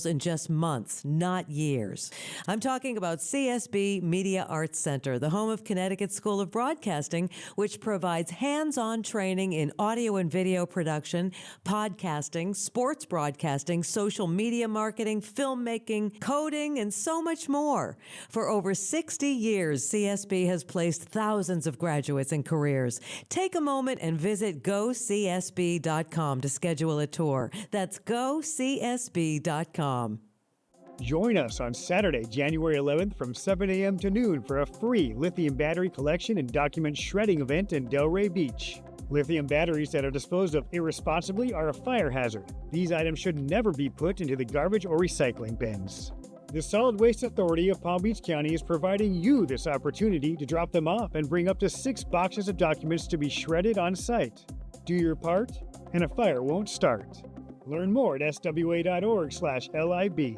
in just months, not years. I'm talking about CSB Media Arts Center, the home of Connecticut School of Broadcasting, which provides hands-on training in audio and video production, podcasting, sports broadcasting, social media marketing, filmmaking, coding, and so much more. For over 60 years, CSB has placed thousands of graduates and careers. Take a moment and visit gocsb.com to schedule a tour. That's gocsb.com. Join us on Saturday, January 11th from 7 a.m. to noon for a free lithium battery collection and document shredding event in Delray Beach. Lithium batteries that are disposed of irresponsibly are a fire hazard. These items should never be put into the garbage or recycling bins. The Solid Waste Authority of Palm Beach County is providing you this opportunity to drop them off and bring up to 6 boxes of documents to be shredded on site. Do your part, and a fire won't start. Learn more at swa.org/LIB.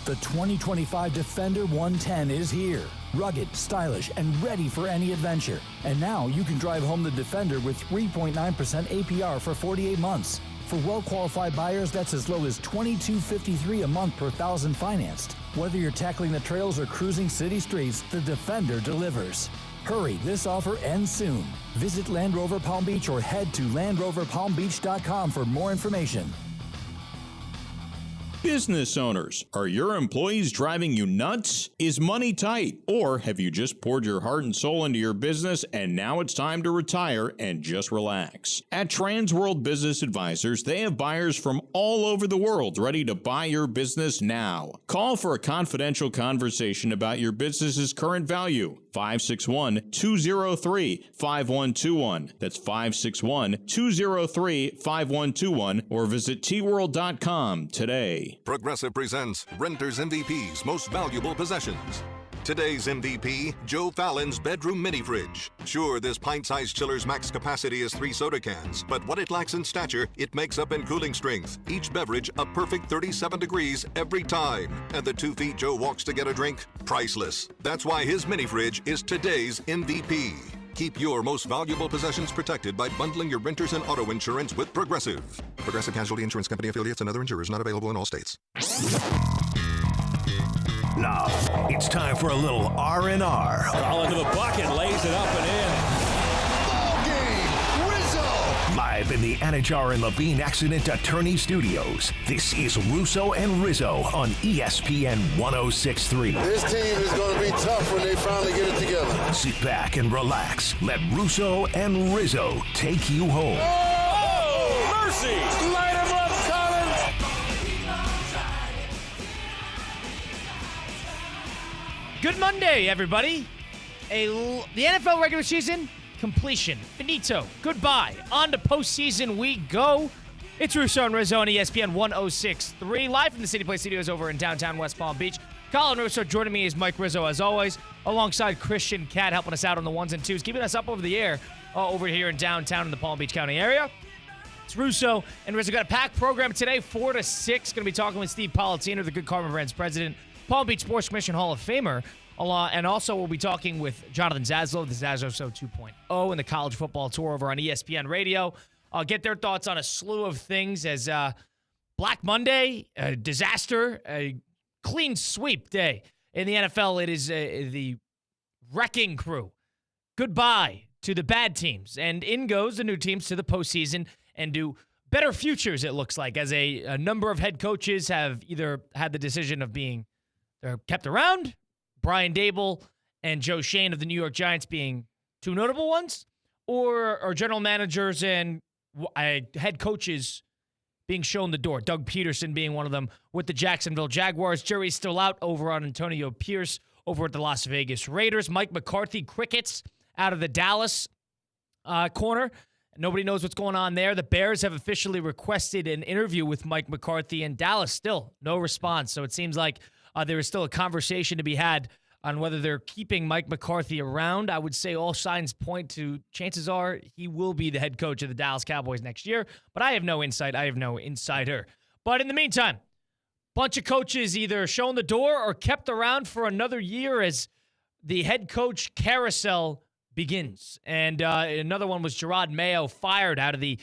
The 2025 Defender 110 is here. Rugged, stylish, and ready for any adventure. And now you can drive home the Defender with 3.9% APR for 48 months. For well-qualified buyers, that's as low as $22.53 a month per thousand financed. Whether you're tackling the trails or cruising city streets, the Defender delivers. Hurry, this offer ends soon. Visit Land Rover Palm Beach or head to LandRoverPalmBeach.com for more information. Business owners, are your employees driving you nuts? Is money tight? Or have you just poured your heart and soul into your business and now it's time to retire and just relax? At Transworld Business Advisors, they have buyers from all over the world ready to buy your business now. Call for a confidential conversation about your business's current value. 561-203-5121. That's 561-203-5121 or visit tworld.com today. Progressive presents Renter's MVP's Most Valuable Possessions. Today's MVP, Joe Fallon's bedroom mini fridge. Sure, this pint-sized chiller's max capacity is 3 soda cans, but what it lacks in stature, it makes up in cooling strength. Each beverage a perfect 37 degrees every time. And the 2 feet Joe walks to get a drink, priceless. That's why his mini fridge is today's MVP. Keep your most valuable possessions protected by bundling your renters and auto insurance with Progressive. Progressive Casualty Insurance Company affiliates and other insurers not available in all states. Now, it's time for a little R&R. All into the bucket, lays it up and in. Ball game, Rizzo! Live in the Anajar and Levine Accident Attorney Studios, this is Russo and Rizzo on ESPN 106.3. This team is going to be tough when they finally get it together. Sit back and relax. Let Russo and Rizzo take you home. Oh, mercy! Light him up, Colin! Good Monday, everybody. The NFL regular season completion. Finito. Goodbye. On to postseason we go. It's Russo and Rizzo on ESPN 106.3, live from the City Place Studios over in downtown West Palm Beach. Colin Russo joining me is Mike Rizzo, as always, alongside Christian Cat, helping us out on the ones and twos, keeping us up over the air over here in downtown in the Palm Beach County area. It's Russo and Rizzo. Got a packed program today, 4 to 6. Going to be talking with Steve Politziner, the Good Karma Brands president, Palm Beach Sports Commission Hall of Famer. And also we'll be talking with Jonathan Zaslow, the Zaslow Show 2.0, and the college football tour over on ESPN Radio. I'll get their thoughts on a slew of things as Black Monday, a disaster, a clean sweep day. In the NFL, it is the wrecking crew. Goodbye to the bad teams. And in goes the new teams to the postseason and do better futures, it looks like, as a number of head coaches have either had the decision of being they're kept around, Brian Dable and Joe Shane of the New York Giants being two notable ones, or general managers and head coaches being shown the door. Doug Peterson being one of them with the Jacksonville Jaguars. Jury's still out over on Antonio Pierce over at the Las Vegas Raiders. Mike McCarthy crickets out of the Dallas corner. Nobody knows what's going on there. The Bears have officially requested an interview with Mike McCarthy, and Dallas still no response. So it seems like there is still a conversation to be had on whether they're keeping Mike McCarthy around. I would say all signs point to chances are he will be the head coach of the Dallas Cowboys next year, but I have no insight. I have no insider. But in the meantime, bunch of coaches either shown the door or kept around for another year as the head coach carousel begins. And another one was Gerard Mayo, fired out of the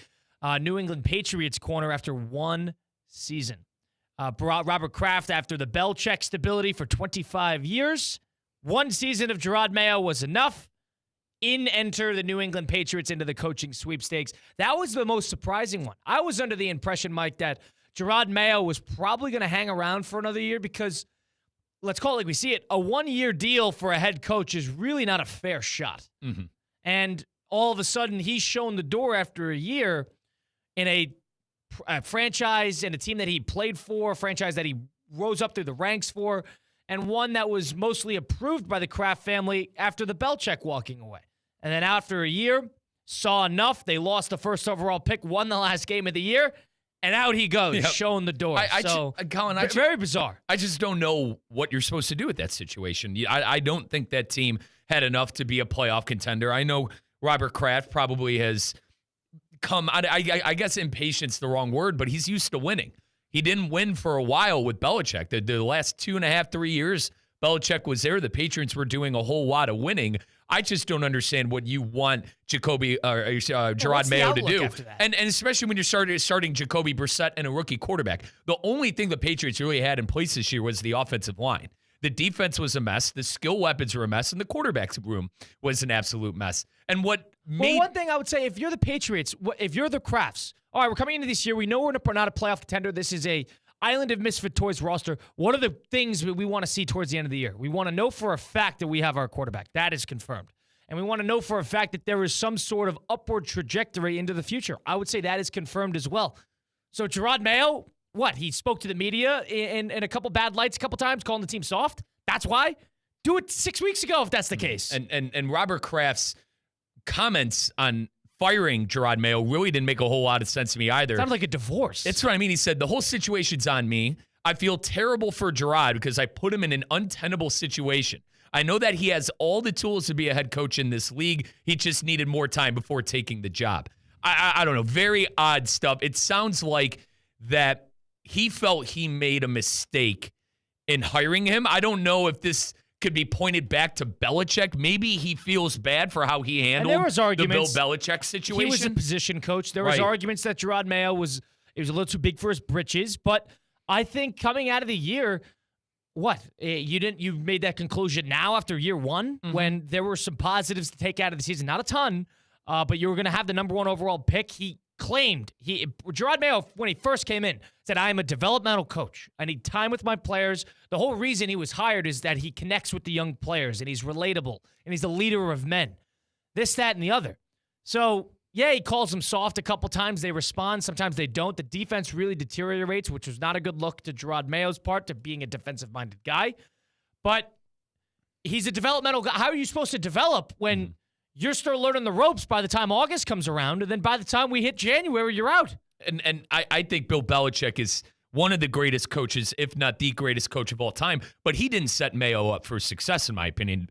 New England Patriots corner after one season. Brought Robert Kraft after the Belichick stability for 25 years. One season of Gerard Mayo was enough. Enter the New England Patriots into the coaching sweepstakes. That was the most surprising one. I was under the impression, Mike, that Gerard Mayo was probably going to hang around for another year because, let's call it like we see it, a one-year deal for a head coach is really not a fair shot. Mm-hmm. And all of a sudden, he's shown the door after a year in a franchise and a team that he played for, a franchise that he rose up through the ranks for, and one that was mostly approved by the Kraft family after the Belichick walking away. And then after a year, saw enough. They lost the first overall pick, won the last game of the year, and out he goes, showing the door. Colin, very bizarre. I just don't know what you're supposed to do with that situation. I don't think that team had enough to be a playoff contender. I know Robert Kraft probably has come, I guess impatience the wrong word, but he's used to winning. He didn't win for a while with Belichick. The last 2.5, 3 years, Belichick was there. The Patriots were doing a whole lot of winning. I just don't understand what you want Gerard Mayo to do. And especially when you're starting Jacoby Brissett and a rookie quarterback. The only thing the Patriots really had in place this year was the offensive line. The defense was a mess. The skill weapons were a mess. And the quarterback's room was an absolute mess. And one thing I would say, if you're the Patriots, if you're the Crafts, all right, we're coming into this year. We know we're not a playoff contender. This is a Island of Misfit Toys roster. What are the things we want to see towards the end of the year? We want to know for a fact that we have our quarterback. That is confirmed. And we want to know for a fact that there is some sort of upward trajectory into the future. I would say that is confirmed as well. So Gerard Mayo, what? He spoke to the media in a couple bad lights a couple times, calling the team soft. That's why? Do it 6 weeks ago if that's the case. And Robert Kraft's comments on firing Gerard Mayo really didn't make a whole lot of sense to me either. Sounded like a divorce. That's what I mean. He said, the whole situation's on me. I feel terrible for Gerard because I put him in an untenable situation. I know that he has all the tools to be a head coach in this league. He just needed more time before taking the job. I don't know. Very odd stuff. It sounds like that he felt he made a mistake in hiring him. I don't know if this could be pointed back to Belichick. Maybe he feels bad for how he handled the Bill Belichick situation. He was a position coach. There was arguments that Gerard Mayo was a little too big for his britches. But I think coming out of the year, you made that conclusion now after year one when there were some positives to take out of the season. Not a ton, but you were going to have the number 1 overall pick. He claimed, Gerard Mayo, when he first came in, said, I am a developmental coach. I need time with my players. The whole reason he was hired is that he connects with the young players, and he's relatable, and he's a leader of men. This, that, and the other. So, yeah, he calls them soft a couple times. They respond. Sometimes they don't. The defense really deteriorates, which was not a good look to Gerard Mayo's part, to being a defensive-minded guy. But he's a developmental guy. How are you supposed to develop when you're still learning the ropes by the time August comes around, and then by the time we hit January, you're out? And I think Bill Belichick is one of the greatest coaches, if not the greatest coach of all time, but he didn't set Mayo up for success, in my opinion.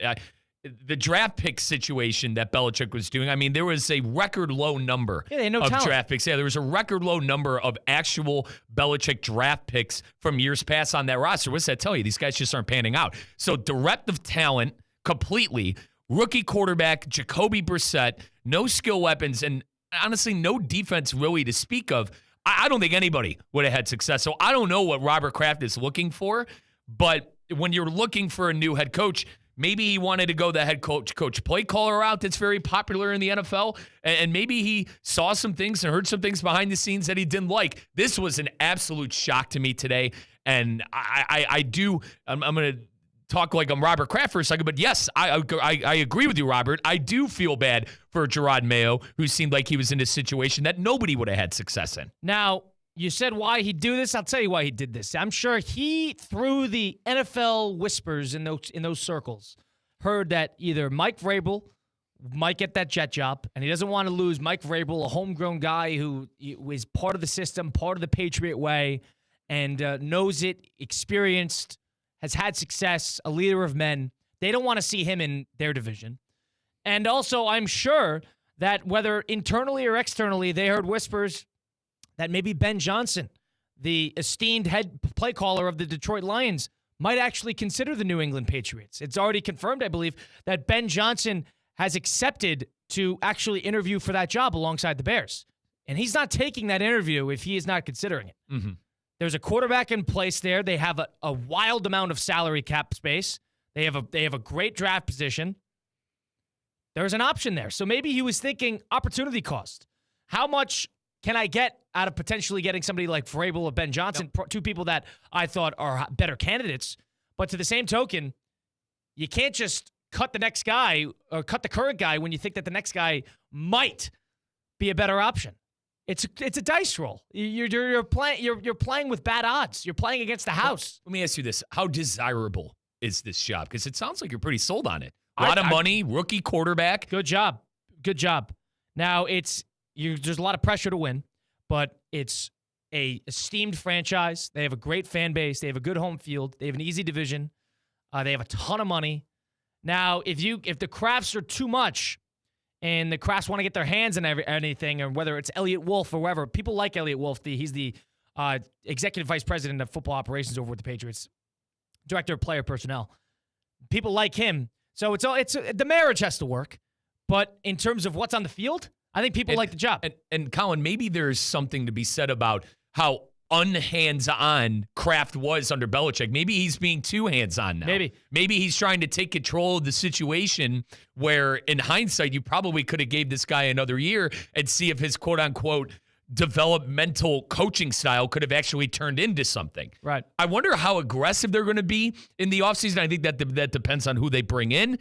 The draft pick situation that Belichick was doing, I mean, there was a record low number of draft picks. Yeah, there was a record low number of actual Belichick draft picks from years past on that roster. What's that tell you? These guys just aren't panning out. So direct of talent completely, rookie quarterback, Jacoby Brissett, no skill weapons, and honestly, no defense really to speak of. I don't think anybody would have had success. So I don't know what Robert Kraft is looking for, but when you're looking for a new head coach, maybe he wanted to go the head coach play caller route that's very popular in the NFL, and maybe he saw some things and heard some things behind the scenes that he didn't like. This was an absolute shock to me today, and I'm going to talk like I'm Robert Kraft for a second, but yes, I agree with you, Robert. I do feel bad for Gerard Mayo, who seemed like he was in a situation that nobody would have had success in. Now, you said why he'd do this. I'll tell you why he did this. I'm sure he, through the NFL whispers in those circles, heard that either Mike Vrabel might get that Jet job, and he doesn't want to lose Mike Vrabel, a homegrown guy who is part of the system, part of the Patriot way, and knows it, experienced, has had success, a leader of men. They don't want to see him in their division. And also, I'm sure that whether internally or externally, they heard whispers that maybe Ben Johnson, the esteemed head play caller of the Detroit Lions, might actually consider the New England Patriots. It's already confirmed, I believe, that Ben Johnson has accepted to actually interview for that job alongside the Bears. And he's not taking that interview if he is not considering it. Mm-hmm. There's a quarterback in place there. They have a wild amount of salary cap space. They have a great draft position. There's an option there. So maybe he was thinking opportunity cost. How much can I get out of potentially getting somebody like Vrabel or Ben Johnson, two people that I thought are better candidates? But to the same token, you can't just cut the next guy or cut the current guy when you think that the next guy might be a better option. It's a dice roll. You're playing with bad odds. You're playing against the house. Let me ask you this: how desirable is this job? Because it sounds like you're pretty sold on it. A lot of money, rookie quarterback. Good job. Now there's a lot of pressure to win, but it's a esteemed franchise. They have a great fan base. They have a good home field. They have an easy division. They have a ton of money. Now, if the Crafts are too much, and the Crafts want to get their hands on anything, or whether it's Elliott Wolf or whoever, people like Elliott Wolf. He's the executive vice president of football operations over with the Patriots, director of player personnel. People like him. So it's the marriage has to work, but in terms of what's on the field, I think people like the job. And Colin, maybe there's something to be said about how unhands-on Kraft was under Belichick. Maybe he's being too hands-on now. Maybe he's trying to take control of the situation where, in hindsight, you probably could have gave this guy another year and see if his quote-unquote developmental coaching style could have actually turned into something. Right. I wonder how aggressive they're going to be in the offseason. I think that depends on who they bring in.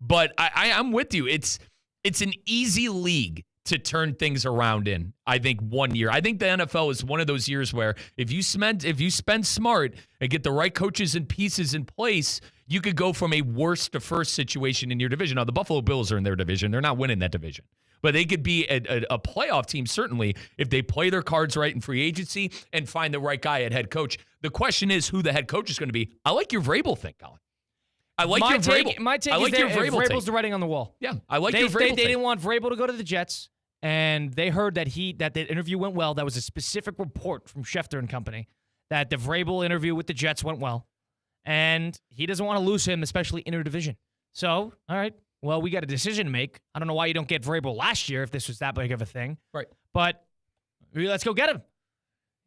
But I'm with you. It's an easy league to turn things around in, I think, 1 year. I think the NFL is one of those years where if you spend smart and get the right coaches and pieces in place, you could go from a worst to first situation in your division. Now, the Buffalo Bills are in their division. They're not winning that division. But they could be a playoff team, certainly, if they play their cards right in free agency and find the right guy at head coach. The question is who the head coach is going to be. I like your Vrabel thing, Colin. I like your Vrabel. My take is Vrabel's the writing on the wall. Yeah, I like your Vrabel They didn't want Vrabel to go to the Jets. And they heard that the interview went well. That was a specific report from Schefter and company that the Vrabel interview with the Jets went well. And he doesn't want to lose him, especially interdivision. So, all right, well, we got a decision to make. I don't know why you don't get Vrabel last year if this was that big of a thing. Right. But let's go get him.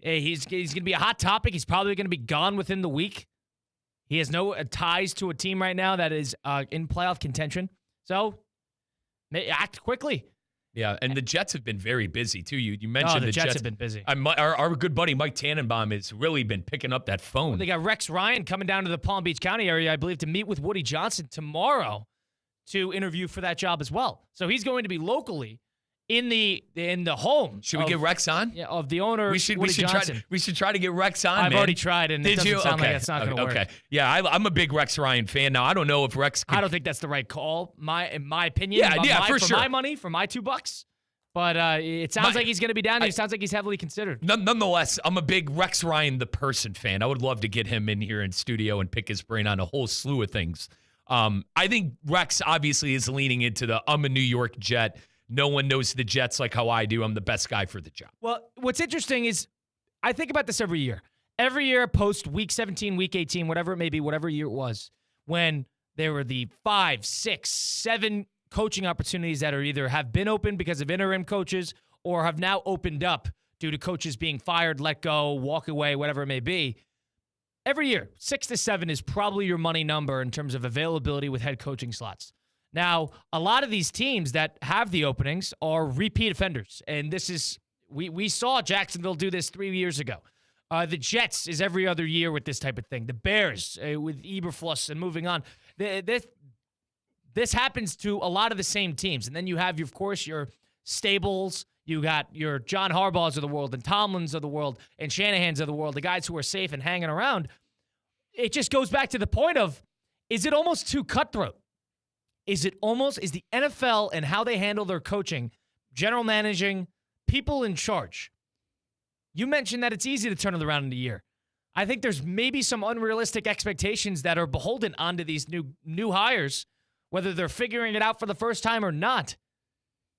He's going to be a hot topic. He's probably going to be gone within the week. He has no ties to a team right now that is in playoff contention. So, act quickly. Yeah, and the Jets have been very busy, too. You mentioned the Jets have been busy. Our good buddy Mike Tannenbaum has really been picking up that phone. Well, they got Rex Ryan coming down to the Palm Beach County area, I believe, to meet with Woody Johnson tomorrow to interview for that job as well. So he's going to be locally in the home. Should we get Rex on? Yeah, of the owner, Woody Johnson. We should try to get Rex on, I've already tried, and it doesn't sound like it's not going to work. Okay. Yeah, I'm a big Rex Ryan fan. Now, I don't know if Rex I don't think that's the right call, in my opinion. For sure. For my money, for my $2. But it sounds like he's going to be down there. It sounds like he's heavily considered. Nonetheless, I'm a big Rex Ryan, the person fan. I would love to get him in here in studio and pick his brain on a whole slew of things. I think Rex obviously is leaning into I'm a New York Jet. No one knows the Jets like how I do. I'm the best guy for the job. Well, what's interesting is I think about this every year. Every year post week 17, week 18, whatever it may be, whatever year it was, when there were the 5, 6, 7 coaching opportunities that are either have been open because of interim coaches or have now opened up due to coaches being fired, let go, walk away, whatever it may be. Every year, 6 to 7 is probably your money number in terms of availability with head coaching slots. Now, a lot of these teams that have the openings are repeat offenders. And this is, we saw Jacksonville do this 3 years ago. The Jets is every other year with this type of thing. The Bears with Eberflus and moving on. This happens to a lot of the same teams. And then you have, of course, your stables. You got your John Harbaughs of the world and Tomlins of the world and Shanahans of the world, the guys who are safe and hanging around. It just goes back to the point of, is it almost too cutthroat? Is the NFL and how they handle their coaching, general managing, people in charge? You mentioned that it's easy to turn it around in a year. I think there's maybe some unrealistic expectations that are beholden onto these new hires, whether they're figuring it out for the first time or not.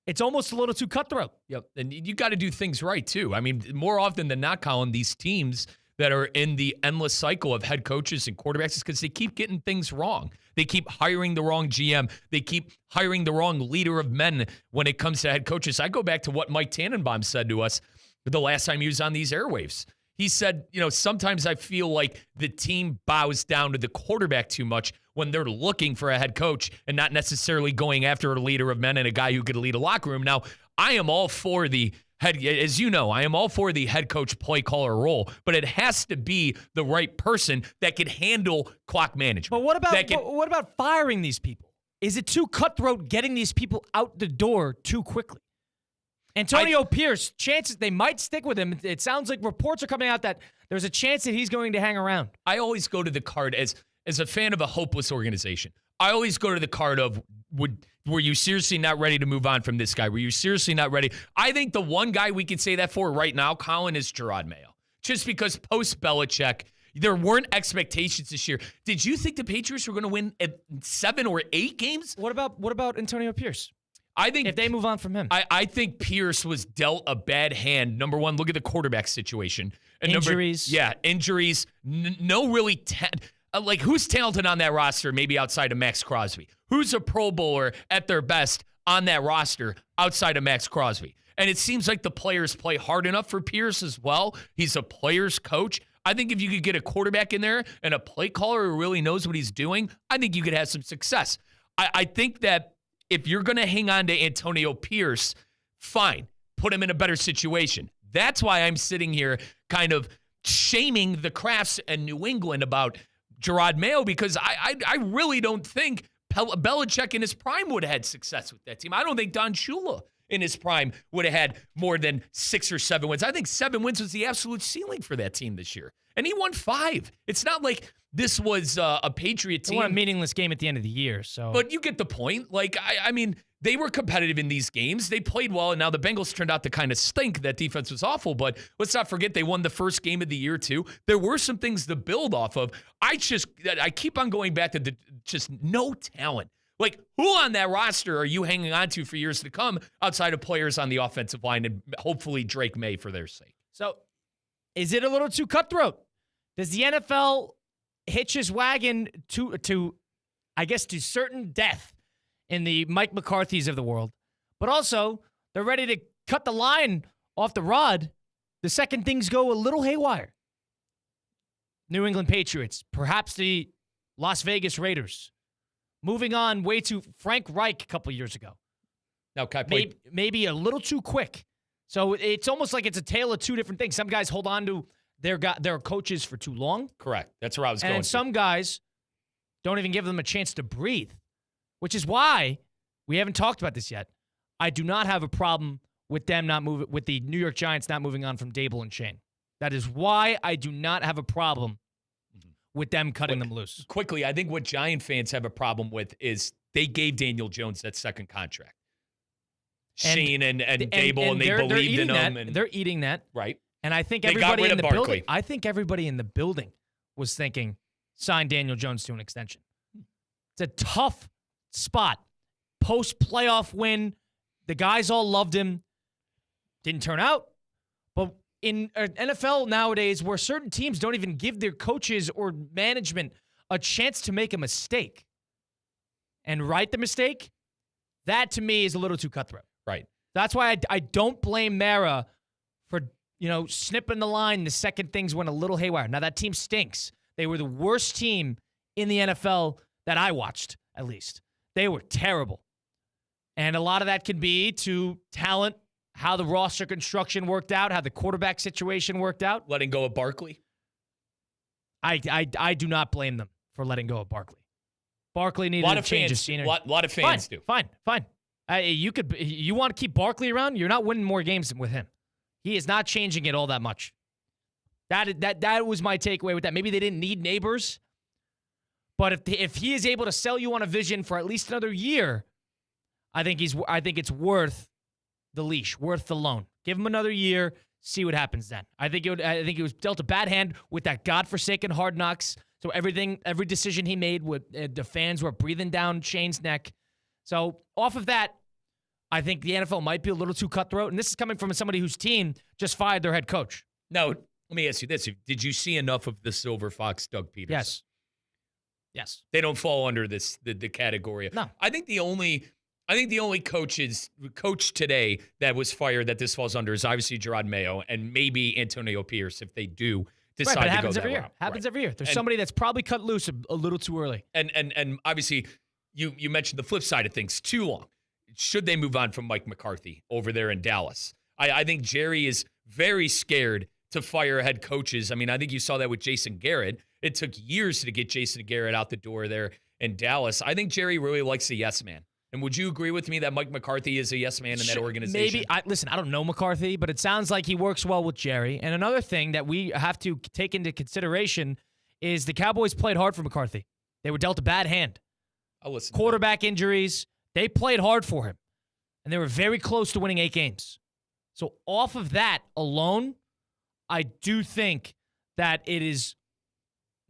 It's almost a little too cutthroat. Yep, and you got to do things right, too. I mean, more often than not, Colin, these teams that are in the endless cycle of head coaches and quarterbacks is because they keep getting things wrong. They keep hiring the wrong GM. They keep hiring the wrong leader of men when it comes to head coaches. I go back to what Mike Tannenbaum said to us the last time he was on these airwaves. He said, sometimes I feel like the team bows down to the quarterback too much when they're looking for a head coach and not necessarily going after a leader of men and a guy who could lead a locker room. Now, I am all for the head, as you know, I am all for the head coach play caller role, but it has to be the right person that can handle clock management. But what about firing these people? Is it too cutthroat getting these people out the door too quickly? Antonio Pierce, chances they might stick with him. It sounds like reports are coming out that there's a chance that he's going to hang around. I always go to the card as a fan of a hopeless organization. I always go to the card of, were you seriously not ready to move on from this guy? Were you seriously not ready? I think the one guy we can say that for right now, Colin, is Gerard Mayo. Just because post-Belichick, there weren't expectations this year. Did you think the Patriots were going to win 7 or 8 games? What about Antonio Pierce? I think if they move on from him, I think Pierce was dealt a bad hand. Number one, look at the quarterback situation. And injuries. Injuries. No really who's talented on that roster, maybe outside of Max Crosby? Who's a Pro Bowler at their best on that roster outside of Max Crosby? And it seems like the players play hard enough for Pierce as well. He's a player's coach. I think if you could get a quarterback in there and a play caller who really knows what he's doing, I think you could have some success. I think that if you're going to hang on to Antonio Pierce, fine, put him in a better situation. That's why I'm sitting here kind of shaming the Crafts and New England about Gerard Mayo, because I really don't think Belichick in his prime would have had success with that team. I don't think Don Shula in his prime would have had more than 6 or 7 wins. I think 7 wins was the absolute ceiling for that team this year. And he won 5. It's not like this was a Patriot team. It was a meaningless game at the end of the year. But you get the point. Like, I mean, they were competitive in these games. They played well, and now the Bengals turned out to kind of stink. That defense was awful, but let's not forget they won the first game of the year, too. There were some things to build off of. I keep on going back to just no talent. Like, who on that roster are you hanging on to for years to come outside of players on the offensive line and hopefully Drake May for their sake? So, is it a little too cutthroat? Does the NFL hitch his wagon to certain death in the Mike McCarthys of the world, but also they're ready to cut the line off the rod the second things go a little haywire? New England Patriots, perhaps the Las Vegas Raiders, moving on way too Frank Reich a couple years ago. Now, maybe a little too quick. So it's almost like it's a tale of two different things. Some guys hold on to their coaches for too long. Correct. That's where I was going. And some guys don't even give them a chance to breathe, which is why we haven't talked about this yet. I do not have a problem with them not moving, with the New York Giants not moving on from Dable and Shane. That is why I do not have a problem with them cutting them loose. Quickly, I think what Giant fans have a problem with is they gave Daniel Jones that second contract. Shane and Dable, and they believed in him. And they're eating that. Right. And I think everybody in the building, everybody in the building was thinking, sign Daniel Jones to an extension. It's a tough spot. Post-playoff win, the guys all loved him. Didn't turn out. But in NFL nowadays, where certain teams don't even give their coaches or management a chance to make a mistake and right the mistake, that to me is a little too cutthroat. Right. That's why I don't blame Mara for, snipping the line the second things went a little haywire. Now, that team stinks. They were the worst team in the NFL that I watched, at least. They were terrible. And a lot of that can be to talent, how the roster construction worked out, how the quarterback situation worked out. Letting go of Barkley? I do not blame them for letting go of Barkley. Barkley needed a change of scenery. A lot of fans do. Fine. You want to keep Barkley around? You're not winning more games with him. He is not changing it all that much. That was my takeaway with that. Maybe they didn't need neighbors, but if he is able to sell you on a vision for at least another year, I think it's worth the leash, worth the loan. Give him another year, see what happens then. I think it was dealt a bad hand with that godforsaken Hard Knocks. So every decision he made, the fans were breathing down Shane's neck. So off of that, I think the NFL might be a little too cutthroat. And this is coming from somebody whose team just fired their head coach. Now, let me ask you this. Did you see enough of the Silver Fox, Doug Peterson? Yes. They don't fall under the category. No. I think the only I think the only coach today that was fired that this falls under is obviously Gerard Mayo and maybe Antonio Pierce if they do decide but it to happens go every that year. route. Happens every year. There's somebody that's probably cut loose a little too early. And obviously, you mentioned the flip side of things, too long. Should they move on from Mike McCarthy over there in Dallas? I think Jerry is very scared to fire head coaches. I mean, I think you saw that with Jason Garrett. It took years to get Jason Garrett out the door there in Dallas. I think Jerry really likes a yes man. And would you agree with me that Mike McCarthy is a yes man in that organization? Maybe. Listen, I don't know McCarthy, but it sounds like he works well with Jerry. And another thing that we have to take into consideration is the Cowboys played hard for McCarthy. They were dealt a bad hand. I'll listen. Quarterback injuries. They played hard for him. And they were very close to winning 8 games. So off of that alone, I do think that it is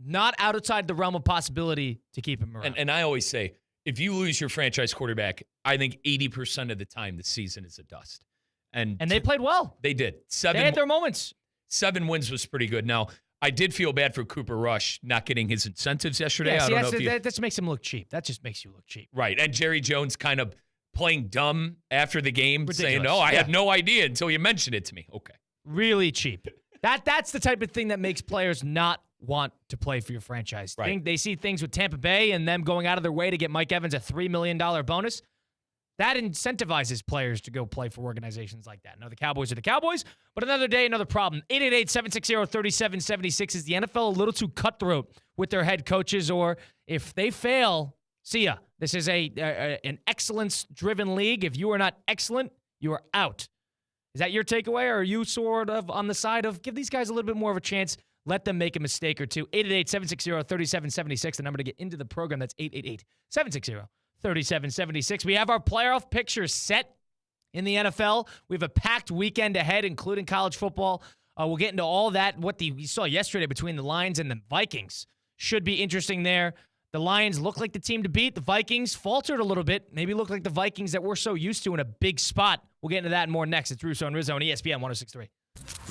not outside the realm of possibility to keep him around. And I always say, if you lose your franchise quarterback, I think 80% of the time the season is a dust. And they played well. They did. They had their moments. 7 wins was pretty good. Now, I did feel bad for Cooper Rush not getting his incentives yesterday. Yeah, I don't know if that just makes him look cheap. That just makes you look cheap. Right. And Jerry Jones kind of playing dumb after the game, Ridiculous. saying, no, I had no idea until you mentioned it to me. Okay. Really cheap. That's the type of thing that makes players not want to play for your franchise. Right. They see things with Tampa Bay and them going out of their way to get Mike Evans a $3 million bonus. That incentivizes players to go play for organizations like that. Now, the Cowboys are the Cowboys, but another day, another problem. 888-760-3776. Is the NFL a little too cutthroat with their head coaches? Or if they fail, see ya. This is an excellence-driven league. If you are not excellent, you are out. Is that your takeaway, or are you sort of on the side of give these guys a little bit more of a chance, let them make a mistake or two? 888-760-3776, the number to get into the program. That's 888-760-3776. We have our playoff pictures set in the NFL. We have a packed weekend ahead, including college football. We'll get into all that. What we saw yesterday between the Lions and the Vikings should be interesting there. The Lions look like the team to beat. The Vikings faltered a little bit. Maybe look like the Vikings that we're so used to in a big spot. We'll get into that and more next. It's Russo and Rizzo on ESPN 106.3.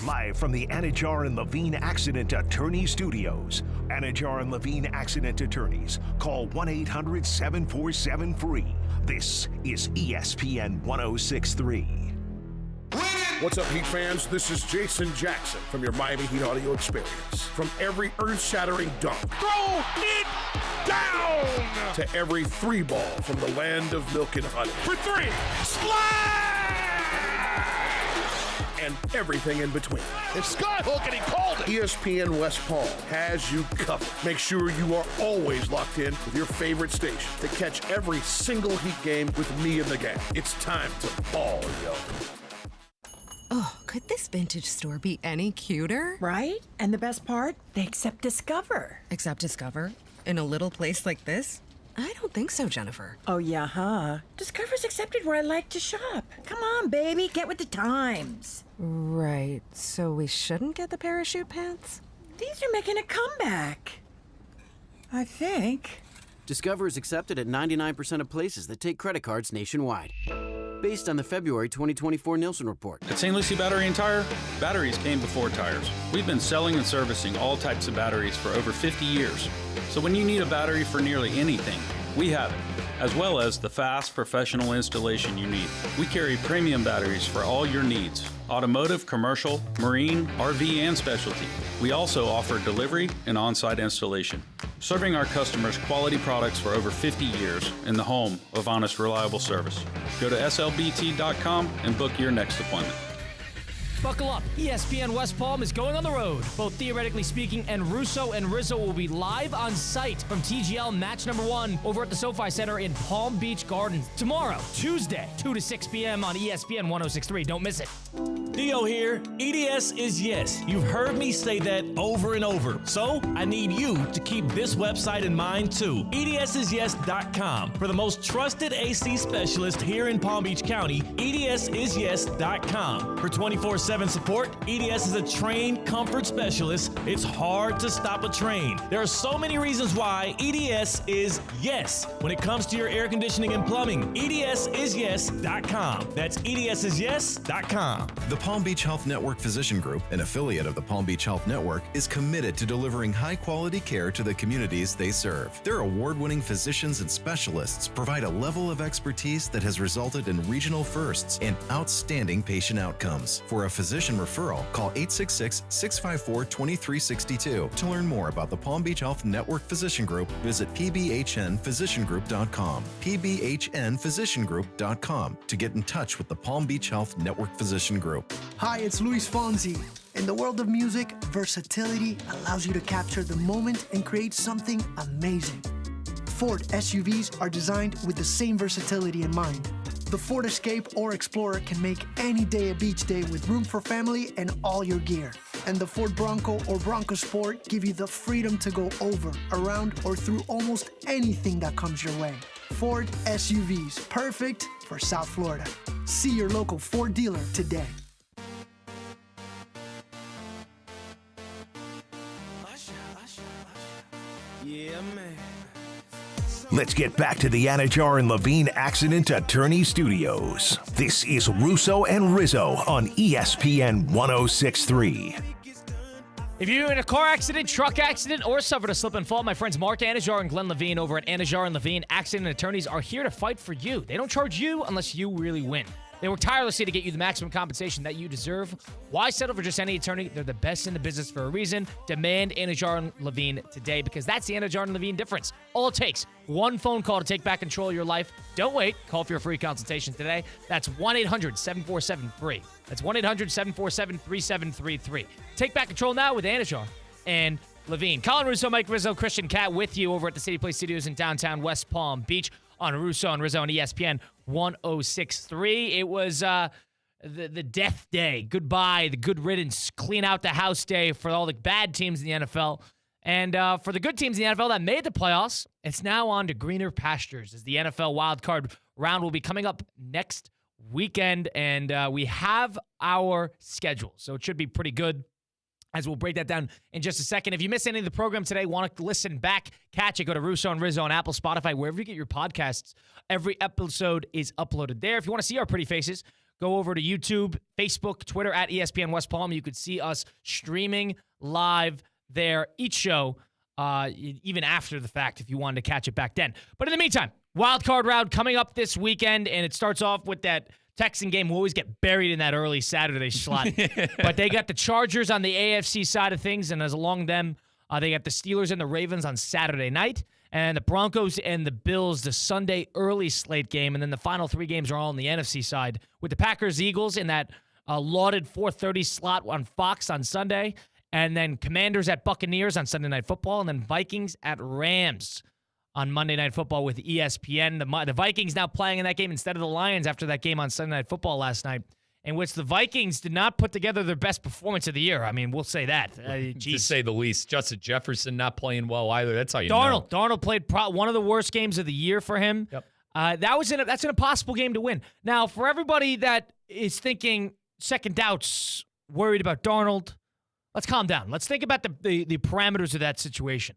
Live from the Anajar and Levine Accident Attorney Studios. Anajar and Levine Accident Attorneys. Call 1-800-747-FREE. This is ESPN 106.3. What's up, Heat fans? This is Jason Jackson from your Miami Heat audio experience. From every earth-shattering dunk, throw it down, to every 3-ball from the land of milk and honey. For 3, splash! And everything in between. It's Skyhook, and he called it. ESPN West Palm has you covered. Make sure you are always locked in with your favorite station to catch every single Heat game with me and the gang. It's time to ball, yo. Oh, could this vintage store be any cuter? Right? And the best part? They accept Discover. Accept Discover? In a little place like this? I don't think so, Jennifer. Oh, yeah, huh? Discover's accepted where I like to shop. Come on, baby, get with the times. Right, so we shouldn't get the parachute pants? These are making a comeback. I think. Discover is accepted at 99% of places that take credit cards nationwide. Based on the February 2024 Nielsen report. At St. Lucie Battery and Tire, batteries came before tires. We've been selling and servicing all types of batteries for over 50 years. So when you need a battery for nearly anything, we have it, as well as the fast, professional installation you need. We carry premium batteries for all your needs: automotive, commercial, marine, RV, and specialty. We also offer delivery and on-site installation, serving our customers quality products for over 50 years in the home of honest, reliable service. Go to slbt.com and book your next appointment. Buckle up. ESPN West Palm is going on the road. Both Theoretically Speaking and Russo and Rizzo will be live on site from TGL match number 1 over at the SoFi Center in Palm Beach Gardens tomorrow, Tuesday, 2 to 6 p.m. on ESPN 106.3. Don't miss it. Theo here. EDS is yes. You've heard me say that over and over. So I need you to keep this website in mind too. EDSIsYes.com. For the most trusted AC specialist here in Palm Beach County, EDSIsYes.com. For 24/7 support, EDS is a trained comfort specialist. It's hard to stop a train. There are so many reasons why EDS is yes when it comes to your air conditioning and plumbing. EDSIsYes.com. That's EDSIsYes.com. The Palm Palm Beach Health Network Physician Group, an affiliate of the Palm Beach Health Network, is committed to delivering high-quality care to the communities they serve. Their award-winning physicians and specialists provide a level of expertise that has resulted in regional firsts and outstanding patient outcomes. For a physician referral, call 866-654-2362. To learn more about the Palm Beach Health Network Physician Group, visit pbhnphysiciangroup.com. pbhnphysiciangroup.com to get in touch with the Palm Beach Health Network Physician Group. Hi, it's Luis Fonsi. In the world of music, versatility allows you to capture the moment and create something amazing. Ford SUVs are designed with the same versatility in mind. The Ford Escape or Explorer can make any day a beach day with room for family and all your gear. And the Ford Bronco or Bronco Sport give you the freedom to go over, around, or through almost anything that comes your way. Ford SUVs, perfect for South Florida. See your local Ford dealer today. Yeah, man. Let's get back to the Anajar and Levine Accident Attorney Studios. This is Russo and Rizzo on ESPN 106.3. If you're in a car accident, truck accident, or suffered a slip and fall, my friends Mark Anajar and Glenn Levine over at Anajar and Levine Accident Attorneys are here to fight for you. They don't charge you unless you really win. They work tirelessly to get you the maximum compensation that you deserve. Why settle for just any attorney? They're the best in the business for a reason. Demand Anajar and Levine today, because that's the Anajar and Levine difference. All it takes, one phone call to take back control of your life. Don't wait. Call for your free consultation today. That's 1-800-747-FREE. That's 1-800-747-3733. Take back control now with Anajar and Levine. Colin Russo, Mike Rizzo, Christian Cat with you over at the City Place Studios in downtown West Palm Beach on Russo and Rizzo on ESPN 106.3. It was the death day. Goodbye, the good riddance, clean out the house day for all the bad teams in the NFL. And for the good teams in the NFL that made the playoffs, it's now on to greener pastures as the NFL wildcard round will be coming up next weekend. And we have our schedule, so it should be pretty good, as we'll break that down in just a second. If you missed any of the program today, want to listen back, catch it, go to Russo and Rizzo on Apple, Spotify, wherever you get your podcasts. Every episode is uploaded there. If you want to see our pretty faces, go over to YouTube, Facebook, Twitter at ESPN West Palm. You could see us streaming live there each show, even after the fact if you wanted to catch it back then. But in the meantime, wild card round coming up this weekend, and it starts off with that Texan game. We always get buried in that early Saturday slot. But they got the Chargers on the AFC side of things, and as along them, they got the Steelers and the Ravens on Saturday night, and the Broncos and the Bills, the Sunday early slate game, and then the final three games are all on the NFC side, with the Packers-Eagles in that lauded 4:30 slot on Fox on Sunday, and then Commanders at Buccaneers on Sunday Night Football, and then Vikings at Rams on Monday Night Football with ESPN. The Vikings now playing in that game instead of the Lions after that game on Sunday Night Football last night, in which the Vikings did not put together their best performance of the year. I mean, we'll say that. To say the least. Justin Jefferson not playing well either. That's how you know. Darnold played one of the worst games of the year for him. Yep. That's an impossible game to win. Now, for everybody that is thinking second doubts, worried about Darnold, let's calm down. Let's think about the parameters of that situation.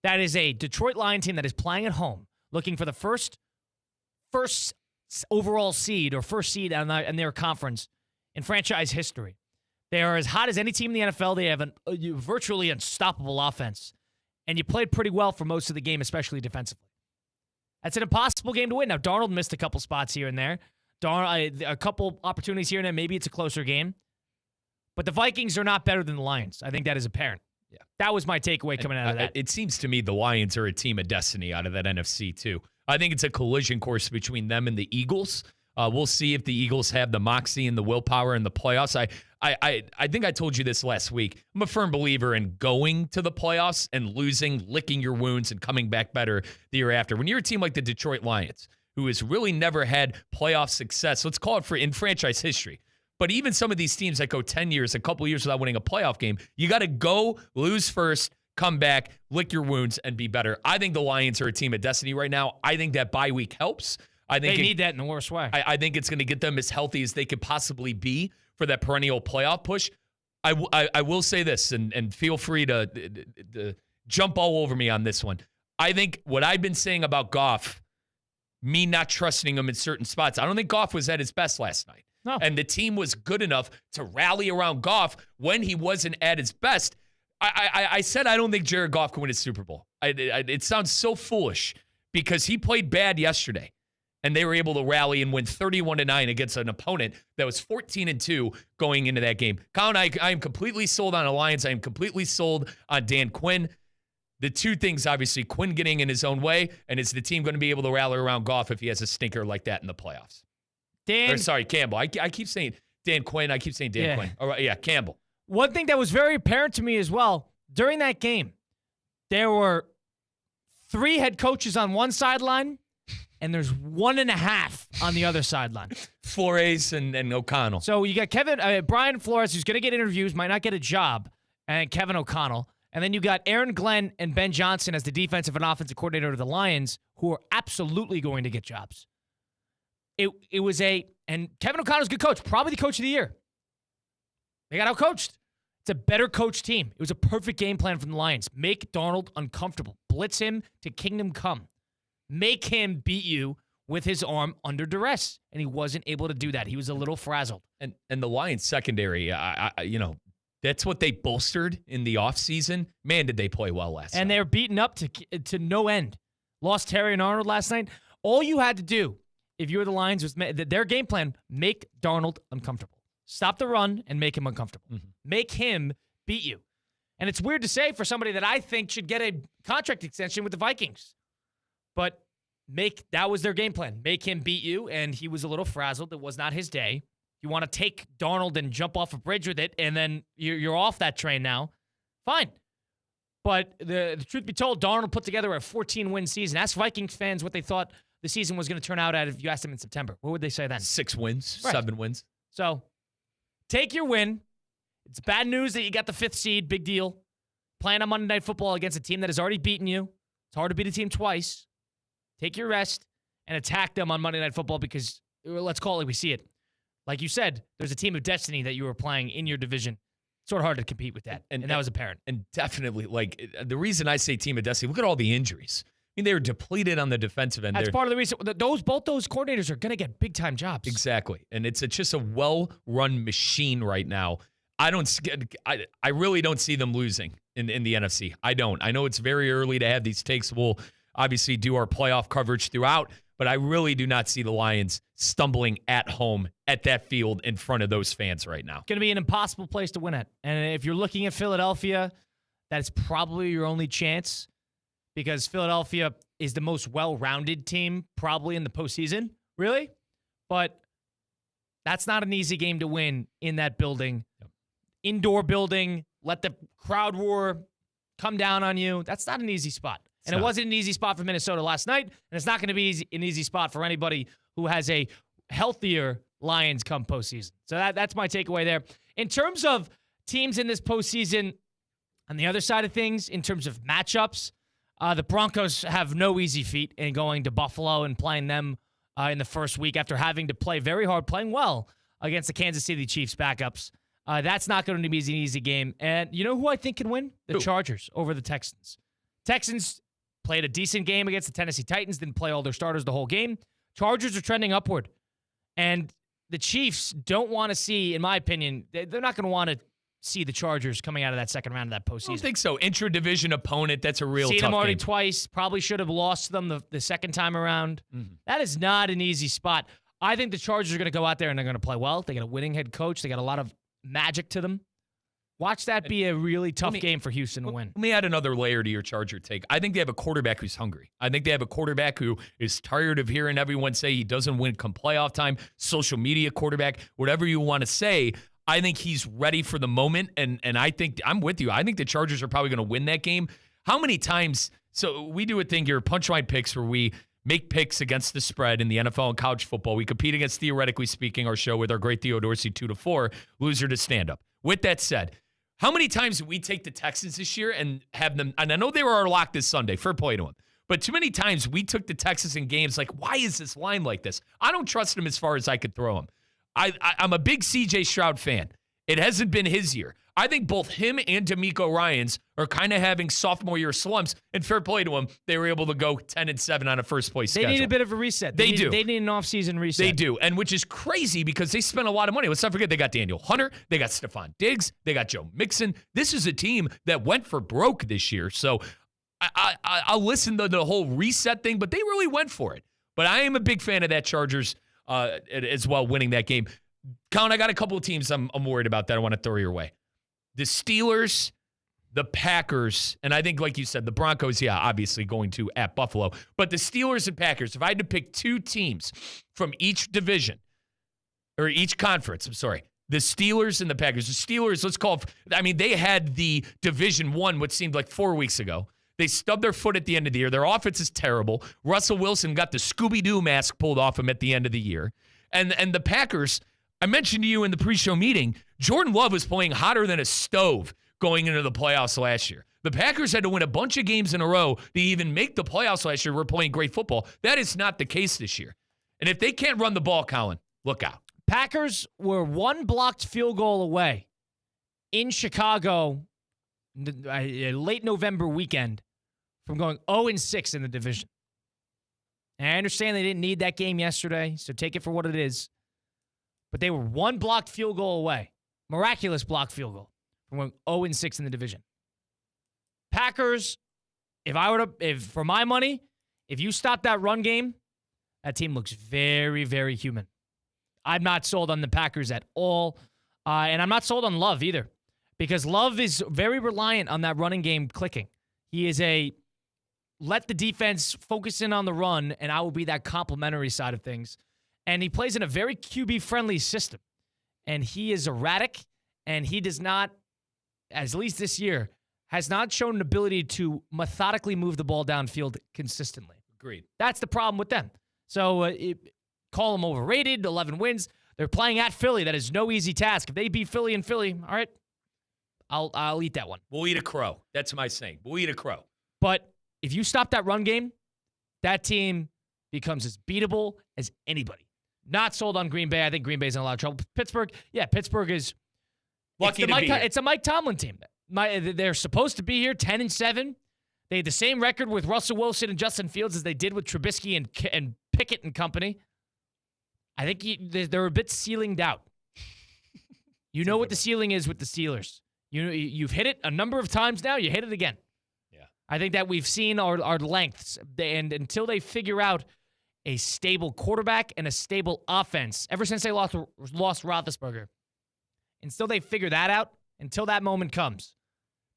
That is a Detroit Lion team that is playing at home, looking for the first overall seed or first seed in their conference in franchise history. They are as hot as any team in the NFL. They have a virtually unstoppable offense, and you played pretty well for most of the game, especially defensively. That's an impossible game to win. Now, Darnold missed a couple spots here and there. A couple opportunities here and there. Maybe it's a closer game. But the Vikings are not better than the Lions. I think that is apparent. Yeah, that was my takeaway coming out of that. It seems to me the Lions are a team of destiny out of that NFC, too. I think it's a collision course between them and the Eagles. We'll see if the Eagles have the moxie and the willpower in the playoffs. I think I told you this last week. I'm a firm believer in going to the playoffs and losing, licking your wounds, and coming back better the year after. When you're a team like the Detroit Lions, who has really never had playoff success, let's call it in franchise history. But even some of these teams that go 10 years, a couple of years without winning a playoff game, you got to go, lose first, come back, lick your wounds, and be better. I think the Lions are a team of destiny right now. I think that bye week helps. I think they need that in the worst way. I think it's going to get them as healthy as they could possibly be for that perennial playoff push. I will say this, and feel free to jump all over me on this one. I think what I've been saying about Goff, me not trusting him in certain spots, I don't think Goff was at his best last night. No. And the team was good enough to rally around Goff when he wasn't at his best. I said I don't think Jared Goff can win a Super Bowl. It sounds so foolish because he played bad yesterday, and they were able to rally and win 31-9 against an opponent that was 14-2 going into that game. Colin, I am completely sold on Alliance. I am completely sold on Dan Quinn. The two things, obviously, Quinn getting in his own way, and is the team going to be able to rally around Goff if he has a stinker like that in the playoffs? Campbell. I keep saying Dan Quinn. I keep saying Dan Quinn. All right, yeah, Campbell. One thing that was very apparent to me as well, during that game, there were 3 head coaches on one sideline, and there's 1.5 on the other sideline. Flores and O'Connell. So you got Brian Flores, who's going to get interviews, might not get a job, and Kevin O'Connell. And then you got Aaron Glenn and Ben Johnson as the defensive and offensive coordinator of the Lions, who are absolutely going to get jobs. And Kevin O'Connell's a good coach, probably the coach of the year. They got outcoached. It's a better coach team. It was a perfect game plan from the Lions. Make Darnold uncomfortable. Blitz him to kingdom come. Make him beat you with his arm under duress. And he wasn't able to do that. He was a little frazzled. And the Lions secondary, that's what they bolstered in the offseason. Man, did they play well last night. And they were beaten up to no end. Lost Terry and Arnold last night. All you had to do, if you were the Lions, was their game plan, make Darnold uncomfortable. Stop the run and make him uncomfortable. Mm-hmm. Make him beat you. And it's weird to say for somebody that I think should get a contract extension with the Vikings. But that was their game plan. Make him beat you, and he was a little frazzled. It was not his day. You want to take Darnold and jump off a bridge with it, and then you're off that train now. Fine. But the truth be told, Darnold put together a 14-win season. Ask Vikings fans what they thought the season was going to turn out at if you asked them in September. What would they say then? 6 wins, right. 7 wins. So take your win. It's bad news that you got the 5th seed. Big deal. Playing on Monday Night Football against a team that has already beaten you. It's hard to beat a team twice. Take your rest and attack them on Monday Night Football because, let's call it like we see it. Like you said, there's a team of destiny that you were playing in your division. It's sort of hard to compete with that, and that was apparent. And definitely, the reason I say team of destiny, look at all the injuries. I mean, they were depleted on the defensive end. That's part of the reason. Both those coordinators are going to get big-time jobs. Exactly. And it's just a well-run machine right now. I really don't see them losing in the NFC. I don't. I know it's very early to have these takes. We'll obviously do our playoff coverage throughout, but I really do not see the Lions stumbling at home at that field in front of those fans right now. It's going to be an impossible place to win at. And if you're looking at Philadelphia, that's probably your only chance because Philadelphia is the most well-rounded team probably in the postseason, really. But that's not an easy game to win in that building. Yep. Indoor building, let the crowd roar come down on you. That's not an easy spot. And it wasn't an easy spot for Minnesota last night, and it's not going to be an easy spot for anybody who has a healthier Lions come postseason. So that's my takeaway there. In terms of teams in this postseason, on the other side of things, in terms of matchups, the Broncos have no easy feat in going to Buffalo and playing them in the first week after having to play very hard, playing well against the Kansas City Chiefs backups. That's not going to be an easy game. And you know who I think can win? The Chargers over the Texans. Texans played a decent game against the Tennessee Titans, didn't play all their starters the whole game. Chargers are trending upward. And the Chiefs don't want to see, in my opinion, they're not going to want to see the Chargers coming out of that second round of that postseason. I don't think so. Intra-division opponent, that's a real tough game. Seen them already twice. Probably should have lost them the second time around. Mm-hmm. That is not an easy spot. I think the Chargers are going to go out there and they're going to play well. They got a winning head coach. They got a lot of magic to them. Watch that be a really tough game for Houston to win. Let me add another layer to your Charger take. I think they have a quarterback who's hungry. I think they have a quarterback who is tired of hearing everyone say he doesn't win come playoff time, social media quarterback, whatever you want to say. I think he's ready for the moment, and I think I'm with you. I think the Chargers are probably going to win that game. How many times? So we do a thing here, Punchline Picks, where we make picks against the spread in the NFL and college football. We compete against, theoretically speaking, our show with our great Theo Dorsey 2-4, loser to stand up. With that said, how many times did we take the Texans this year and have them, and I know they were our lock this Sunday, fair play to them, but too many times we took the Texans in games like, why is this line like this? I don't trust him as far as I could throw him. I'm a big C.J. Stroud fan. It hasn't been his year. I think both him and DeMeco Ryans are kind of having sophomore year slumps, and fair play to them. They were able to go 10-7 on a first-place schedule. They need a bit of a reset. They do. They need an off-season reset. They do, and which is crazy because they spent a lot of money. Let's not forget they got Daniel Hunter, they got Stephon Diggs, they got Joe Mixon. This is a team that went for broke this year, so I'll listen to the whole reset thing, but they really went for it. But I am a big fan of that Chargers as well, winning that game. Colin, I got a couple of teams I'm worried about that I want to throw your way. The Steelers, the Packers, and I think, like you said, the Broncos, obviously going to at Buffalo. But the Steelers and Packers, if I had to pick two teams from each division, or each conference, the Steelers and the Packers. The Steelers, they had the Division 1, what seemed like 4 weeks ago. They stubbed their foot at the end of the year. Their offense is terrible. Russell Wilson got the Scooby-Doo mask pulled off him at the end of the year. And the Packers, I mentioned to you in the pre-show meeting, Jordan Love was playing hotter than a stove going into the playoffs last year. The Packers had to win a bunch of games in a row to even make the playoffs last year. We're playing great football. That is not the case this year. And if they can't run the ball, Colin, look out. Packers were one blocked field goal away in Chicago late November weekend from going 0-6 in the division. And I understand they didn't need that game yesterday, so take it for what it is. But they were one blocked field goal away, miraculous blocked field goal, from going 0-6 in the division. Packers, if for my money, if you stop that run game, that team looks very, very human. I'm not sold on the Packers at all, and I'm not sold on Love either, because Love is very reliant on that running game clicking. He is let the defense focus in on the run, and I will be that complementary side of things. And he plays in a very QB-friendly system. And he is erratic, and he does not, at least this year, has not shown an ability to methodically move the ball downfield consistently. Agreed. That's the problem with them. So call them overrated, 11 wins. They're playing at Philly. That is no easy task. If they beat Philly in Philly, all right, I'll eat that one. We'll eat a crow. That's my saying. We'll eat a crow. But if you stop that run game, that team becomes as beatable as anybody. Not sold on Green Bay. I think Green Bay's in a lot of trouble. Pittsburgh is lucky to be here. It's a Mike Tomlin team. They're supposed to be here 10-7. They had the same record with Russell Wilson and Justin Fields as they did with Trubisky and Pickett and company. I think they're a bit ceilinged out. You know what the ceiling is with the Steelers. You've hit it a number of times now. You hit it again. Yeah. I think that we've seen our lengths. And until they figure out a stable quarterback and a stable offense, ever since they lost Roethlisberger, until they figure that out, until that moment comes,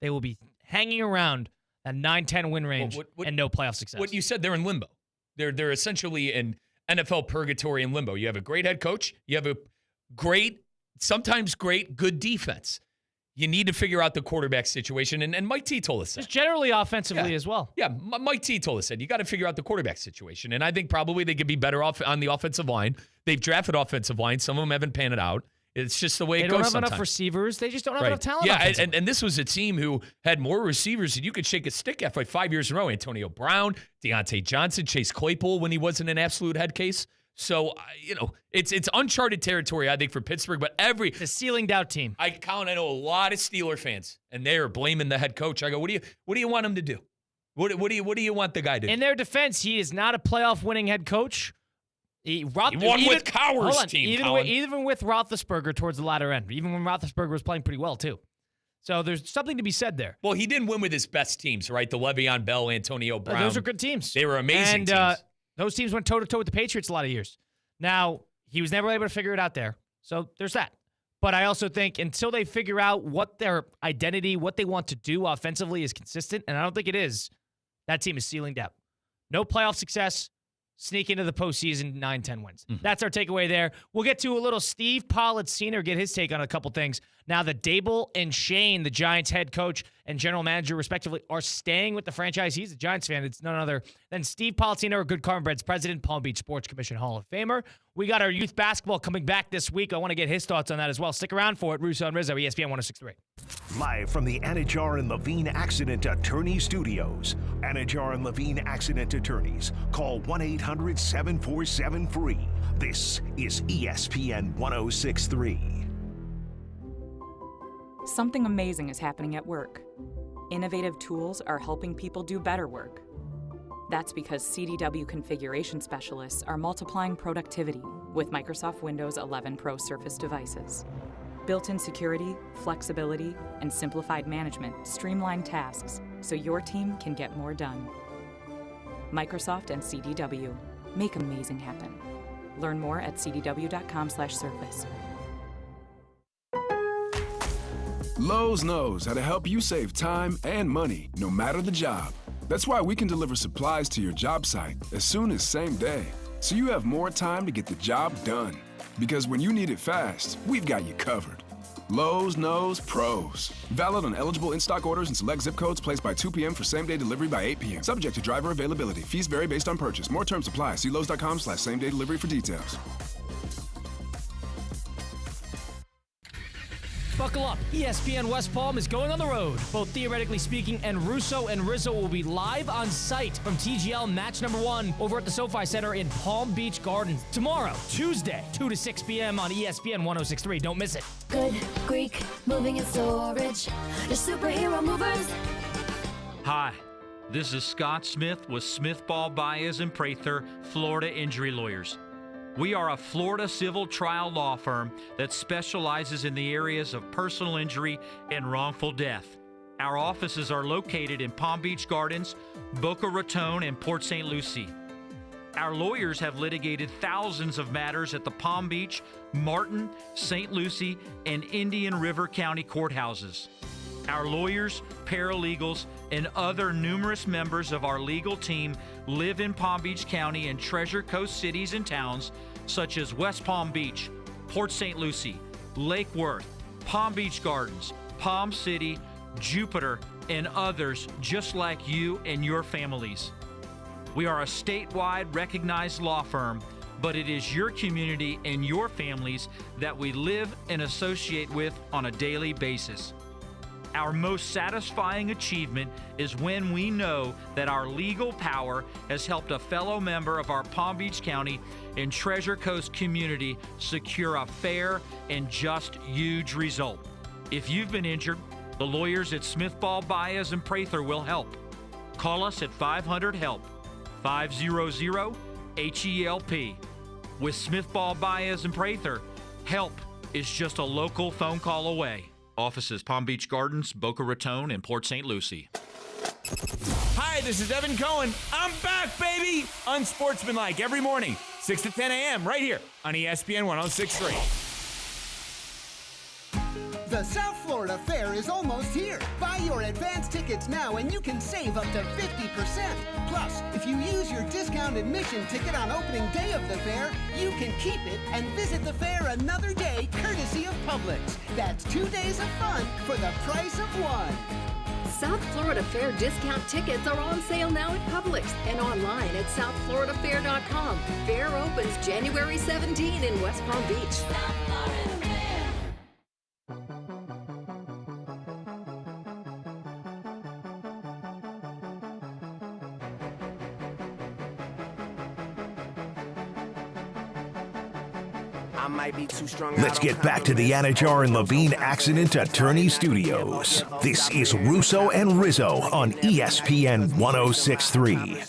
they will be hanging around that 9-10 win range and no playoff success. What you said, they're in limbo. They're essentially in NFL purgatory in limbo. You have a great head coach. You have a sometimes great, good defense. You need to figure out the quarterback situation, and Mike T told us that. Just generally offensively as well. Yeah, Mike T told us that. You got to figure out the quarterback situation, and I think probably they could be better off on the offensive line. They've drafted offensive line. Some of them haven't panned it out. It's just the way it goes sometimes. They don't have enough receivers. They just don't have enough talent. Yeah, and this was a team who had more receivers than you could shake a stick at for like 5 years in a row. Antonio Brown, Deontay Johnson, Chase Claypool when he wasn't an absolute head case. So, it's uncharted territory, I think, for Pittsburgh. But the ceilinged out team. I know a lot of Steeler fans, and they are blaming the head coach. I go, what do you want him to do? What do you want the guy to do? In their defense, he is not a playoff winning head coach. He won with Cowher's team, even with Roethlisberger towards the latter end, even when Roethlisberger was playing pretty well too. So there's something to be said there. Well, he didn't win with his best teams, right? The Le'Veon Bell, Antonio Brown. Those are good teams. They were amazing teams. Those teams went toe-to-toe with the Patriots a lot of years. Now, he was never able to figure it out there. So there's that. But I also think until they figure out what their identity, what they want to do offensively is consistent, and I don't think it is, that team is ceilinged out. No playoff success. Sneak into the postseason, 9-10 wins. Mm-hmm. That's our takeaway there. We'll get to a little Steve Pollitt Sr., get his take on a couple things. Now that Dable and Shane, the Giants head coach and general manager, respectively, are staying with the franchise. He's a Giants fan. It's none other than Steve Pollitt Sr., Good Karma Bread's president, Palm Beach Sports Commission Hall of Famer. We got our youth basketball coming back this week. I want to get his thoughts on that as well. Stick around for it. Russo and Rizzo, ESPN 106.3. Live from the Anajar and Levine Accident Attorney Studios. Anajar and Levine Accident Attorneys. Call 1-800-747-FREE. This is ESPN 106.3. Something amazing is happening at work. Innovative tools are helping people do better work. That's because CDW configuration specialists are multiplying productivity with Microsoft Windows 11 Pro Surface devices. Built-in security, flexibility, and simplified management streamline tasks so your team can get more done. Microsoft and CDW. Make amazing happen. Learn more at cdw.com/surface. Lowe's knows how to help you save time and money, no matter the job. That's why we can deliver supplies to your job site as soon as same day, so you have more time to get the job done. Because when you need it fast, we've got you covered. Lowe's knows pros. Valid on eligible in-stock orders and select zip codes, placed by 2 p.m. for same-day delivery by 8 p.m. Subject to driver availability. Fees vary based on purchase. More terms apply. See Lowe's.com/same-day delivery for details. Buckle up. ESPN West Palm is going on the road. Both Theoretically Speaking and Russo and Rizzo will be live on site from TGL match number 1 over at the SoFi Center in Palm Beach Gardens tomorrow, Tuesday, 2 to 6 p.m. on ESPN 106.3. Don't miss it. Good Greek moving and storage. Your superhero movers. Hi, this is Scott Smith with Smith Ball Baez and Prather, Florida Injury Lawyers. We are a Florida civil trial law firm that specializes in the areas of personal injury and wrongful death. Our offices are located in Palm Beach Gardens, Boca Raton, and Port St. Lucie. Our lawyers have litigated thousands of matters at the Palm Beach, Martin, St. Lucie, and Indian River County courthouses. Our lawyers, paralegals, and other numerous members of our legal team live in Palm Beach County and Treasure Coast cities and towns such as West Palm Beach, Port St. Lucie, Lake Worth, Palm Beach Gardens, Palm City, Jupiter, and others just like you and your families. We are a statewide recognized law firm, but it is your community and your families that we live and associate with on a daily basis. Our most satisfying achievement is when we know that our legal power has helped a fellow member of our Palm Beach County and Treasure Coast community secure a fair and just huge result. If you've been injured, the lawyers at Smith Ball Baez and Prather will help. Call us at 500-HELP, 500-HELP. With Smith Ball Baez and Prather, help is just a local phone call away. Offices Palm Beach Gardens, Boca Raton, and Port St. Lucie. Hi, this is Evan Cohen. I'm back, baby! Unsportsmanlike every morning, 6 to 10 a.m. right here on ESPN 106.3. The South Florida Fair is almost here. Buy your advance tickets now and you can save up to 50%. Plus, if you use your discount admission ticket on opening day of the fair, you can keep it and visit the fair another day courtesy of Publix. That's 2 days of fun for the price of one. South Florida Fair discount tickets are on sale now at Publix and online at southfloridafair.com. Fair opens January 17 in West Palm Beach. South Florida Fair. Let's get back to the Anajar and Levine Accident Attorney Studios. This is Russo and Rizzo on ESPN 106.3.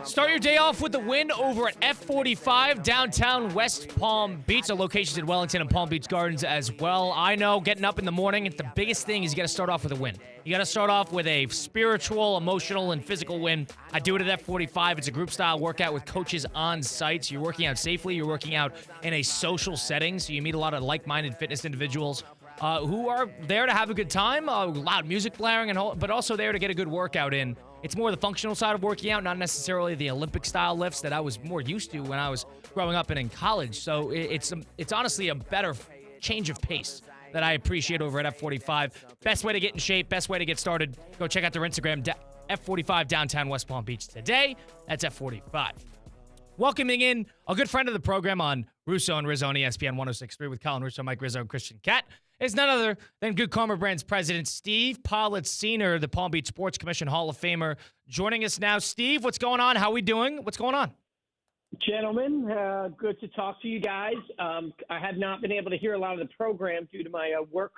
Start your day off with a win over at F45 downtown West Palm Beach. The locations in Wellington and Palm Beach Gardens as well. I know getting up in the morning, the biggest thing is you got to start off with a win. You got to start off with a spiritual, emotional, and physical win. I do it at F45. It's a group-style workout with coaches on site. So you're working out safely. You're working out in a social setting. So you meet a lot of like-minded fitness individuals who are there to have a good time, loud music blaring, but also there to get a good workout in. It's more the functional side of working out, not necessarily the Olympic-style lifts that I was more used to when I was growing up and in college. So it's honestly a better change of pace that I appreciate over at F45. Best way to get in shape, best way to get started. Go check out their Instagram, F45 downtown West Palm Beach today. That's F45. Welcoming in a good friend of the program on Russo and Rizzo on ESPN 106.3 with Colin Russo, Mike Rizzo, and Christian Catt is none other than Good Karma Brands president Steve Pollitt Sr., the Palm Beach Sports Commission Hall of Famer, joining us now. Steve, what's going on? How we doing? What's going on? Gentlemen, good to talk to you guys. I have not been able to hear a lot of the program due to my work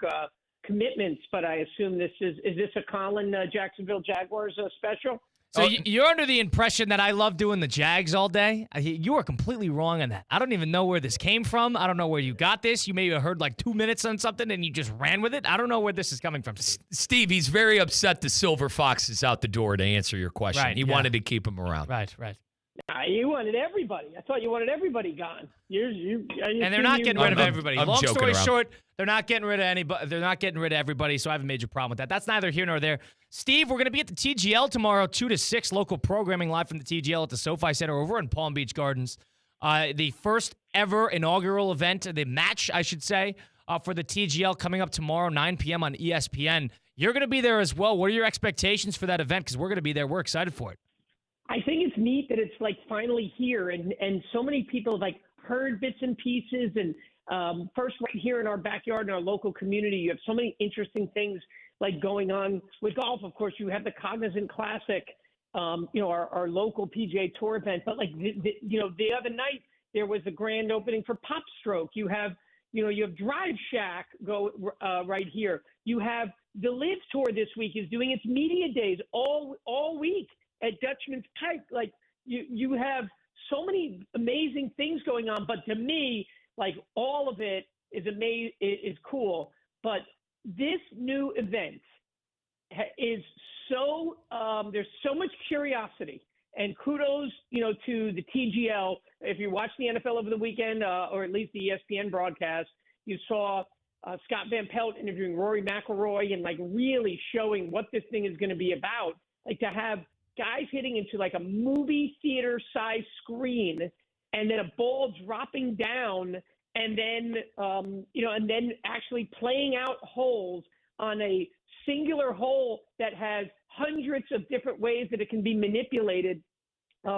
commitments, but I assume is this a Colin Jacksonville Jaguars special? So you're under the impression that I love doing the Jags all day? You are completely wrong on that. I don't even know where this came from. I don't know where you got this. You maybe heard like 2 minutes on something and you just ran with it. I don't know where this is coming from. Steve, he's very upset the Silver Fox is out the door, to answer your question. Right, he wanted to keep him around. Right. You wanted everybody. I thought you wanted everybody gone. And they're not getting rid of everybody. I'm Long joking story around. short, they're not getting rid of anybody. They're not getting rid of everybody, so I have a major problem with that. That's neither here nor there. Steve, we're going to be at the TGL tomorrow, 2 to 6, local programming live from the TGL at the SoFi Center over in Palm Beach Gardens. The first ever inaugural event, the match, I should say, for the TGL coming up tomorrow, 9 p.m. on ESPN. You're going to be there as well. What are your expectations for that event? Because we're going to be there. We're excited for it. I think it's neat that it's like finally here, and so many people have like heard bits and pieces. And first, right here in our backyard, in our local community, you have so many interesting things like going on with golf. Of course, you have the Cognizant Classic, our local PGA Tour event. But like the other night, there was the grand opening for Pop Stroke. You have Drive Shack go right here. You have the Live Tour this week is doing its media days all week at Dutchman's Pike. Like you have so many amazing things going on, but to me, like all of it is is cool. But this new event is so there's so much curiosity, and kudos to the TGL. If you watched the NFL over the weekend, or at least the ESPN broadcast, you saw Scott Van Pelt interviewing Rory McIlroy and like really showing what this thing is going to be about. Like to have guys hitting into like a movie theater size screen, and then a ball dropping down, and then and then actually playing out holes on a singular hole that has hundreds of different ways that it can be manipulated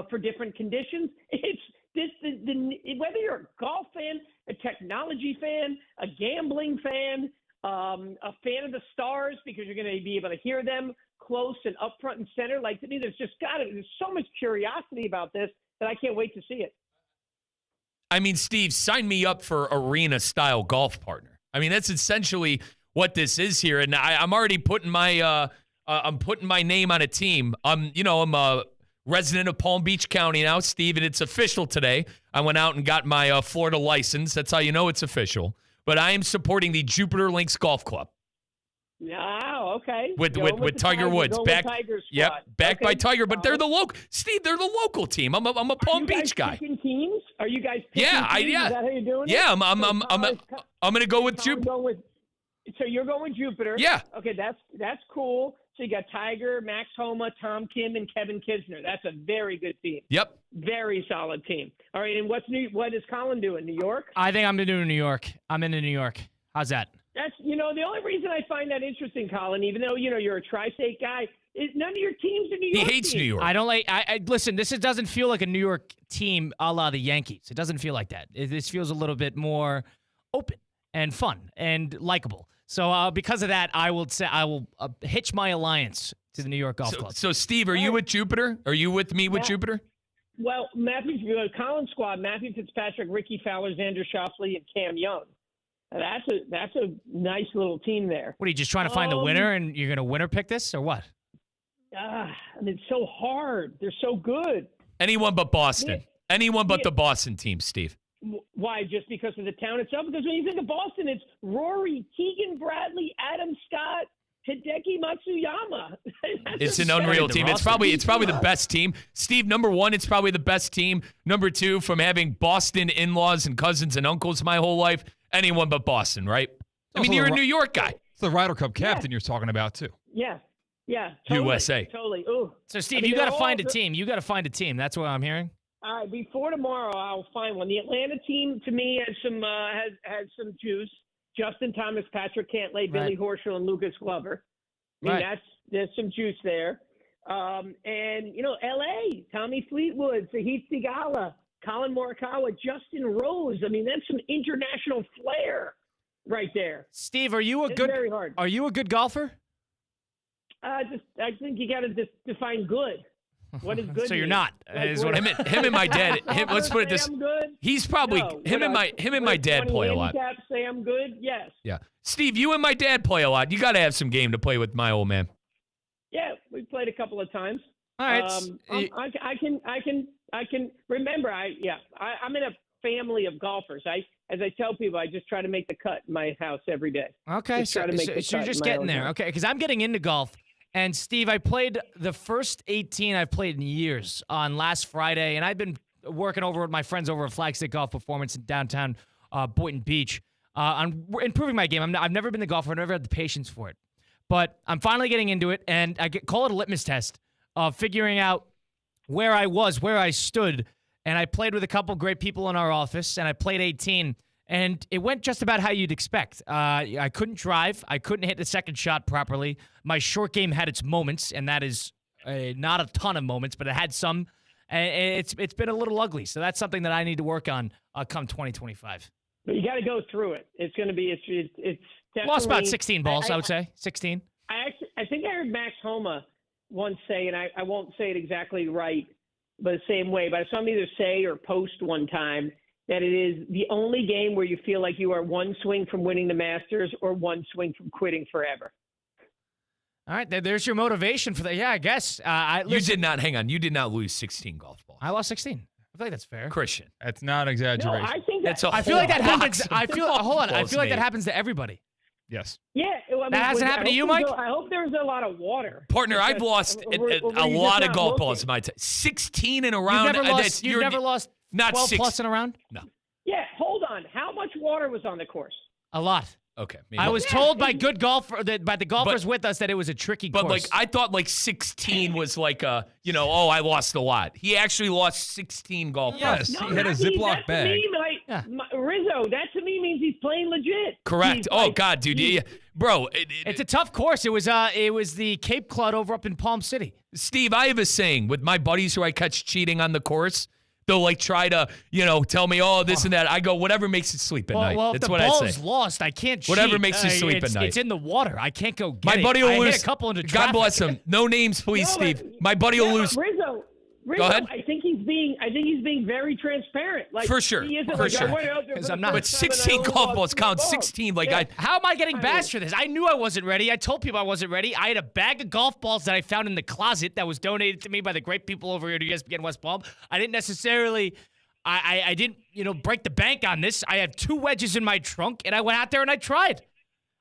for different conditions. It's whether you're a golf fan, a technology fan, a gambling fan, a fan of the stars because you're going to be able to hear them close and up front and center. Like, to me, there's so much curiosity about this that I can't wait to see it. I mean, Steve, sign me up for arena-style golf partner. I mean, that's essentially what this is here, and I'm already putting my name on a team. I'm a resident of Palm Beach County now, Steve, and it's official today. I went out and got my Florida license. That's how you know it's official. But I am supporting the Jupiter Links Golf Club. Oh, okay. With Tiger Woods, backed by Tiger, but they're the local. Steve, they're the local team. I'm a Palm Beach guy. Picking teams? Are you guys picking teams? Is that how you're doing it? Yeah, I'm going to go with Jupiter. So you're going with Jupiter. Yeah. Okay, that's cool. So you got Tiger, Max Homa, Tom Kim, and Kevin Kisner. That's a very good team. Yep. Very solid team. All right, and what is Colin doing? New York? I think I'm doing New York. I'm into New York. How's that? That's the only reason I find that interesting, Colin. Even though you're a tri-state guy, none of your teams are New York. He hates teams. New York. I don't like. I listen. This doesn't feel like a New York team, a la the Yankees. It doesn't feel like that. This feels a little bit more open and fun and likable. So because of that, I will hitch my alliance to the New York Golf Club. So Steve, are you with Jupiter? Are you with me with Jupiter? Well, Colin's squad: Matthew Fitzpatrick, Ricky Fowler, Xander Schauffele, and Cam Young. That's a nice little team there. What are you just trying to find the winner, and you're going to winner pick this, or what? It's so hard. They're so good. Anyone but Boston. Anyone but the Boston team, Steve. Why? Just because of the town itself? Because when you think of Boston, it's Rory, Keegan Bradley, Adam Scott, Hideki Matsuyama. It's an unreal team. It's probably the best team. Steve, number one, it's probably the best team. Number two, from having Boston in-laws and cousins and uncles my whole life, anyone but Boston, right? I mean, you're a New York guy. It's the Ryder Cup captain you're talking about, too. Yeah. Totally, USA. Totally. Ooh. So, Steve, you got to find a team. You got to find a team. That's what I'm hearing. All right. Before tomorrow, I'll find one. The Atlanta team, to me, has some juice. Justin Thomas, Patrick Cantlay, Billy Horschel, and Lucas Glover. I mean, there's some juice there. And L.A., Tommy Fleetwood, Sahith Theegala, Colin Morikawa, Justin Rose. I mean, that's some international flair right there. Steve, are you a good golfer? I think you got to define good. What is good? So you're mean? not. Like, is what Him and my dad. Let's put it this. I'm good. He's probably No, him and my dad play a lot. Handicap, say I'm good. Yes. Yeah, Steve, you and my dad play a lot. You got to have some game to play with my old man. Yeah, we played a couple of times. All right. I can remember. I'm in a family of golfers. As I tell people, I just try to make the cut in my house every day. Okay, Just try to make the so you're cut just in my getting own there. house. Okay, because I'm getting into golf. And, Steve, I played the first 18 I've played in years on last Friday, and I've been working over with my friends over at Flagstick Golf Performance in downtown Boynton Beach on improving my game. I've never been the golfer. I've never had the patience for it. But I'm finally getting into it, and call it a litmus test of figuring out where I was, where I stood. And I played with a couple great people in our office, and I played 18, and it went just about how you'd expect. I couldn't drive. I couldn't hit the second shot properly. My short game had its moments, and that is not a ton of moments, but it had some. And it's been a little ugly, so that's something that I need to work on come 2025. But you got to go through it. It's going to be. It's definitely Lost about 16 balls, I would say. 16. I think I heard Max Homa once say, and I won't say it exactly right, but the same way. But I saw him either say or post one time that it is the only game where you feel like you are one swing from winning the Masters or one swing from quitting forever. All right, there's your motivation for that. Yeah, I guess. You did not. Hang on. You did not lose 16 golf balls. I lost 16. I feel like that's fair. Christian, that's not exaggeration. No, I think that's a I feel like that happens. box I feel. of Hold on. I balls, feel like that mate. happens to everybody. Yes. Yeah. I mean, That hasn't happened to you, Mike? I hope there's a lot of water. Partner, I've lost a lot of golf balls in my time. 16 in a round. You've never lost not 12 six. plus in a round? No. Yeah, hold on. How much water was on the course? A lot. Okay. I was told by good golfer by the golfers with us that it was a tricky course. But like I thought, 16 was like a I lost a lot. He actually lost 16 golf balls. Yes, No, he had a that means- Ziploc that bag. To me, Rizzo, that to me means he's playing legit. Correct. He's Oh God, dude, bro. It's a tough course. It was the Cape Cod over up in Palm City. Steve, I have a saying with my buddies who I catch cheating on the course. They'll try to, tell me, this and that. I go, whatever makes you sleep at night. Well, That's if what the I ball's say. lost, I can't cheat. Whatever makes you sleep at night. It's in the water. I can't go get My it. buddy will I lose. hit a couple into God traffic. bless him. No names, please, No, Steve. My buddy will lose. Rizzo, Go ahead. I think he's being very transparent. For sure. He isn't For like, sure. I went out there for the I'm not. first But time and I 16 only golf lost balls 2 count. balls. 16. How am I getting bashed for this? I knew I wasn't ready. I told people I wasn't ready. I had a bag of golf balls that I found in the closet that was donated to me by the great people over here at ESPN West Palm. I didn't necessarily, I didn't, break the bank on this. I have 2 wedges in my trunk, and I went out there and I tried.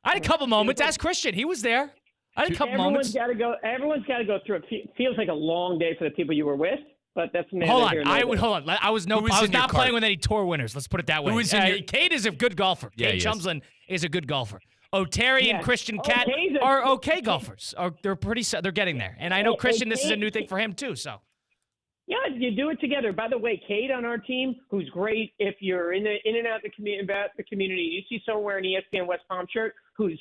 I had a couple moments. Ask Christian. He was there. I had a couple moments. Everyone's got to go through it. Feels like a long day for the people you were with, but that's neither Hold here on. nor there. Hold on. I was in your not cart? playing with any tour winners. Let's put it that way. Who was in your- Cade is a good golfer. Yeah, Cade he is. Chumslin is a good golfer. Oteri and Yeah. Christian Oh, Cat Cade's a- are okay golfers. They're they're getting there. And I know Oh, Christian, this is a Cade- new thing for him too. So Yeah, you do it together. By the way, Cade on our team, who's great if you're in and out the community. You see someone wearing an ESPN West Palm shirt who's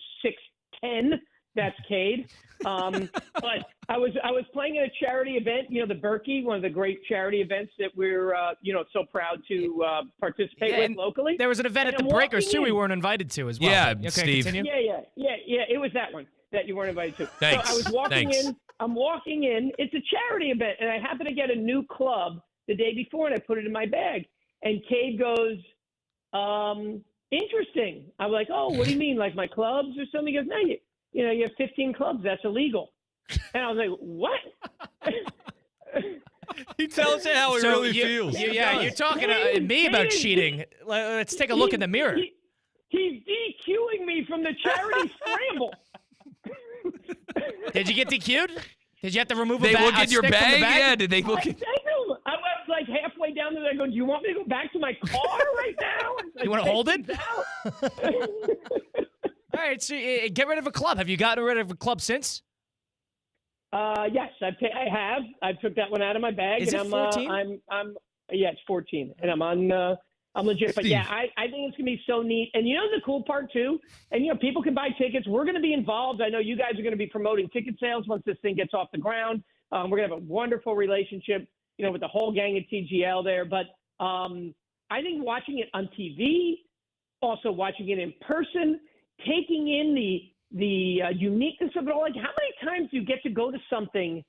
6'10". That's Cade. But I was playing at a charity event, the Berkey, one of the great charity events that we're so proud to participate with and locally. there was an event And at the I'm Breakers walking too. We in. weren't invited to as well. Yeah, Okay, Steve. Continue. Yeah. It was that one that you weren't invited to. Thanks. So I was walking Thanks. in. I'm walking in. It's a charity event, and I happen to get a new club the day before, and I put it in my bag. And Cade goes, interesting. I'm like, oh, what do you mean, like my clubs or something? He goes, no, you have 15 clubs. That's illegal. And I was like, what? He tells you how he really feels. You're talking to me about cheating. Let's take a look in the mirror. He's DQing me from the charity scramble. Did you get DQ'd? Did you have to remove They a look in your stick from the bag? Yeah, did they I look said to him, I was like halfway down there. I go, do you want me to go back to my car right now? You want to hold it? Out. All right, so get rid of a club. Have you gotten rid of a club since? Yes, I have. I took that one out of my bag. Is and it 14? It's 14, and I'm legit. But yeah, I think it's gonna be so neat. And the cool part too. And people can buy tickets. We're gonna be involved. I know you guys are gonna be promoting ticket sales once this thing gets off the ground. We're gonna have a wonderful relationship, with the whole gang at TGL there. But I think watching it on TV, also watching it in person, taking in the uniqueness of it all. Like, how many times do you get to go to something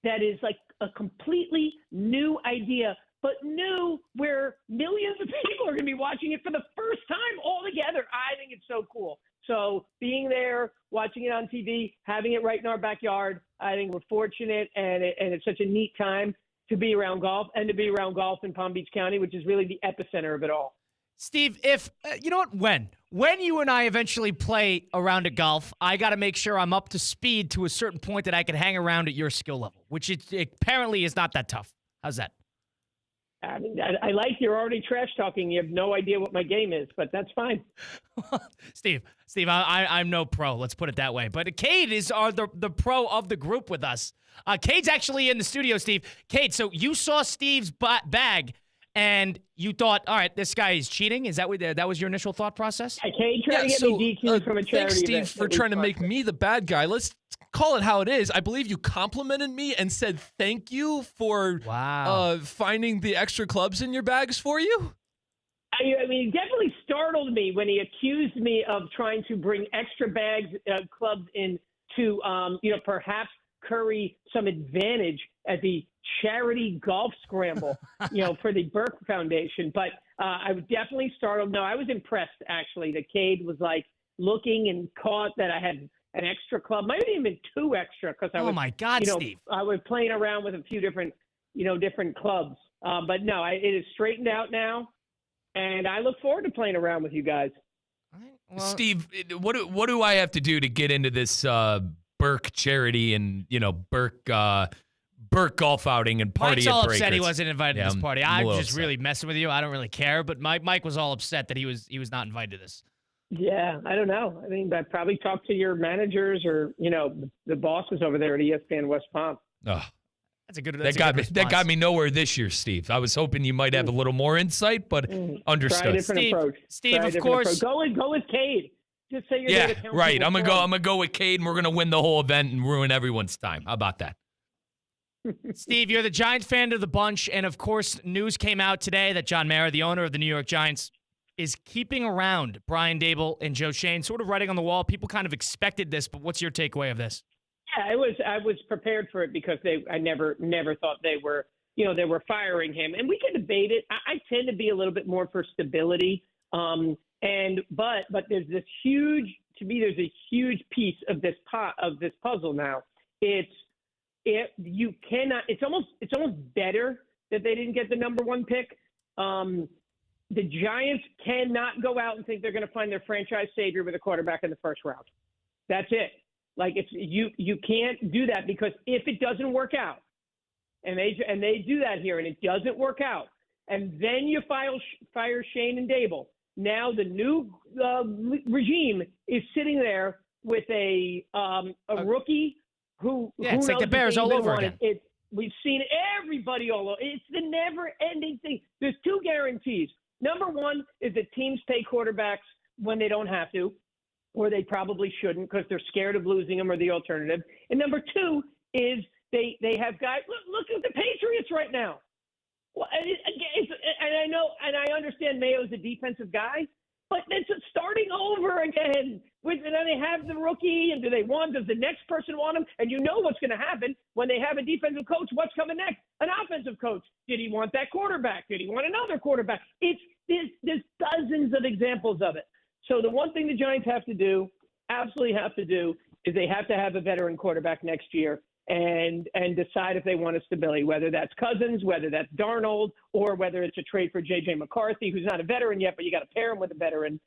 that is like a completely new idea, but new where millions of people are going to be watching it for the first time all together. I think it's so cool. So being there, watching it on TV, having it right in our backyard, I think we're fortunate, and it's such a neat time to be around golf and to be around golf in Palm Beach County, which is really the epicenter of it all. Steve, if you know what, when you and I eventually play a round of golf, I got to make sure I'm up to speed to a certain point that I can hang around at your skill level, which it apparently is not that tough. How's that? I mean, I like you're already trash talking. You have no idea what my game is, but that's fine. Steve, I'm no pro. Let's put it that way. But Cade is the pro of the group with us. Cade's actually in the studio, Steve. Cade, so you saw Steve's bag and you thought, all right, this guy is cheating. Is that was your initial thought process? Cade trying to get me DQ'd from a charity Thanks, Steve, event. for trying to make me the bad guy. Let's call it how it is. I believe you complimented me and said thank you for finding the extra clubs in your bags for you. I mean, it definitely startled me when he accused me of trying to bring extra bags, clubs in to, perhaps curry some advantage at the charity golf scramble, for the Burke Foundation. But I was definitely startled. No, I was impressed, actually, that Cade was, looking and caught that I had an extra club. Might have even been two extra because I was, my God, Steve. I was playing around with a few different clubs. But no, it is straightened out now. And I look forward to playing around with you guys. Well, Steve, what do I have to do to get into this Burke charity and Burke golf outing and party Mike's at all Breakers? upset he wasn't invited to this party. I'm just upset. really messing with you. I don't really care. But Mike was all upset that he was not invited to this. Yeah, I don't know. I mean, I probably talked to your managers or the bosses over there at ESPN West Palm. Oh. That's a good. That got me nowhere this year, Steve. I was hoping you might have a little more insight, but understood. Try a different approach. Steve, of course. Go with Cade. Just say you're there to count right. I'm people gonna go with Cade, and we're gonna win the whole event and ruin everyone's time. How about that? Steve, you're the Giants fan of the bunch, and of course, news came out today that John Mara, the owner of the New York Giants, is keeping around Brian Daboll and Joe Schoen, sort of writing on the wall. People kind of expected this, but what's your takeaway of this? Yeah, I was prepared for it because I never thought they were firing him, and we can debate it. I tend to be a little bit more for stability, but there's this huge piece of this puzzle now. It's almost better that they didn't get the number one pick. The Giants cannot go out and think they're going to find their franchise savior with a quarterback in the first round. That's it. You can't do that, because if it doesn't work out, and they do that here, and it doesn't work out, and then you fire Schoen and Daboll. Now the new regime is sitting there with a rookie who it's like the Bears all over again. We've seen everybody all over. It's the never-ending thing. There's two guarantees. Number one is that teams pay quarterbacks when they don't have to, or they probably shouldn't because they're scared of losing them, or the alternative. And number two is they have guys. Look at the Patriots right now. Well, and I know, and I understand Mayo's a defensive guy, but it's starting over again. And then they have the rookie, and does the next person want him? And you know what's going to happen when they have a defensive coach. What's coming next? An offensive coach. Did he want that quarterback? Did he want another quarterback? There's dozens of examples of it. So the one thing the Giants absolutely have to do, is they have to have a veteran quarterback next year and decide if they want a stability, whether that's Cousins, whether that's Darnold, or whether it's a trade for J.J. McCarthy, who's not a veteran yet, but you got to pair him with a veteran.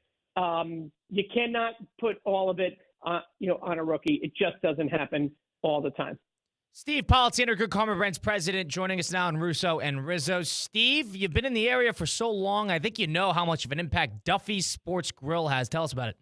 You cannot put all of it on a rookie. It just doesn't happen all the time. Steve Politziner, Good Karma Brands president, joining us now on Russo and Rizzo. Steve, you've been in the area for so long. I think you know how much of an impact Duffy's Sports Grill has. Tell us about it.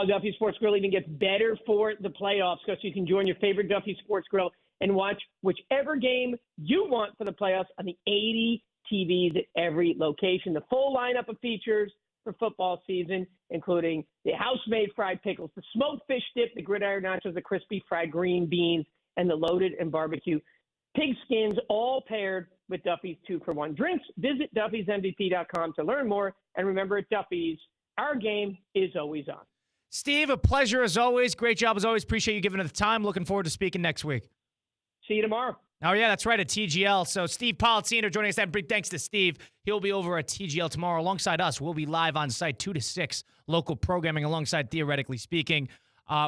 Duffy's Sports Grill even gets better for the playoffs, because you can join your favorite Duffy's Sports Grill and watch whichever game you want for the playoffs on the 80 TVs at every location. The full lineup of features for football season, including the house-made fried pickles, the smoked fish dip, the gridiron nachos, the crispy fried green beans, and the loaded and barbecue pig skins, all paired with Duffy's 2-for-1 drinks. Visit Duffy'sMVP.com to learn more. And remember, at Duffy's, our game is always on. Steve, a pleasure as always. Great job as always. Appreciate you giving it the time. Looking forward to speaking next week. See you tomorrow. Oh, yeah, that's right, at TGL. So Steve Politziner joining us. Big thanks to Steve. He'll be over at TGL tomorrow alongside us. We'll be live on site 2 to 6, local programming alongside Theoretically Speaking.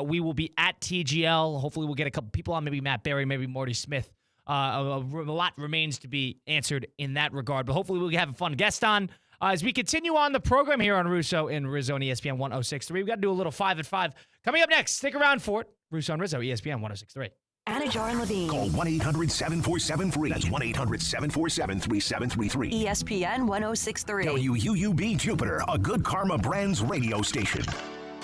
We will be at TGL. Hopefully we'll get a couple people on, maybe Matt Berry, maybe Morty Smith. A lot remains to be answered in that regard, but hopefully we'll have a fun guest on. As we continue on the program here on Russo and Rizzo on ESPN 106.3, we've got to do a little 5 at 5. Coming up next, stick around for it. Russo and Rizzo, ESPN 106.3. Anajar and Levine. Call 1-800-747-FREE. That's 1-800-747-3733. ESPN 106.3. WUUB Jupiter, a Good Karma Brands radio station.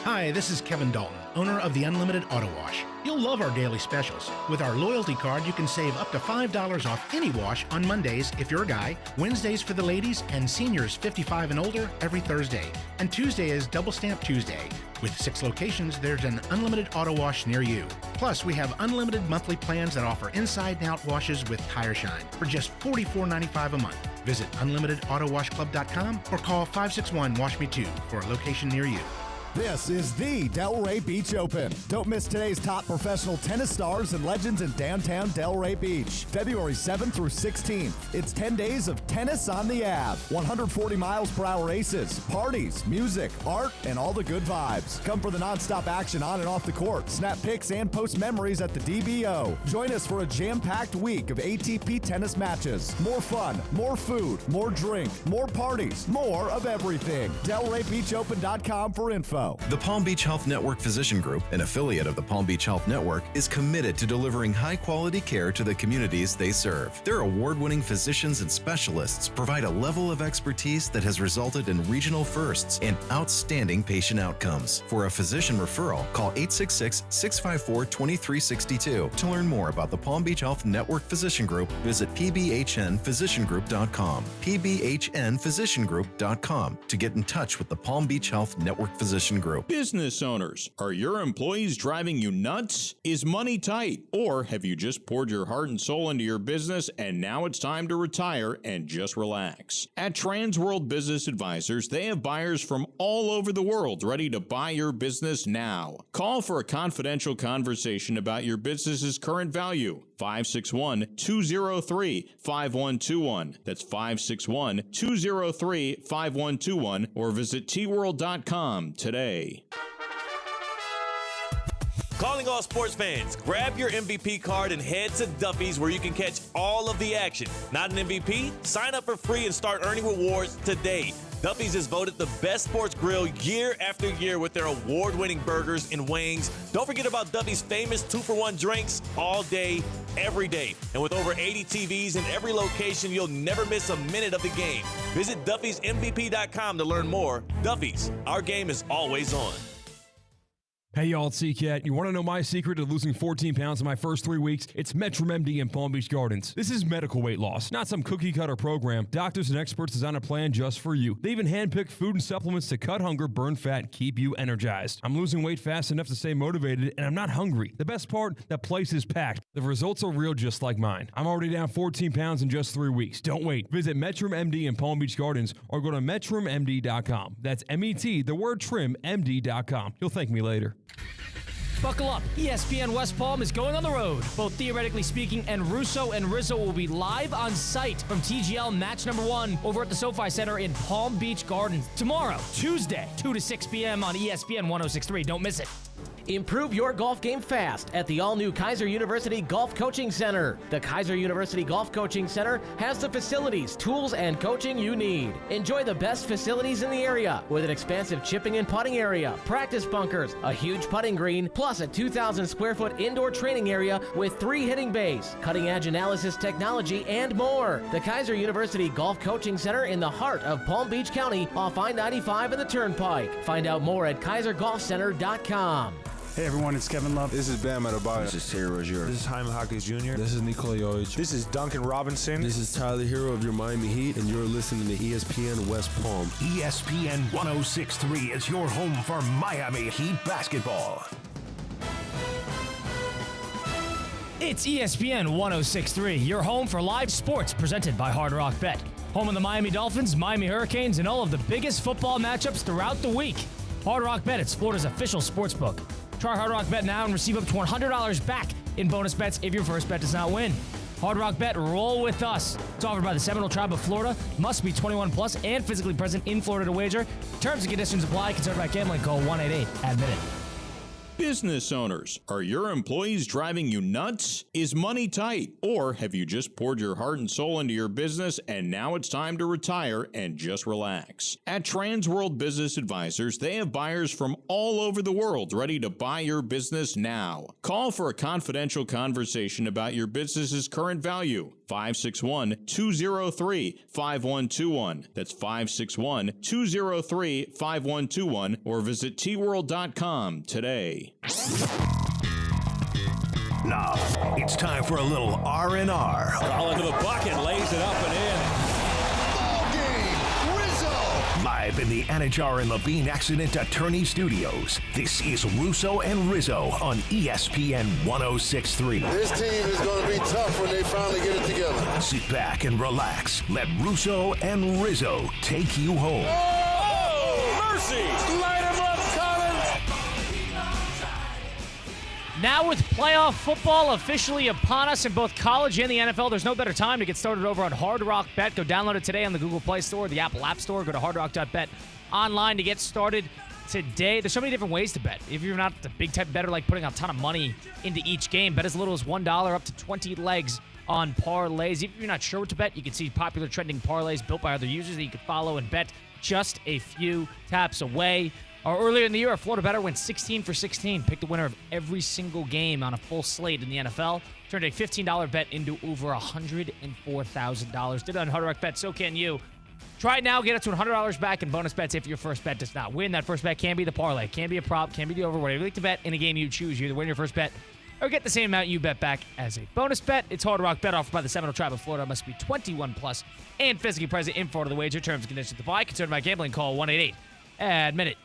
Hi, this is Kevin Dalton, owner of the Unlimited Auto Wash. You'll love our daily specials. With our loyalty card, you can save up to $5 off any wash on Mondays if you're a guy, Wednesdays for the ladies, and seniors 55 and older every Thursday. And Tuesday is Double Stamp Tuesday. With 6 locations, there's an unlimited auto wash near you. Plus, we have unlimited monthly plans that offer inside and out washes with Tire Shine for just $44.95 a month. Visit unlimitautowashclub.com or call 561-WASH-ME-TOO for a location near you. This is the Delray Beach Open. Don't miss today's top professional tennis stars and legends in downtown Delray Beach. February 7th through 16th. It's 10 days of tennis on the Ave. 140 miles per hour aces, parties, music, art, and all the good vibes. Come for the nonstop action on and off the court. Snap pics and post memories at the DBO. Join us for a jam-packed week of ATP tennis matches. More fun, more food, more drink, more parties, more of everything. DelrayBeachOpen.com for info. The Palm Beach Health Network Physician Group, an affiliate of the Palm Beach Health Network, is committed to delivering high-quality care to the communities they serve. Their award-winning physicians and specialists provide a level of expertise that has resulted in regional firsts and outstanding patient outcomes. For a physician referral, call 866-654-2362. To learn more about the Palm Beach Health Network Physician Group, visit pbhnphysiciangroup.com. pbhnphysiciangroup.com to get in touch with the Palm Beach Health Network Physician Group. Business owners, are your employees driving you nuts? Is money tight? Or have you just poured your heart and soul into your business and now it's time to retire and just relax? At Transworld Business Advisors, they have buyers from all over the world ready to buy your business now. Call for a confidential conversation about your business's current value. 561-203-5121. That's 561-203-5121 or visit tworld.com today. Calling all sports fans, grab your MVP card and head to Duffy's where you can catch all of the action. Not an MVP? Sign up for free and start earning rewards today. Duffy's is voted the best sports grill year after year with their award-winning burgers and wings. Don't forget about Duffy's famous 2-for-1 drinks all day, every day. And with over 80 TVs in every location, you'll never miss a minute of the game. Visit Duffy'sMVP.com to learn more. Duffy's, our game is always on. Hey y'all, it's C-Cat. You want to know my secret to losing 14 pounds in my first 3 weeks? It's Metrum MD in Palm Beach Gardens. This is medical weight loss, not some cookie-cutter program. Doctors and experts design a plan just for you. They even handpick food and supplements to cut hunger, burn fat, and keep you energized. I'm losing weight fast enough to stay motivated, and I'm not hungry. The best part, that place is packed. The results are real just like mine. I'm already down 14 pounds in just 3 weeks. Don't wait. Visit Metrum MD in Palm Beach Gardens or go to MetrumMD.com. That's M-E-T, the word trim, MD.com. You'll thank me later. Buckle up. ESPN West Palm is going on the road. Both Theoretically Speaking and Russo and Rizzo will be live on site from TGL match number 1 over at the SoFi Center in Palm Beach Gardens tomorrow, Tuesday, 2 to 6 p.m. on ESPN 106.3. Don't miss it. Improve your golf game fast at the all-new Kaiser University Golf Coaching Center. The Kaiser University Golf Coaching Center has the facilities, tools, and coaching you need. Enjoy the best facilities in the area with an expansive chipping and putting area, practice bunkers, a huge putting green, plus a 2,000 square foot indoor training area with 3 hitting bays, cutting-edge analysis technology, and more. The Kaiser University Golf Coaching Center in the heart of Palm Beach County off I-95 and the Turnpike. Find out more at KaiserGolfCenter.com. Hey everyone, it's Kevin Love. This is Bam Adebayo. This is Terry Rozier. This is Jaime Jaquez Jr. This is Nikola Jovic. This is Duncan Robinson. This is Tyler Hero of your Miami Heat, and you're listening to ESPN West Palm. ESPN 106.3 is your home for Miami Heat basketball. It's ESPN 106.3, your home for live sports presented by Hard Rock Bet. Home of the Miami Dolphins, Miami Hurricanes, and all of the biggest football matchups throughout the week. Hard Rock Bet, it's Florida's official sports book. Try Hard Rock Bet now and receive up to $100 back in bonus bets if your first bet does not win. Hard Rock Bet, roll with us. It's offered by the Seminole Tribe of Florida. Must be 21 plus and physically present in Florida to wager. Terms and conditions apply. Concerned about gambling, call 1-888-ADMIT-IT. Business owners, are your employees driving you nuts? Is money tight? Or have you just poured your heart and soul into your business and now it's time to retire and just relax? At Transworld Business Advisors, they have buyers from all over the world ready to buy your business now. Call for a confidential conversation about your business's current value. 561-203-5121. That's 561-203-5121 or visit tworld.com today. Now, it's time for a little R&R. Ball into the bucket, lays it up and in. Ball game, Rizzo! Live in the Anajar and Levine Accident Attorney Studios, this is Russo and Rizzo on ESPN 106.3. This team is going to be tough when they finally get it together. Sit back and relax. Let Russo and Rizzo take you home. Oh, mercy! Light him up, Colin! Now with playoff football officially upon us in both college and the NFL, there's no better time to get started over on Hard Rock Bet. Go download it today on the Google Play Store, the Apple App Store. Go to hardrock.bet online to get started today. There's so many different ways to bet. If you're not the big type better like putting a ton of money into each game, bet as little as $1 up to 20 legs on parlays. If you're not sure what to bet, you can see popular trending parlays built by other users that you can follow and bet just a few taps away. Earlier in the year, our Florida bettor went 16 for 16, picked the winner of every single game on a full slate in the NFL, turned a $15 bet into over $104,000. Did it on Hard Rock Bet, so can you. Try it now, get up to $100 back in bonus bets if your first bet does not win. That first bet can be the parlay, can be a prop, can be the over, whatever you like to bet in a game you choose. You either win your first bet or get the same amount you bet back as a bonus bet. It's Hard Rock Bet offered by the Seminole Tribe of Florida. Must be 21 plus and physically present in Florida. The wager terms and conditions apply. Concerned about gambling, call 1-888-ADMIT-IT.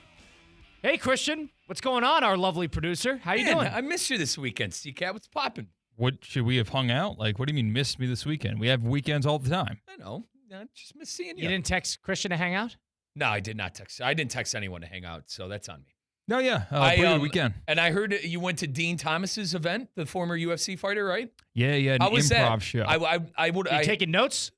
Hey, Christian. What's going on, our lovely producer? How you doing? I missed you this weekend, C-Cat. What's popping? What, should we have hung out? Like, what do you mean missed me this weekend? We have weekends all the time. I know. I just miss seeing you. You didn't text Christian to hang out? No, I did not text. I didn't text anyone to hang out, so that's on me. No, yeah. Pretty good weekend. And I heard you went to Dean Thomas's event, the former UFC fighter, right? Yeah, an improv show. I would. You taking notes?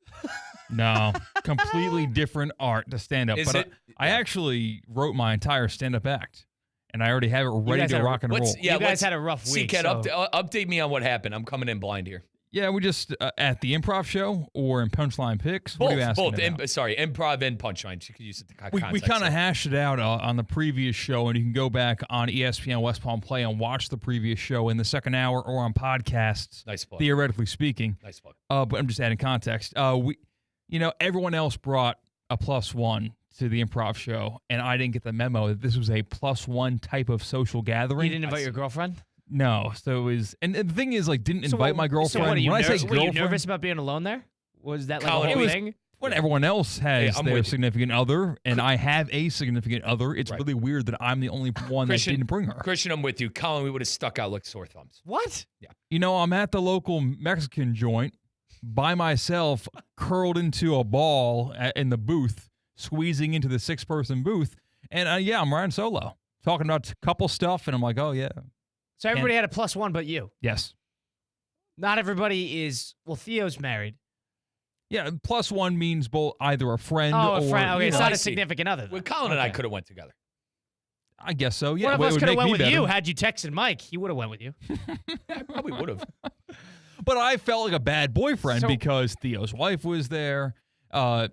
No, completely different art to stand up. But I actually wrote my entire stand-up act, and I already have it ready to rock and roll. You guys had a rough week. C-Cat, update me on what happened. I'm coming in blind here. Yeah, we just at the improv show or in Punchline Picks. What are you asking about? Improv and Punchline. You could use it. We kind of hashed it out on the previous show, and you can go back on ESPN West Palm Play and watch the previous show in the second hour or on podcasts. Nice plug. Theoretically speaking. Nice plug. But I'm just adding context. Everyone else brought a +1 to the improv show, and I didn't get the memo that this was a +1 type of social gathering. You didn't invite your girlfriend? No, so it was, and the thing is, like, didn't invite my girlfriend. So what, When were you nervous about being alone there? Was that like a whole thing? When everyone else has their significant other, and I have a significant other, it's really weird that I'm the only one that didn't bring her. Christian, I'm with you. Colin, we would have stuck out like sore thumbs. What? Yeah. I'm at the local Mexican joint by myself, curled into a ball in the booth, squeezing into the 6-person booth, and I'm riding solo, talking about couple stuff, and I'm like, oh yeah. So everybody had a +1 but you? Yes. Not everybody is, Theo's married. Yeah, +1 means both either a friend or... a friend. Okay, it's not a significant other. Well, Colin and I could have went together. I guess so, yeah. One of us could have went with you had you texted Mike. He would have went with you. I probably would have. But I felt like a bad boyfriend because Theo's wife was there. A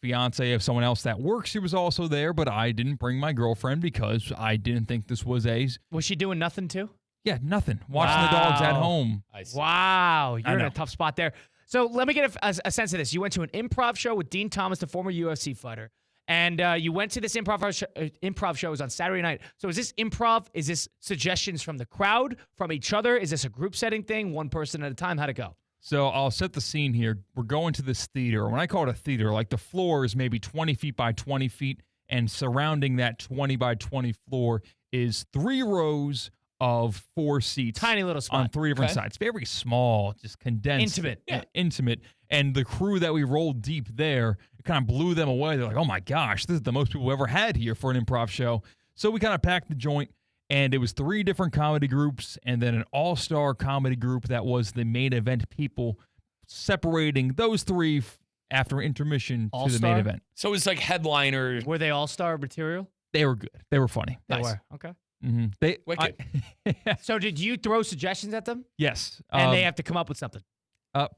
fiance of someone else that works, she was also there, but I didn't bring my girlfriend because I didn't think this was a... Was she doing nothing too? Yeah, nothing. Watching the dogs at home. Wow, you're in a tough spot there. So let me get a sense of this. You went to an improv show with Dean Thomas, the former UFC fighter, and you went to this improv show. It was on Saturday night. So is this improv? Is this suggestions from the crowd, from each other? Is this a group setting thing, one person at a time? How'd it go? So I'll set the scene here. We're going to this theater. When I call it a theater, like the floor is maybe 20 feet by 20 feet, and surrounding that 20 by 20 floor is 3 rows of 4 seats. Tiny little spot. On 3 different sides. Very small, just condensed. Intimate. Intimate. And the crew that we rolled deep there, it kind of blew them away. They're like, oh my gosh, this is the most people we ever had here for an improv show. So we kind of packed the joint, And it was 3 different comedy groups and then an all-star comedy group that was the main event people, separating those 3 after intermission to the main event. So it was like headliners. Were they all-star material? They were good. They were funny. They Nice. were. Okay. Mm-hmm. So did you throw suggestions at them? Yes. And they have to come up with something?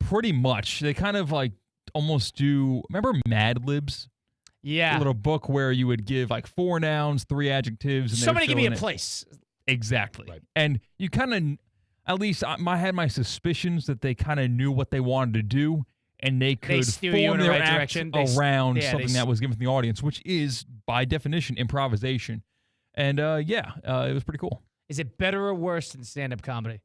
Pretty much. They kind of like almost do, remember Mad Libs? Yeah. A little book where you would give like 4 nouns, 3 adjectives. And Somebody give me a it. place. Exactly. Right. And you kind of, at least I had my suspicions that they kind of knew what they wanted to do, and they could steer you form in the their right act direction. around something that was given to the audience, which is, by definition, improvisation. And it was pretty cool. Is it better or worse than stand-up comedy?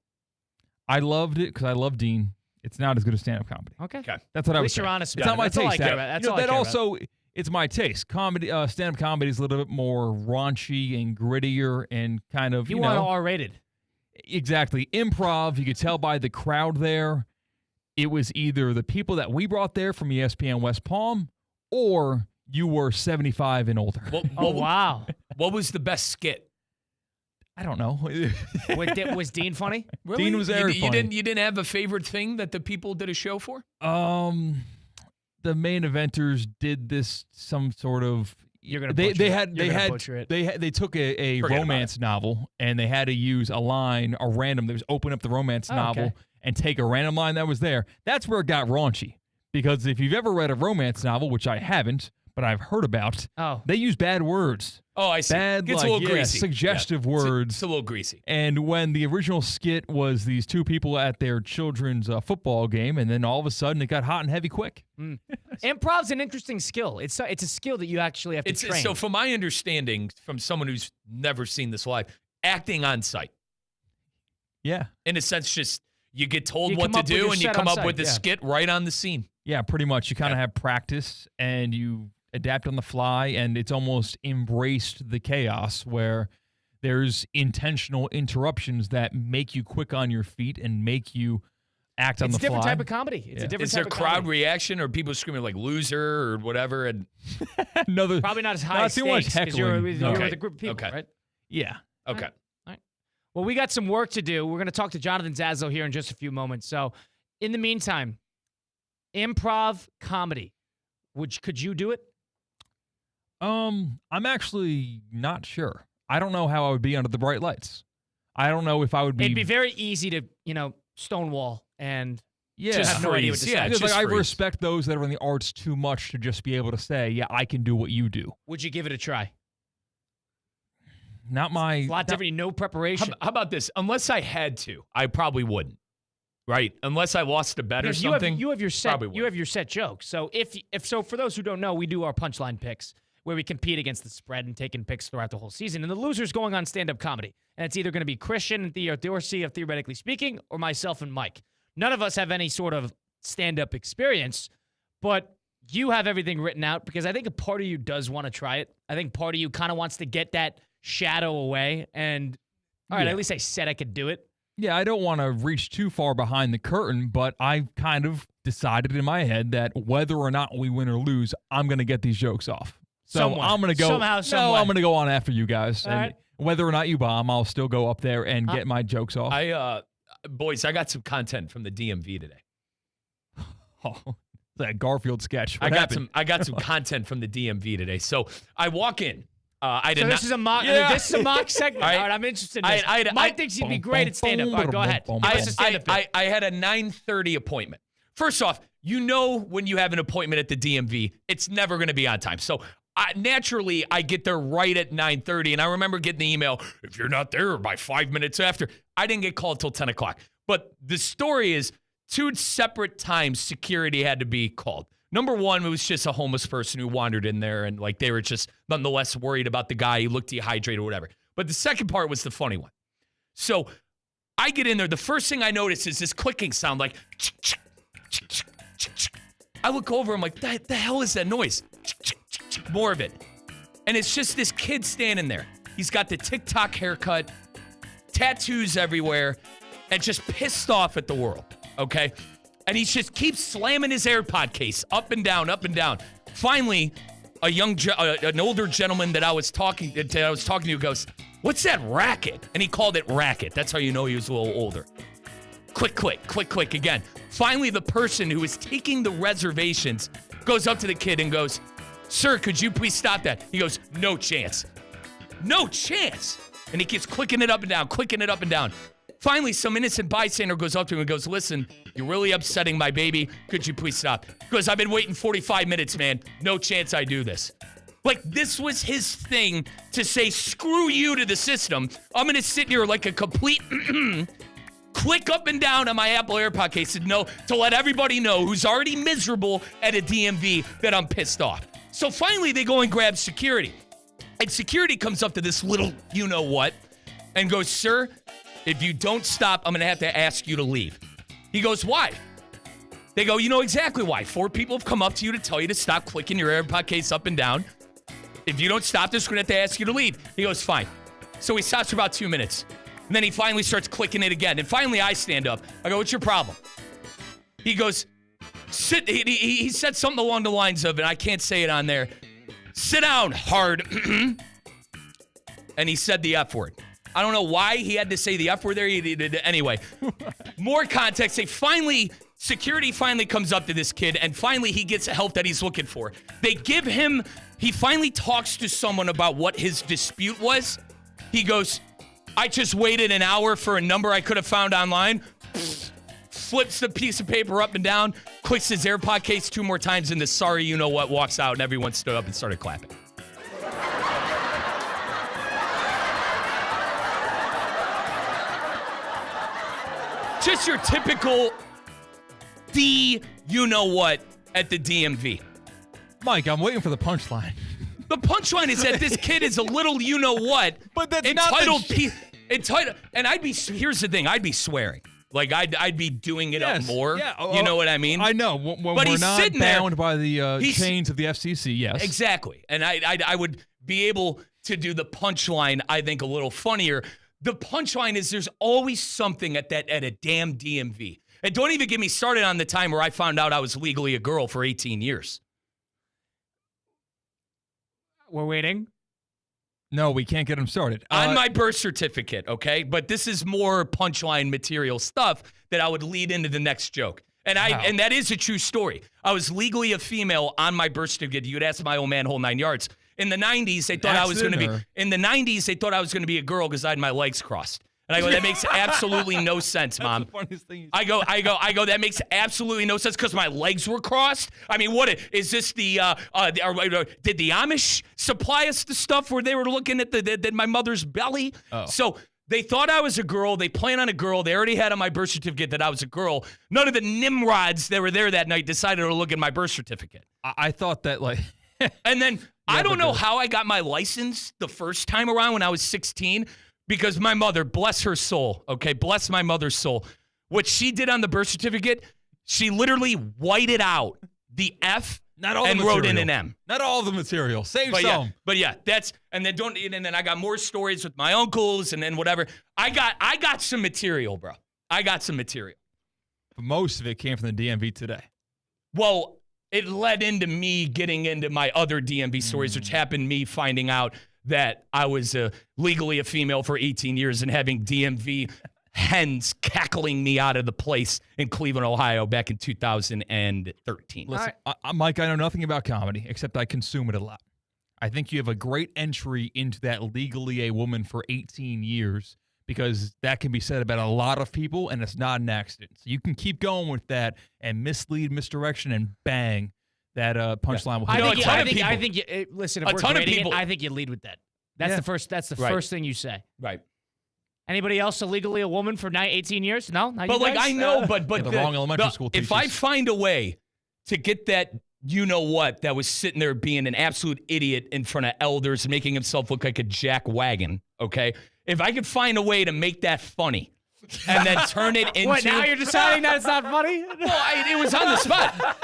I loved it because I love Dean. It's not as good as stand-up comedy. Okay. That's what I At would least say. you're honest It's about not it. my That's all I taste. care about. That's all I care that about. also, it's my taste. Comedy, stand-up comedy is a little bit more raunchy and grittier and kind of, You want R-rated. Exactly. Improv, you could tell by the crowd there, it was either the people that we brought there from ESPN West Palm or you were 75 and older. Wow. What was the best skit? I don't know. Was Dean funny? Really? Dean was very funny. You didn't have a favorite thing that the people did a show for? The main eventers did this some sort of. You're gonna they butcher it. they took a Forget romance novel and they had to use a line, a random. They was open up the romance novel and take a random line that was there. That's where it got raunchy, because if you've ever read a romance novel, which I haven't, but I've heard about, they use bad words. Oh, I see. Bad, It's a little greasy. suggestive words. It's a little greasy. And when the original skit was these 2 people at their children's football game, and then all of a sudden it got hot and heavy quick. Improv's an interesting skill. It's a skill that you actually have to train. So from my understanding, from someone who's never seen this live, acting on site. Yeah. In a sense, just you get told You what come to up with do your and you set come on up site, with the yeah. skit right on the scene. Yeah, pretty much. You kind of have practice and you adapt on the fly, and it's almost embraced the chaos where there's intentional interruptions that make you quick on your feet and make you act on the fly. It's a different type of comedy. It's a different Is there type of crowd comedy. reaction or people screaming like loser or whatever? And Probably not as high Not too much stakes because you're with a group of people, Okay. right? Yeah. Okay. All right. Well, we got some work to do. We're going to talk to Jonathan Zazzo here in just a few moments. So, in the meantime, improv comedy. Could you do it? I'm actually not sure. I don't know how I would be under the bright lights. I don't know if I would be. It'd be very easy to, stonewall and just have no idea what to say. Because I respect those that are in the arts too much to just be able to say, yeah, I can do what you do. Would you give it a try? Not my. It's a lot different. No preparation. How about this? Unless I had to, I probably wouldn't. Right? Unless I lost a bet or something. You have your set. probably You have your set jokes. So if for those who don't know, we do our punchline picks where we compete against the spread and taking picks throughout the whole season. And the loser's going on stand-up comedy. And it's either going to be Christian and Theo Dorsey of Theoretically Speaking or myself and Mike. None of us have any sort of stand-up experience, but you have everything written out because I think a part of you does want to try it. I think part of you kind of wants to get that shadow away. And, all right, at least I said I could do it. Yeah, I don't want to reach too far behind the curtain, but I've kind of decided in my head that whether or not we win or lose, I'm going to get these jokes off. So Somewhere. I'm going to go. Somehow, some way. I'm going to go on after you guys. All And right. whether or not you bomb, I'll still go up there and get my jokes off. Boys, I got some content from the DMV today. Oh, that Garfield sketch. I got some content from the DMV today. So I walk in. This is a mock. This is a mock segment. All right, I'm interested in this. Mike thinks he'd be great at stand-up. All right, go ahead. I had a 9:30 appointment. First off, when you have an appointment at the DMV, it's never going to be on time. So naturally, I get there right at 9:30, and I remember getting the email, if you're not there by 5 minutes after. I didn't get called till 10 o'clock. But the story is 2 separate times security had to be called. Number one, it was just a homeless person who wandered in there, and they were just nonetheless worried about the guy. He looked dehydrated or whatever. But the second part was the funny one. So I get in there. The first thing I notice is this clicking sound, like. I look over. I'm like, the hell is that noise? More of it. And it's just this kid standing there. He's got the TikTok haircut, tattoos everywhere, and just pissed off at the world. Okay? And he just keeps slamming his AirPod case up and down, up and down. Finally, an older gentleman that I was talking to goes, what's that racket? And he called it racket. That's how you know he was a little older. Click again. Finally, the person who was taking the reservations goes up to the kid and goes, sir, could you please stop that? He goes, no chance. No chance. And he keeps clicking it up and down. Finally, some innocent bystander goes up to him and goes, listen, you're really upsetting my baby. Could you please stop? He goes, I've been waiting 45 minutes, man. No chance I do this. Like, this was his thing to say, screw you to the system. I'm going to sit here like a complete click up and down on my Apple AirPod case to let everybody know who's already miserable at a DMV that I'm pissed off. So finally, they go and grab security. And security comes up to this little you-know-what and goes, sir, if you don't stop, I'm going to have to ask you to leave. He goes, why? They go, you know exactly why. 4 people have come up to you to tell you to stop clicking your AirPod case up and down. If you don't stop this, we're going to have to ask you to leave. He goes, fine. So he stops for about 2 minutes. And then he finally starts clicking it again. And finally, I stand up. I go, what's your problem? He goes, sit. He said something along the lines of, and I can't say it on there, sit down, hard. And he said the F word. I don't know why he had to say the F word there. He did anyway. More context. Security finally comes up to this kid, and finally he gets the help that he's looking for. He finally talks to someone about what his dispute was. He goes, I just waited an hour for a number I could have found online. Flips the piece of paper up and down, clicks his AirPod case 2 more times, and the sorry you-know-what walks out, and everyone stood up and started clapping. Just your typical you-know-what at the DMV. Mike, I'm waiting for the punchline. The punchline is that this kid is a little you-know-what. But that's entitled. And here's the thing, I'd be swearing. Like, I'd be doing it up more. Yeah, you know what I mean? I know. When but we're he's not sitting bound there, by the chains of the FCC, yes. Exactly. And I would be able to do the punchline, I think, a little funnier. The punchline is there's always something at a damn DMV. And don't even get me started on the time where I found out I was legally a girl for 18 years. We're waiting. No, we can't get him started. On my birth certificate, okay? But this is more punchline material stuff that I would lead into the next joke. And and that is a true story. I was legally a female on my birth certificate. You'd ask my old man, whole 9 yards. In the 90s, they thought I was going to be. In the 90s, they thought I was going to be a girl because I had my legs crossed. And I go, that makes absolutely no sense, Mom. That's the funniest thing. I go, that makes absolutely no sense because my legs were crossed. I mean, what is this? Did the Amish supply us the stuff where they were looking at my mother's belly? Oh. So they thought I was a girl. They planned on a girl. They already had on my birth certificate that I was a girl. None of the Nimrods that were there that night decided to look at my birth certificate. I thought that, like... And then I don't know how I got my license the first time around when I was 16. Because my mother, bless her soul, okay, bless my mother's soul. What she did on the birth certificate, she literally whited out the F and wrote in an M. Not all the material. Save some. Yeah, but yeah, and then I got more stories with my uncles and then whatever. I got some material, bro. I got some material. But most of it came from the DMV today. Well, it led into me getting into my other DMV stories, which happened me finding out that I was legally a female for 18 years and having DMV hens cackling me out of the place in Cleveland, Ohio back in 2013. Listen, Mike, I know nothing about comedy, except I consume it a lot. I think you have a great entry into that legally a woman for 18 years because that can be said about a lot of people, and it's not an accident. So you can keep going with that and misdirection, and bang. That punchline will hit. I think listen, if we're grading it, I think you lead with that. That's the first. That's the first thing you say. Right. Anybody else illegally a woman for 18 years? No. Not but you guys? I know, but the wrong elementary school teachers. If I find a way to get that, you know what, that was sitting there being an absolute idiot in front of elders, making himself look like a jack wagon. Okay. If I could find a way to make that funny. And then turn it into. What? Now you're deciding that it's not funny? Well, it was on the spot.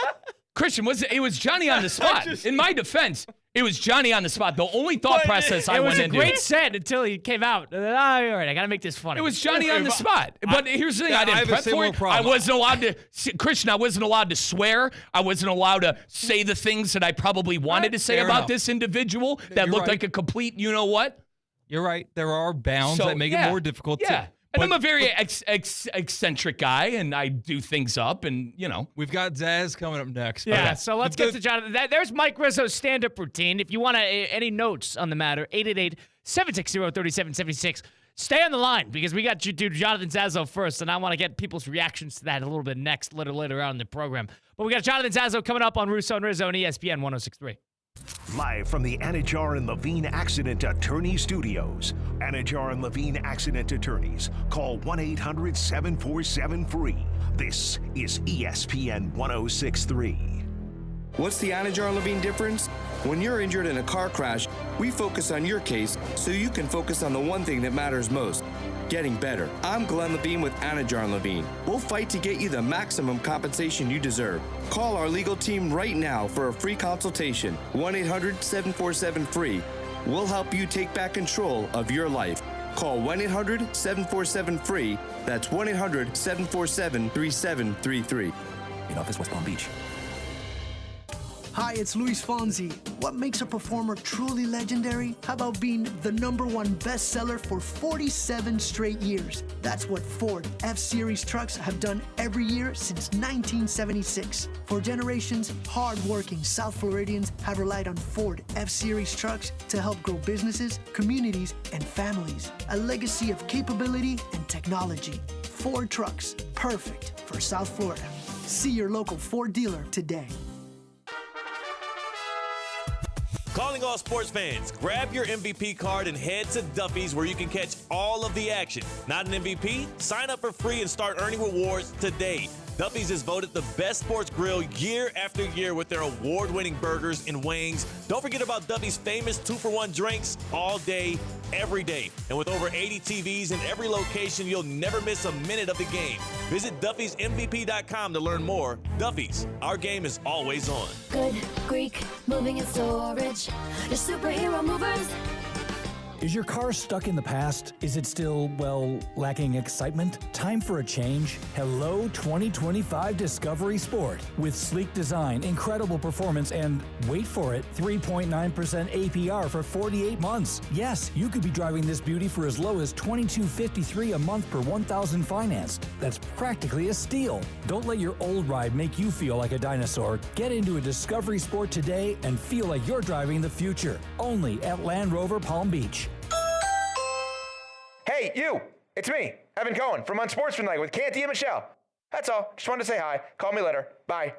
Christian, it was Johnny on the spot. In my defense, it was Johnny on the spot. The only thought process I went into. It was a great set until he came out. All right, I got to make this funny. It was Johnny on the spot. But here's the thing. I didn't prep for it. I wasn't allowed to, Christian, I wasn't allowed to swear. I wasn't allowed to say the things that I probably wanted to say about this individual that looked like a complete you-know-what. You're right. There are bounds that make it more difficult. Yeah. And I'm a very eccentric guy, and I do things up, and, We've got Zaz coming up next. Yeah, so let's get to Jonathan. There's Mike Rizzo's stand-up routine. If you want any notes on the matter, 888-760-3776. Stay on the line, because we got to do Jonathan Zazzo first, and I want to get people's reactions to that a little bit next, later on in the program. But we got Jonathan Zazzo coming up on Russo and Rizzo on ESPN 106.3. Live from the Anajar and Levine Accident Attorney Studios. Anajar and Levine Accident Attorneys. Call 1-800-747-FREE. This is ESPN 106.3. What's the Anajar and Levine difference? When you're injured in a car crash, we focus on your case so you can focus on the one thing that matters most, getting better. I'm Glenn Levine with Anajar and Levine. We'll fight to get you the maximum compensation you deserve. Call our legal team right now for a free consultation. 1-800-747-FREE. We'll help you take back control of your life. Call 1-800-747-FREE. That's 1-800-747-3733. In office, West Palm Beach. Hi, it's Luis Fonsi. What makes a performer truly legendary? How about being the #1 bestseller for 47 straight years? That's what Ford F-Series trucks have done every year since 1976. For generations, hard-working South Floridians have relied on Ford F-Series trucks to help grow businesses, communities, and families. A legacy of capability and technology. Ford trucks, perfect for South Florida. See your local Ford dealer today. Calling all sports fans, grab your MVP card and head to Duffy's, where you can catch all of the action. Not an MVP? Sign up for free and start earning rewards today. Duffy's is voted the best sports grill year after year with their award-winning burgers and wings. Don't forget about Duffy's famous 2-for-1 drinks all day, every day. And with over 80 TVs in every location, you'll never miss a minute of the game. Visit Duffy'sMVP.com to learn more. Duffy's, our game is always on. Good Greek moving and storage. Your superhero movers. Is your car stuck in the past? Is it still, lacking excitement? Time for a change? Hello 2025 Discovery Sport. With sleek design, incredible performance, and, wait for it, 3.9% APR for 48 months. Yes, you could be driving this beauty for as low as $22.53 a month per 1,000 financed. That's practically a steal. Don't let your old ride make you feel like a dinosaur. Get into a Discovery Sport today and feel like you're driving the future. Only at Land Rover Palm Beach. Hey, you! It's me, Evan Cohen, from Unsportsmanlike with Canty and Michelle. That's all. Just wanted to say hi. Call me later. Bye.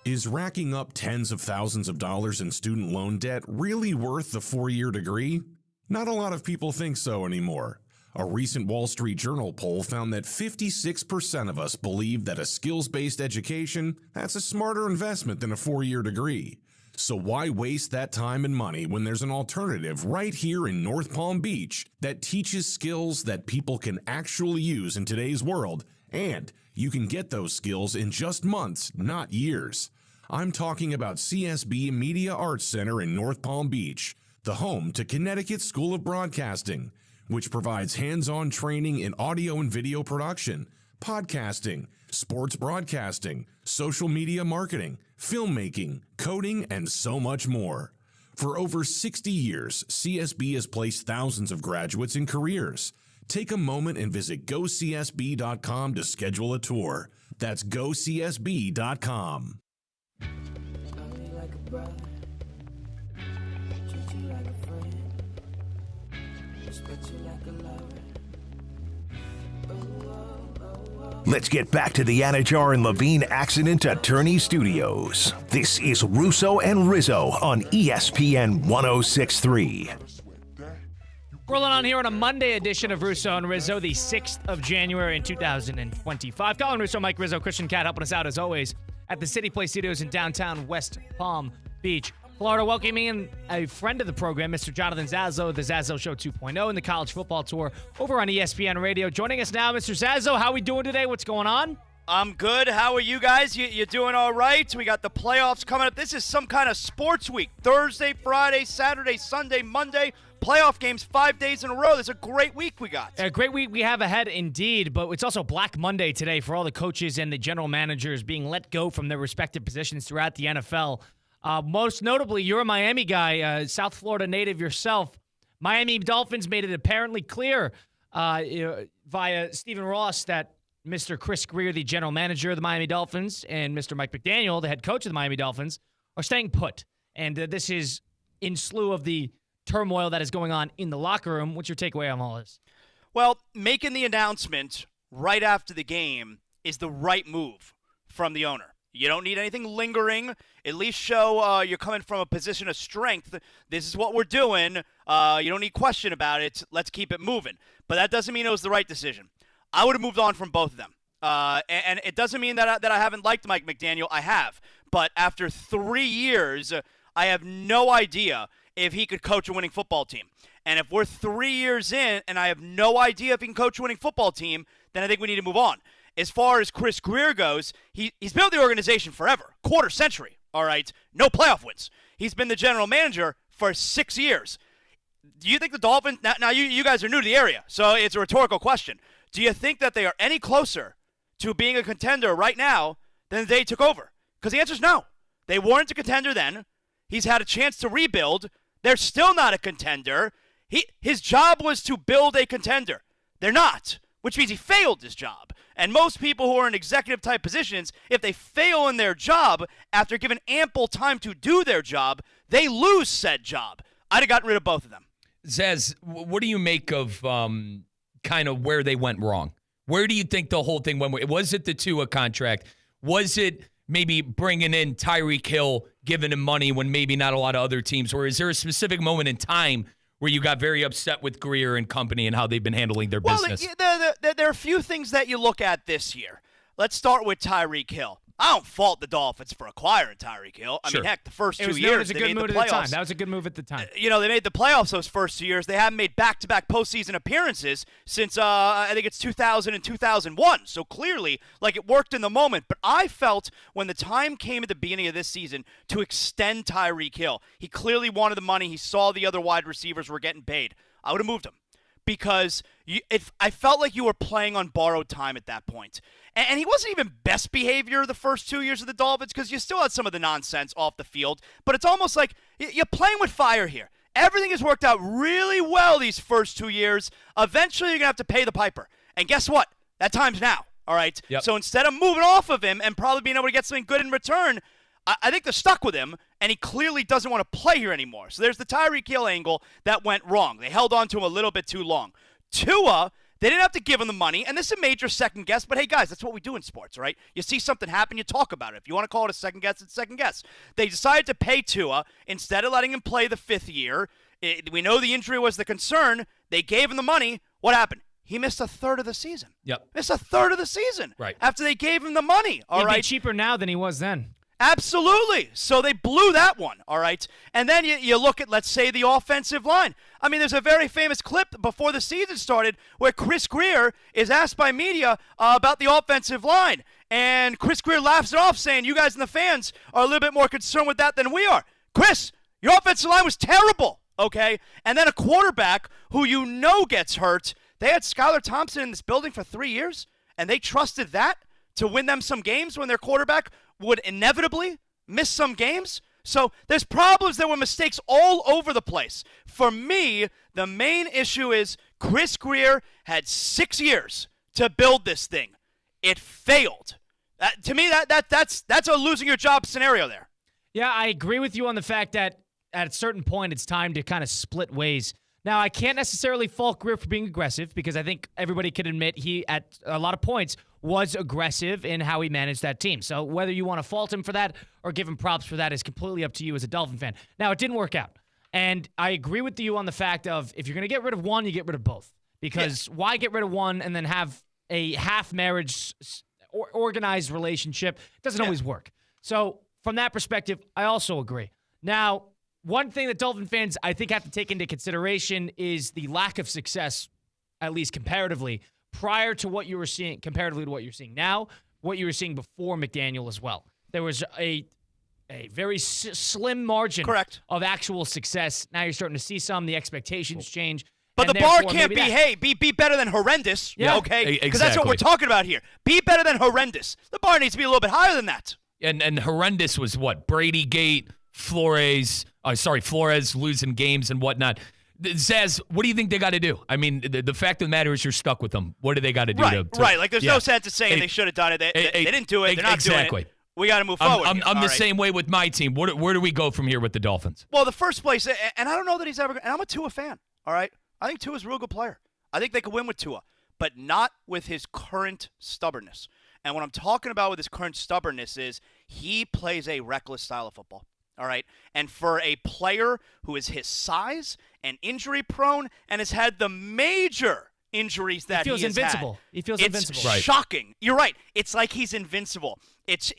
Is racking up tens of thousands of dollars in student loan debt really worth the 4-year degree? Not a lot of people think so anymore. A recent Wall Street Journal poll found that 56% of us believe that a skills-based education, that's a smarter investment than a 4-year degree. So why waste that time and money when there's an alternative right here in North Palm Beach that teaches skills that people can actually use in today's world, and you can get those skills in just months, not years. I'm talking about CSB Media Arts Center in North Palm Beach, the home to Connecticut School of Broadcasting, which provides hands-on training in audio and video production, podcasting, sports broadcasting, social media marketing, filmmaking, coding, and so much more. For over 60 years, CSB has placed thousands of graduates in careers. Take a moment and visit GoCSB.com to schedule a tour. That's GoCSB.com. Let's get back to the Anajar and Levine Accident Attorney Studios. This is Russo and Rizzo on ESPN 106.3. Rolling on here on a Monday edition of Russo and Rizzo, the 6th of January in 2025. Colin Russo, Mike Rizzo, Christian Cat helping us out as always at the City Place Studios in downtown West Palm Beach, Florida. Welcoming in a friend of the program, Mr. Jonathan Zazzo, the Zazzo Show 2.0 and the College Football Tour over on ESPN Radio. Joining us now, Mr. Zazzo. How are we doing today? What's going on? I'm good. How are you guys? You doing all right? We got the playoffs coming up. This is some kind of sports week. Thursday, Friday, Saturday, Sunday, Monday. Playoff games 5 days in a row. This is a great week we got. A great week we have ahead indeed, but it's also Black Monday today for all the coaches and the general managers being let go from their respective positions throughout the NFL. Most notably, you're a Miami guy, South Florida native yourself. Miami Dolphins made it apparently clear via Stephen Ross that Mr. Chris Grier, the general manager of the Miami Dolphins, and Mr. Mike McDaniel, the head coach of the Miami Dolphins, are staying put. And this is in slew of the turmoil that is going on in the locker room. What's your takeaway on all this? Well, making the announcement right after the game is the right move from the owner. You don't need anything lingering. At least show you're coming from a position of strength. This is what we're doing. You don't need question about it. Let's keep it moving. But that doesn't mean it was the right decision. I would have moved on from both of them. And it doesn't mean that I haven't liked Mike McDaniel. I have. But after 3 years, I have no idea if he could coach a winning football team. And if we're 3 years in and I have no idea if he can coach a winning football team, then I think we need to move on. As far as Chris Grier goes, he's built the organization forever, quarter century, all right? No playoff wins. He's been the general manager for 6 years. Do you think the Dolphins – now you guys are new to the area, so it's a rhetorical question. Do you think that they are any closer to being a contender right now than the day he took over? Because the answer is no. They weren't a contender then. He's had a chance to rebuild. They're still not a contender. His job was to build a contender. They're not, which means he failed his job. And most people who are in executive-type positions, if they fail in their job after given ample time to do their job, they lose said job. I'd have gotten rid of both of them. Zez, what do you make of kind of where they went wrong? Where do you think the whole thing went? Was it the Tua contract? Was it maybe bringing in Tyreek Hill, giving him money when maybe not a lot of other teams? Or is there a specific moment in time where you got very upset with Grier and company and how they've been handling their business? There are a few things that you look at this year. Let's start with Tyreek Hill. I don't fault the Dolphins for acquiring Tyreek Hill. I mean, heck, the first 2 years they made the playoffs. That was a good move at the time. They made the playoffs those first 2 years. They haven't made back-to-back postseason appearances since I think it's 2000 and 2001. So clearly, it worked in the moment. But I felt when the time came at the beginning of this season to extend Tyreek Hill, he clearly wanted the money. He saw the other wide receivers were getting paid. I would have moved him because I felt like you were playing on borrowed time at that point. And he wasn't even best behavior the first 2 years of the Dolphins because you still had some of the nonsense off the field. But it's almost like you're playing with fire here. Everything has worked out really well these first 2 years. Eventually, you're going to have to pay the piper. And guess what? That time's now, all right? Yep. So instead of moving off of him and probably being able to get something good in return, I think they're stuck with him, and he clearly doesn't want to play here anymore. So there's the Tyreek Hill angle that went wrong. They held on to him a little bit too long. Tua, they didn't have to give him the money, and this is a major second guess, but hey, guys, that's what we do in sports, right? You see something happen, you talk about it. If you want to call it a second guess, it's a second guess. They decided to pay Tua instead of letting him play the 5th year. We know the injury was the concern. They gave him the money. What happened? He missed a third of the season. Yep. Missed a third of the season. Right. After they gave him the money, all right? He'd be cheaper now than he was then. Absolutely. So they blew that one, all right? And then you look at, let's say, the offensive line. I mean, there's a very famous clip before the season started where Chris Grier is asked by media about the offensive line. And Chris Grier laughs it off, saying, you guys and the fans are a little bit more concerned with that than we are. Chris, your offensive line was terrible, okay? And then a quarterback who you know gets hurt. They had Skylar Thompson in this building for 3 years, and they trusted that to win them some games when their quarterback would inevitably miss some games. So there's problems. There were mistakes all over the place. For me, the main issue is Chris Grier had 6 years to build this thing. It failed. To me, that's a losing your job scenario there. Yeah, I agree with you on the fact that at a certain point it's time to kind of split ways. Now, I can't necessarily fault Grier for being aggressive because I think everybody can admit he, at a lot of points, was aggressive in how he managed that team. So whether you want to fault him for that or give him props for that is completely up to you as a Dolphin fan. Now, it didn't work out. And I agree with you on the fact of if you're going to get rid of one, you get rid of both. Because why get rid of one and then have a half-marriage or organized relationship? It doesn't always work. So from that perspective, I also agree. Now, one thing that Dolphin fans, I think, have to take into consideration is the lack of success, at least comparatively, prior to what you were seeing, comparatively to what you're seeing now, what you were seeing before McDaniel as well. There was a very slim margin of actual success. Now you're starting to see some. The expectations change. But the bar can't be, be better than horrendous, okay? Because that's what we're talking about here. Be better than horrendous. The bar needs to be a little bit higher than that. And horrendous was what? Brady Gate, Flores losing games and whatnot. Zaz, what do you think they got to do? I mean, the fact of the matter is you're stuck with them. What do they got to do? Right. Like, there's no sense in saying they should have done it. They didn't do it. They're not doing it. We got to move forward. I'm the same way with my team. Where do we go from here with the Dolphins? Well, the first place, and I don't know that he's ever – and I'm a Tua fan, all right? I think Tua's a real good player. I think they could win with Tua, but not with his current stubbornness. And what I'm talking about with his current stubbornness is he plays a reckless style of football. All right. And for a player who is his size and injury prone and has had the major injuries that he has had, he feels invincible. It's shocking. You're right. It's like he's invincible. It's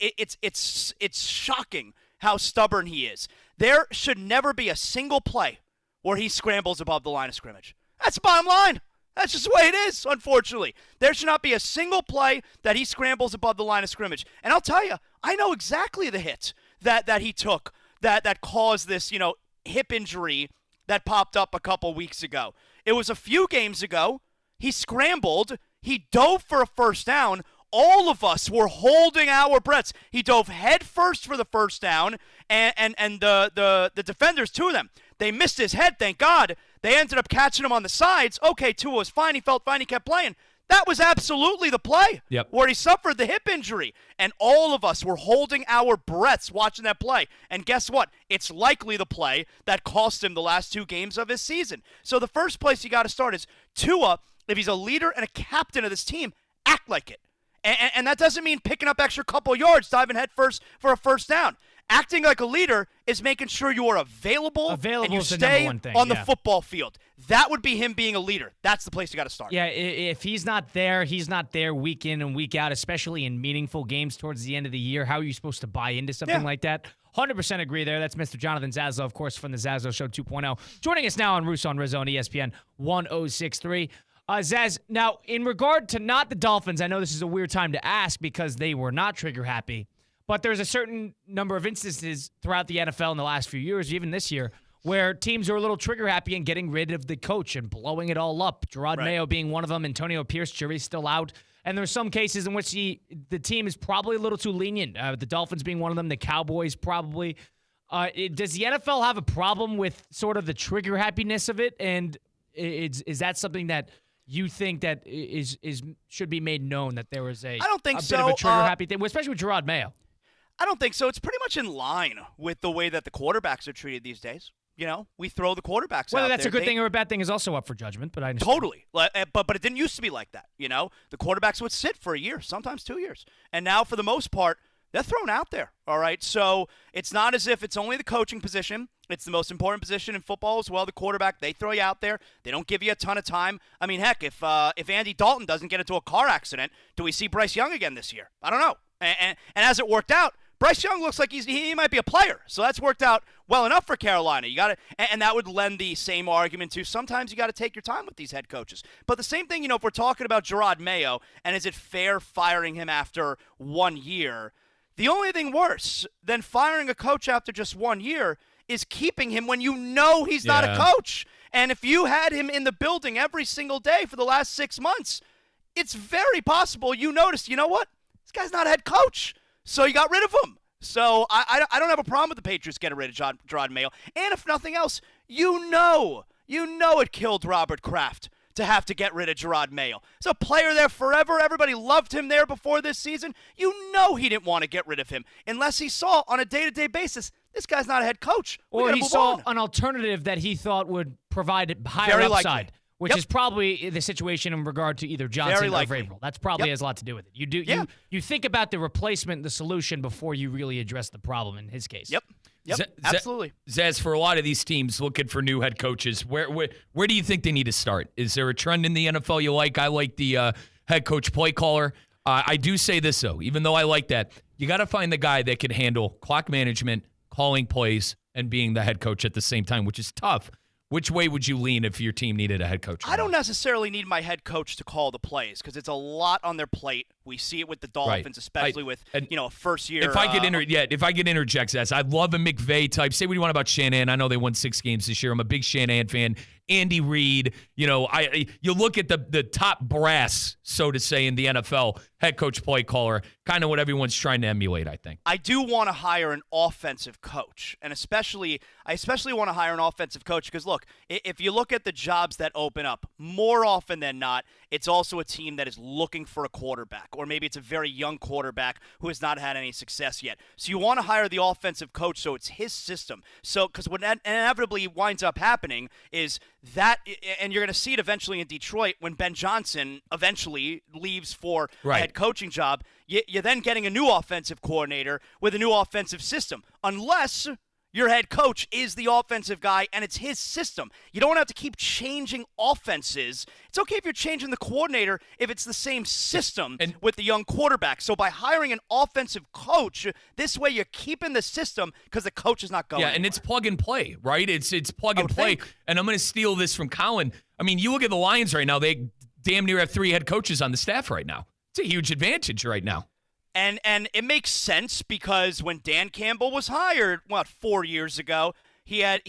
shocking how stubborn he is. There should never be a single play where he scrambles above the line of scrimmage. That's the bottom line. That's just the way it is, unfortunately. There should not be a single play that he scrambles above the line of scrimmage. And I'll tell you, I know exactly the hit that he took that caused this, hip injury that popped up a couple weeks ago. It was a few games ago. He scrambled. He dove for a first down. All of us were holding our breaths. He dove head first for the first down, and the defenders, two of them, they missed his head, thank God. They ended up catching him on the sides. Okay, Tua was fine. He felt fine. He kept playing. That was absolutely the play where he suffered the hip injury. And all of us were holding our breaths watching that play. And guess what? It's likely the play that cost him the last 2 games of his season. So the first place you got to start is Tua, if he's a leader and a captain of this team, act like it. And that doesn't mean picking up extra couple yards, diving head first for a first down. Acting like a leader is making sure you are available and you stay on the football field. That would be him being a leader. That's the place you got to start. Yeah, if he's not there week in and week out, especially in meaningful games towards the end of the year. How are you supposed to buy into something like that? 100% agree there. That's Mr. Jonathan Zaslow, of course, from the Zaslow Show 2.0. Joining us now on Russo and Rizzo on ESPN 1063. Zaz, now, in regard to not the Dolphins, I know this is a weird time to ask because they were not trigger happy, but there's a certain number of instances throughout the NFL in the last few years, even this year, where teams are a little trigger happy and getting rid of the coach and blowing it all up. Gerard Mayo being one of them. Antonio Pierce, jury's still out. And there's some cases in which the team is probably a little too lenient. The Dolphins being one of them. The Cowboys probably. Does the NFL have a problem with sort of the trigger happiness of it? And is that something that you think that should be made known that there was I don't think bit of a trigger happy thing, especially with Gerard Mayo? I don't think so. It's pretty much in line with the way that the quarterbacks are treated these days. We throw the quarterbacks out there. Whether that's a good thing or a bad thing is also up for judgment, but I understand. Totally. But it didn't used to be like that, The quarterbacks would sit for a year, sometimes 2 years. And now, for the most part, they're thrown out there, all right? So it's not as if it's only the coaching position. It's the most important position in football as well, the quarterback. They throw you out there. They don't give you a ton of time. I mean, heck, if Andy Dalton doesn't get into a car accident, do we see Bryce Young again this year? I don't know. And as it worked out, Bryce Young looks like he might be a player, so that's worked out well enough for Carolina. You got to, and that would lend the same argument to sometimes you got to take your time with these head coaches. But the same thing, if we're talking about Gerard Mayo, and is it fair firing him after 1 year? The only thing worse than firing a coach after just 1 year is keeping him when you know he's not a coach. And if you had him in the building every single day for the last 6 months, it's very possible you noticed, you know what? This guy's not a head coach. So you got rid of him. So I don't have a problem with the Patriots getting rid of Gerard Mayo. And if nothing else, you know it killed Robert Kraft to have to get rid of Gerard Mayo. He's a player there forever. Everybody loved him there before this season. You know he didn't want to get rid of him unless he saw on a day-to-day basis, this guy's not a head coach. Or he saw an alternative that he thought would provide higher upside. Which is probably the situation in regard to either Johnson or Vrabel. That's probably has a lot to do with it. You think about the replacement, the solution, before you really address the problem in his case. Yep, absolutely. Zaz, for a lot of these teams looking for new head coaches, where do you think they need to start? Is there a trend in the NFL you like? I like the head coach play caller. I do say this, though. Even though I like that, you got to find the guy that can handle clock management, calling plays, and being the head coach at the same time, which is tough. Which way would you lean if your team needed a head coach? I don't necessarily need my head coach to call the plays because it's a lot on their plate We see it with the Dolphins, Right. especially with a first year. If I could interject this, I love a McVay type. Say what you want about Shanahan. I know they won 6 games this year. I'm a big Shanahan fan. Andy Reid. You look at the top brass, so to say, in the NFL, head coach, play caller, kind of what everyone's trying to emulate, I think. I do want to hire an offensive coach, and I especially want to hire an offensive coach because, look, if you look at the jobs that open up, more often than not, it's also a team that is looking for a quarterback, or maybe it's a very young quarterback who has not had any success yet. So you want to hire the offensive coach so it's his system. So because what inevitably winds up happening is that, and you're going to see it eventually in Detroit when Ben Johnson eventually leaves for a head coaching job, you're then getting a new offensive coordinator with a new offensive system, unless your head coach is the offensive guy and it's his system. You don't have to keep changing offenses. It's okay if you're changing the coordinator if it's the same system with the young quarterback. So by hiring an offensive coach, this way you're keeping the system because the coach is not going anywhere. And it's plug and play, right? It's plug and play. And I'm going to steal this from Colin. I mean, you look at the Lions right now, they damn near have 3 head coaches on the staff right now. It's a huge advantage right now. And it makes sense because when Dan Campbell was hired, 4 years ago, he had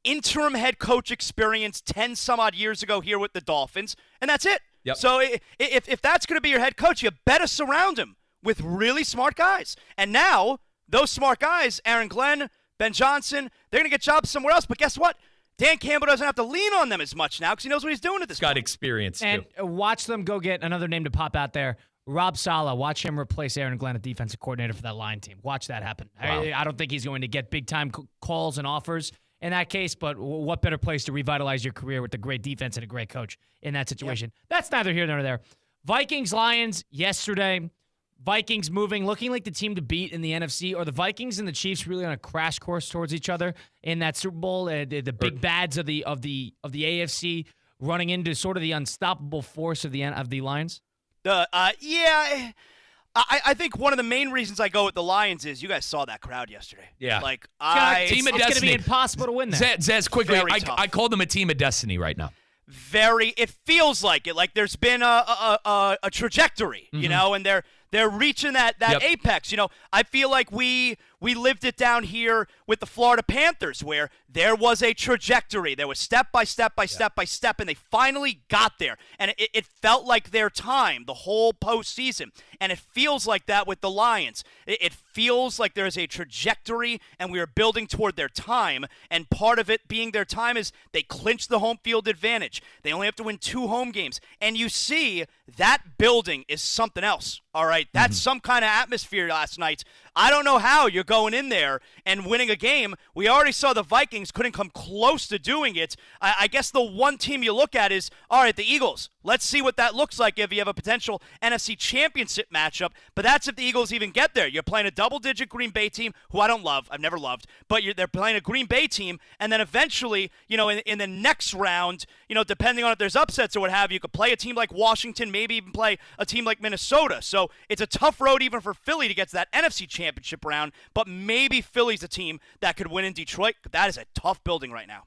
interim head coach experience 10 some odd years ago here with the Dolphins, and that's it. Yep. So if that's going to be your head coach, you better surround him with really smart guys. And now those smart guys, Aaron Glenn, Ben Johnson, they're going to get jobs somewhere else. But guess what? Dan Campbell doesn't have to lean on them as much now because he knows what he's doing at this point. Got experience, too. And watch them go get another name to pop out there. Rob Saleh, watch him replace Aaron Glenn, a defensive coordinator for that line team. Watch that happen. Wow. I don't think he's going to get big-time calls and offers in that case, but what better place to revitalize your career with a great defense and a great coach in that situation? Yep. That's neither here nor there. Vikings-Lions yesterday. Vikings moving, looking like the team to beat in the NFC. Are the Vikings and the Chiefs really on a crash course towards each other in that Super Bowl? The big bads of the AFC running into sort of the unstoppable force of the Lions? I think one of the main reasons I go with the Lions is you guys saw that crowd yesterday. Yeah. Team of destiny. It's going to be impossible to win that. Zaz, quickly, I call them a team of destiny right now. It feels like it. Like there's been a trajectory, and they're reaching that apex. I feel like we lived it down here with the Florida Panthers where there was a trajectory. There was step by step, and they finally got there. And it felt like their time, the whole postseason. And it feels like that with the Lions. It feels like there is a trajectory, and we are building toward their time. And part of it being their time is they clinched the home field advantage. They only have to win 2 home games. And you see that building is something else. All right, that's some kind of atmosphere last night. I don't know how you're going in there and winning a game. We already saw the Vikings couldn't come close to doing it. I guess the one team you look at is, all right, the Eagles. Let's see what that looks like if you have a potential NFC championship matchup. But that's if the Eagles even get there. You're playing a double-digit Green Bay team, who I don't love. I've never loved. But they're playing a Green Bay team, and then eventually, in the next round, depending on if there's upsets or what have you, you could play a team like Washington, maybe even play a team like Minnesota. So it's a tough road even for Philly to get to that NFC championship round, but maybe Philly's a team that could win in Detroit. That is a tough building right now.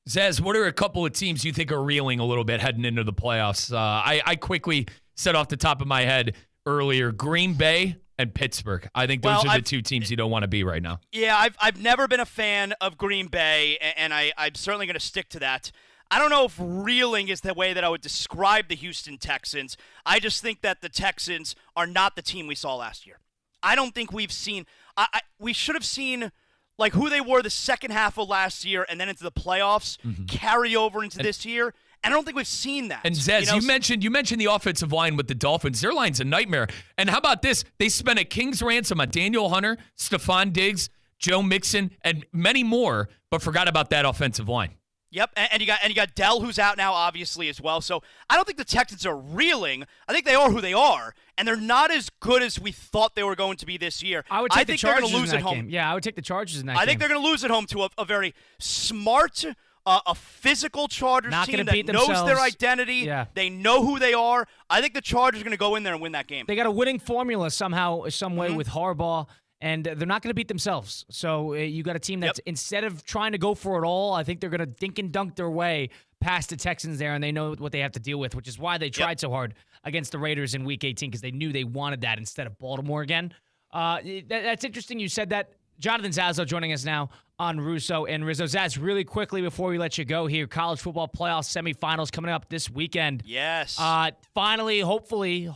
Zaz, what are a couple of teams you think are reeling a little bit heading into the playoffs? I quickly said off the top of my head earlier, Green Bay and Pittsburgh. I think those are the 2 teams you don't want to be right now. Yeah, I've never been a fan of Green Bay, and I'm certainly going to stick to that. I don't know if reeling is the way that I would describe the Houston Texans. I just think that the Texans are not the team we saw last year. I don't think we've seen we should have seen like who they were the second half of last year and then into the playoffs carry over into this year. And I don't think we've seen that. And Zez, you mentioned the offensive line with the Dolphins. Their line's a nightmare. And how about this? They spent a king's ransom on Daniel Hunter, Stephon Diggs, Joe Mixon, and many more, but forgot about that offensive line. Yep, and you got Dell, who's out now, obviously, as well. So I don't think the Texans are reeling. I think they are who they are, and they're not as good as we thought they were going to be this year. I would take the Chargers they're going to lose at home. Game. Yeah, I would take the Chargers in that game. I think they're going to lose at home to a very smart, a physical Chargers team that knows their identity. Yeah. They know who they are. I think the Chargers are going to go in there and win that game. They got a winning formula somehow, some way with Harbaugh. And they're not going to beat themselves. So you got a team that's, instead of trying to go for it all, I think they're going to dink and dunk their way past the Texans there, and they know what they have to deal with, which is why they tried so hard against the Raiders in Week 18, because they knew they wanted that instead of Baltimore again. That's interesting you said that. Jonathan Zaslow joining us now on Russo and Rizzo. Zaz, really quickly before we let you go here, college football playoff semifinals coming up this weekend. Yes. Finally, hopefully,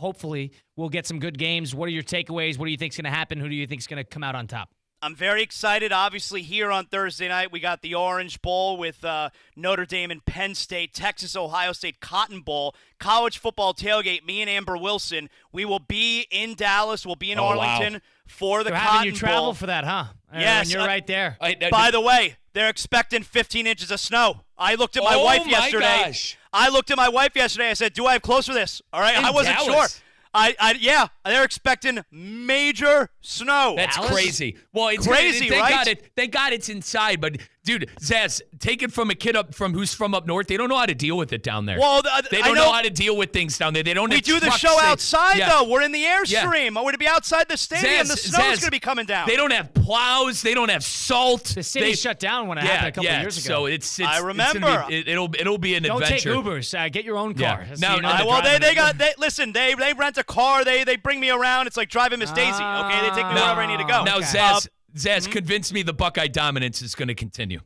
we'll get some good games. What are your takeaways? What do you think is going to happen? Who do you think is going to come out on top? I'm very excited. Obviously, here on Thursday night, we got the Orange Bowl with Notre Dame and Penn State, Texas, Ohio State, Cotton Bowl, college football tailgate. Me and Amber Wilson, we will be in Dallas. We'll be in Arlington for the They're Cotton having you travel Bowl. for that, huh? Yes. When you're right there. By the way, they're expecting 15 inches of snow. I looked at my wife yesterday. Gosh. I looked at my wife yesterday. I said, do I have clothes for this? All right. I wasn't sure. Yeah, they're expecting major snow. That's crazy. Well, it's crazy, right? Thank God it's inside. But dude, Zaz, take it from a kid who's from up north. They don't know how to deal with it down there. Well, they don't know how to deal with things down there. They don't. We do the show outside though. We're in the airstream. I want to be outside the stadium. The snow's going to be coming down. They don't have plows. They don't have salt. The city shut down when it happened a couple years ago. So it's I remember. It'll be an don't adventure. Take Ubers. Get your own car. Listen. They rent a car. They bring me around. It's like driving Miss Daisy. Okay, they take me wherever I need to go. Now, Zaz, convince me the Buckeye dominance is going to continue.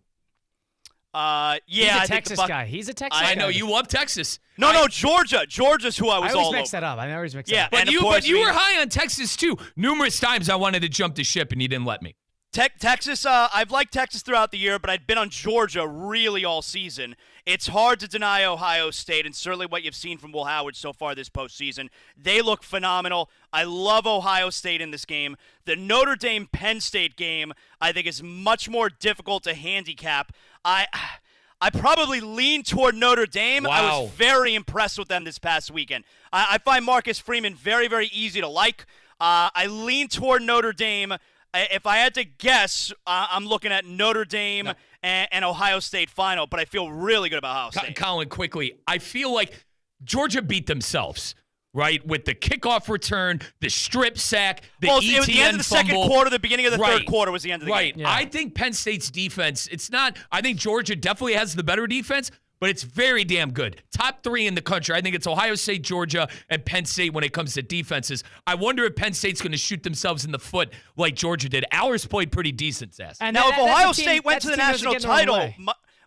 He's a Texas guy. He's a Texas guy. I know you love Texas. No, Georgia. Georgia's who I was all over. I always mix that up. I always mix that up. But you were high on Texas too. Numerous times I wanted to jump the ship and you didn't let me. Texas, I've liked Texas throughout the year, but I've been on Georgia really all season. It's hard to deny Ohio State, and certainly what you've seen from Will Howard so far this postseason. They look phenomenal. I love Ohio State in this game. The Notre Dame-Penn State game, I think, is much more difficult to handicap. I probably lean toward Notre Dame. Wow. I was very impressed with them this past weekend. I find Marcus Freeman very, very easy to like. I lean toward Notre Dame. If I had to guess, I'm looking at Notre Dame and Ohio State final, but I feel really good about Ohio State. Colin, quickly, I feel like Georgia beat themselves, right? With the kickoff return, the strip sack, the ETN it was the end of the fumble. second quarter, the beginning of the third quarter was the end of the game. Yeah. I think Penn State's defense, I think Georgia definitely has the better defense, but it's very damn good. Top 3 in the country. I think it's Ohio State, Georgia, and Penn State when it comes to defenses. I wonder if Penn State's going to shoot themselves in the foot like Georgia did. Ours played pretty decent, Sass. And now, if Ohio State went to the national title,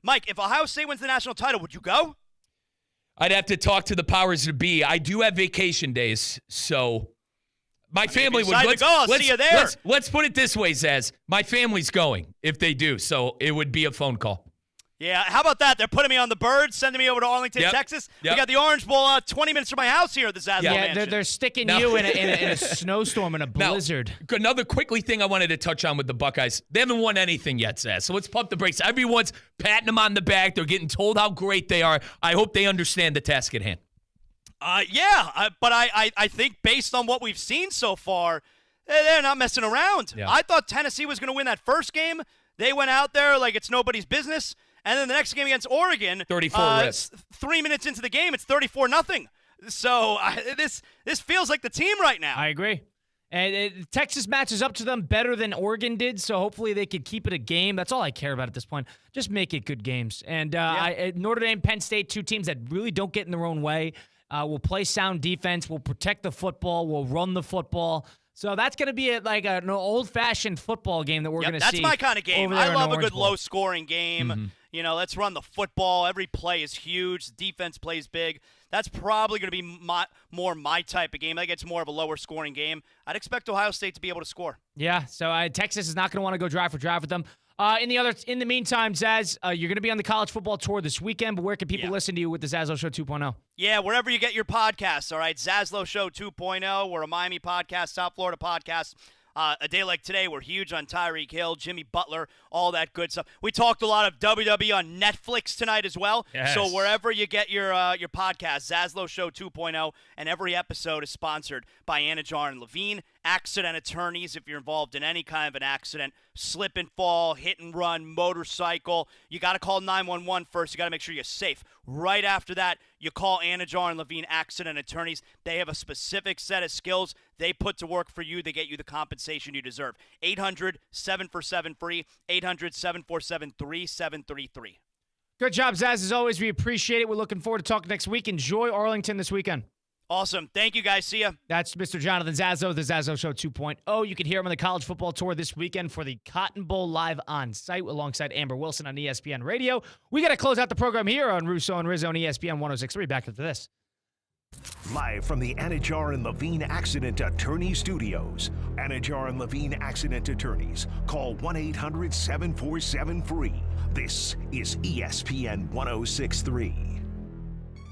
Mike, if Ohio State went to the national title, would you go? I'd have to talk to the powers that be. I do have vacation days, so my family would. I'll see you there. Let's put it this way, Zaz. My family's going if they do, so it would be a phone call. Yeah, how about that? They're putting me on the bird, sending me over to Arlington, Texas. We got the Orange Bowl 20 minutes from my house here at the Zaslow Mansion. They're sticking you in a snowstorm and a blizzard. Now, another quickly thing I wanted to touch on with the Buckeyes. They haven't won anything yet, Zaz, so let's pump the brakes. Everyone's patting them on the back. They're getting told how great they are. I hope they understand the task at hand. But I think based on what we've seen so far, they're not messing around. Yeah. I thought Tennessee was going to win that first game. They went out there like it's nobody's business. And then the next game against Oregon, 34 3 minutes into the game, it's 34-0. So this feels like the team right now. I agree. And Texas matches up to them better than Oregon did, so hopefully they could keep it a game. That's all I care about at this point. Just make it good games. And Notre Dame, Penn State, 2 teams that really don't get in their own way. Will play sound defense. Will protect the football. Will run the football. So that's going to be like an old-fashioned football game that we're going to see. That's my kind of game. I love a good low-scoring game. Mm-hmm. You know, let's run the football. Every play is huge. Defense plays big. That's probably going to be more my type of game. I think it's more of a lower-scoring game. I'd expect Ohio State to be able to score. Yeah, so Texas is not going to want to go drive for drive with them. In the meantime, Zaz, you're going to be on the college football tour this weekend, but where can people listen to you with the Zaslow Show 2.0? Yeah, wherever you get your podcasts, all right? Zaslow Show 2.0. We're a Miami podcast, South Florida podcast. A day like today, we're huge on Tyreek Hill, Jimmy Butler, all that good stuff. We talked a lot of WWE on Netflix tonight as well. Yes. So wherever you get your podcast, Zaslow Show 2.0, and every episode is sponsored by Anajar and Levine, accident attorneys. If you're involved in any kind of an accident, slip and fall, hit and run, motorcycle, you got to call 911 first. You got to make sure you're safe. Right after that, you call Anajar and Levine accident attorneys. They have a specific set of skills they put to work for you. They get you the compensation you deserve. 800-747-FREE, 800-747-3733. Good job, Zaz. As always, we appreciate it. We're looking forward to talking next week. Enjoy Arlington this weekend. Awesome. Thank you, guys. See ya. That's Mr. Jonathan Zazzo, the Zazzo Show 2.0. You can hear him on the college football tour this weekend for the Cotton Bowl live on site alongside Amber Wilson on ESPN Radio. We got to close out the program here on Russo and Rizzo on ESPN 106.3. Back after this. Live from the Anajar and Levine Accident Attorney Studios. Anajar and Levine Accident Attorneys. Call 1-800-747-FREE. This is ESPN 106.3.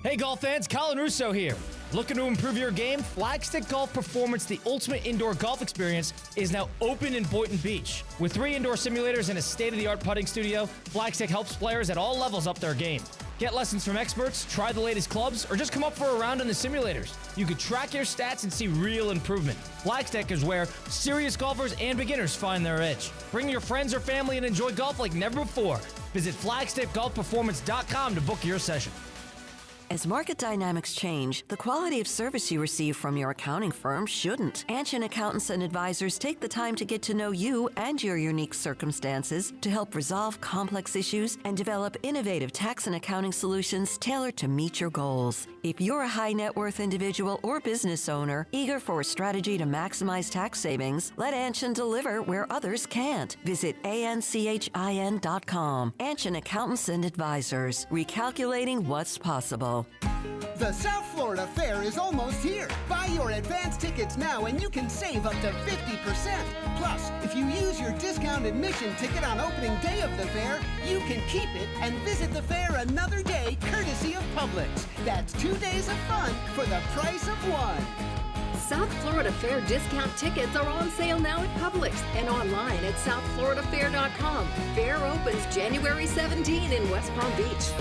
Hey golf fans, Colin Russo here. Looking to improve your game? Flagstick Golf Performance, the ultimate indoor golf experience, is now open in Boynton Beach. With 3 indoor simulators and a state-of-the-art putting studio, Flagstick helps players at all levels up their game. Get lessons from experts, try the latest clubs, or just come up for a round on the simulators. You can track your stats and see real improvement. Flagstick is where serious golfers and beginners find their edge. Bring your friends or family and enjoy golf like never before. Visit flagstickgolfperformance.com to book your session. As market dynamics change, the quality of service you receive from your accounting firm shouldn't. Anshin Accountants and Advisors take the time to get to know you and your unique circumstances to help resolve complex issues and develop innovative tax and accounting solutions tailored to meet your goals. If you're a high net worth individual or business owner eager for a strategy to maximize tax savings, let Anshin deliver where others can't. Visit anchin.com. Anshin Accountants and Advisors, recalculating what's possible. The South Florida Fair is almost here. Buy your advance tickets now and you can save up to 50%. Plus, if you use your discount admission ticket on opening day of the fair, you can keep it and visit the fair another day courtesy of Publix. That's 2 days of fun for the price of one. South Florida Fair discount tickets are on sale now at Publix and online at southfloridafair.com. Fair opens January 17 in West Palm Beach.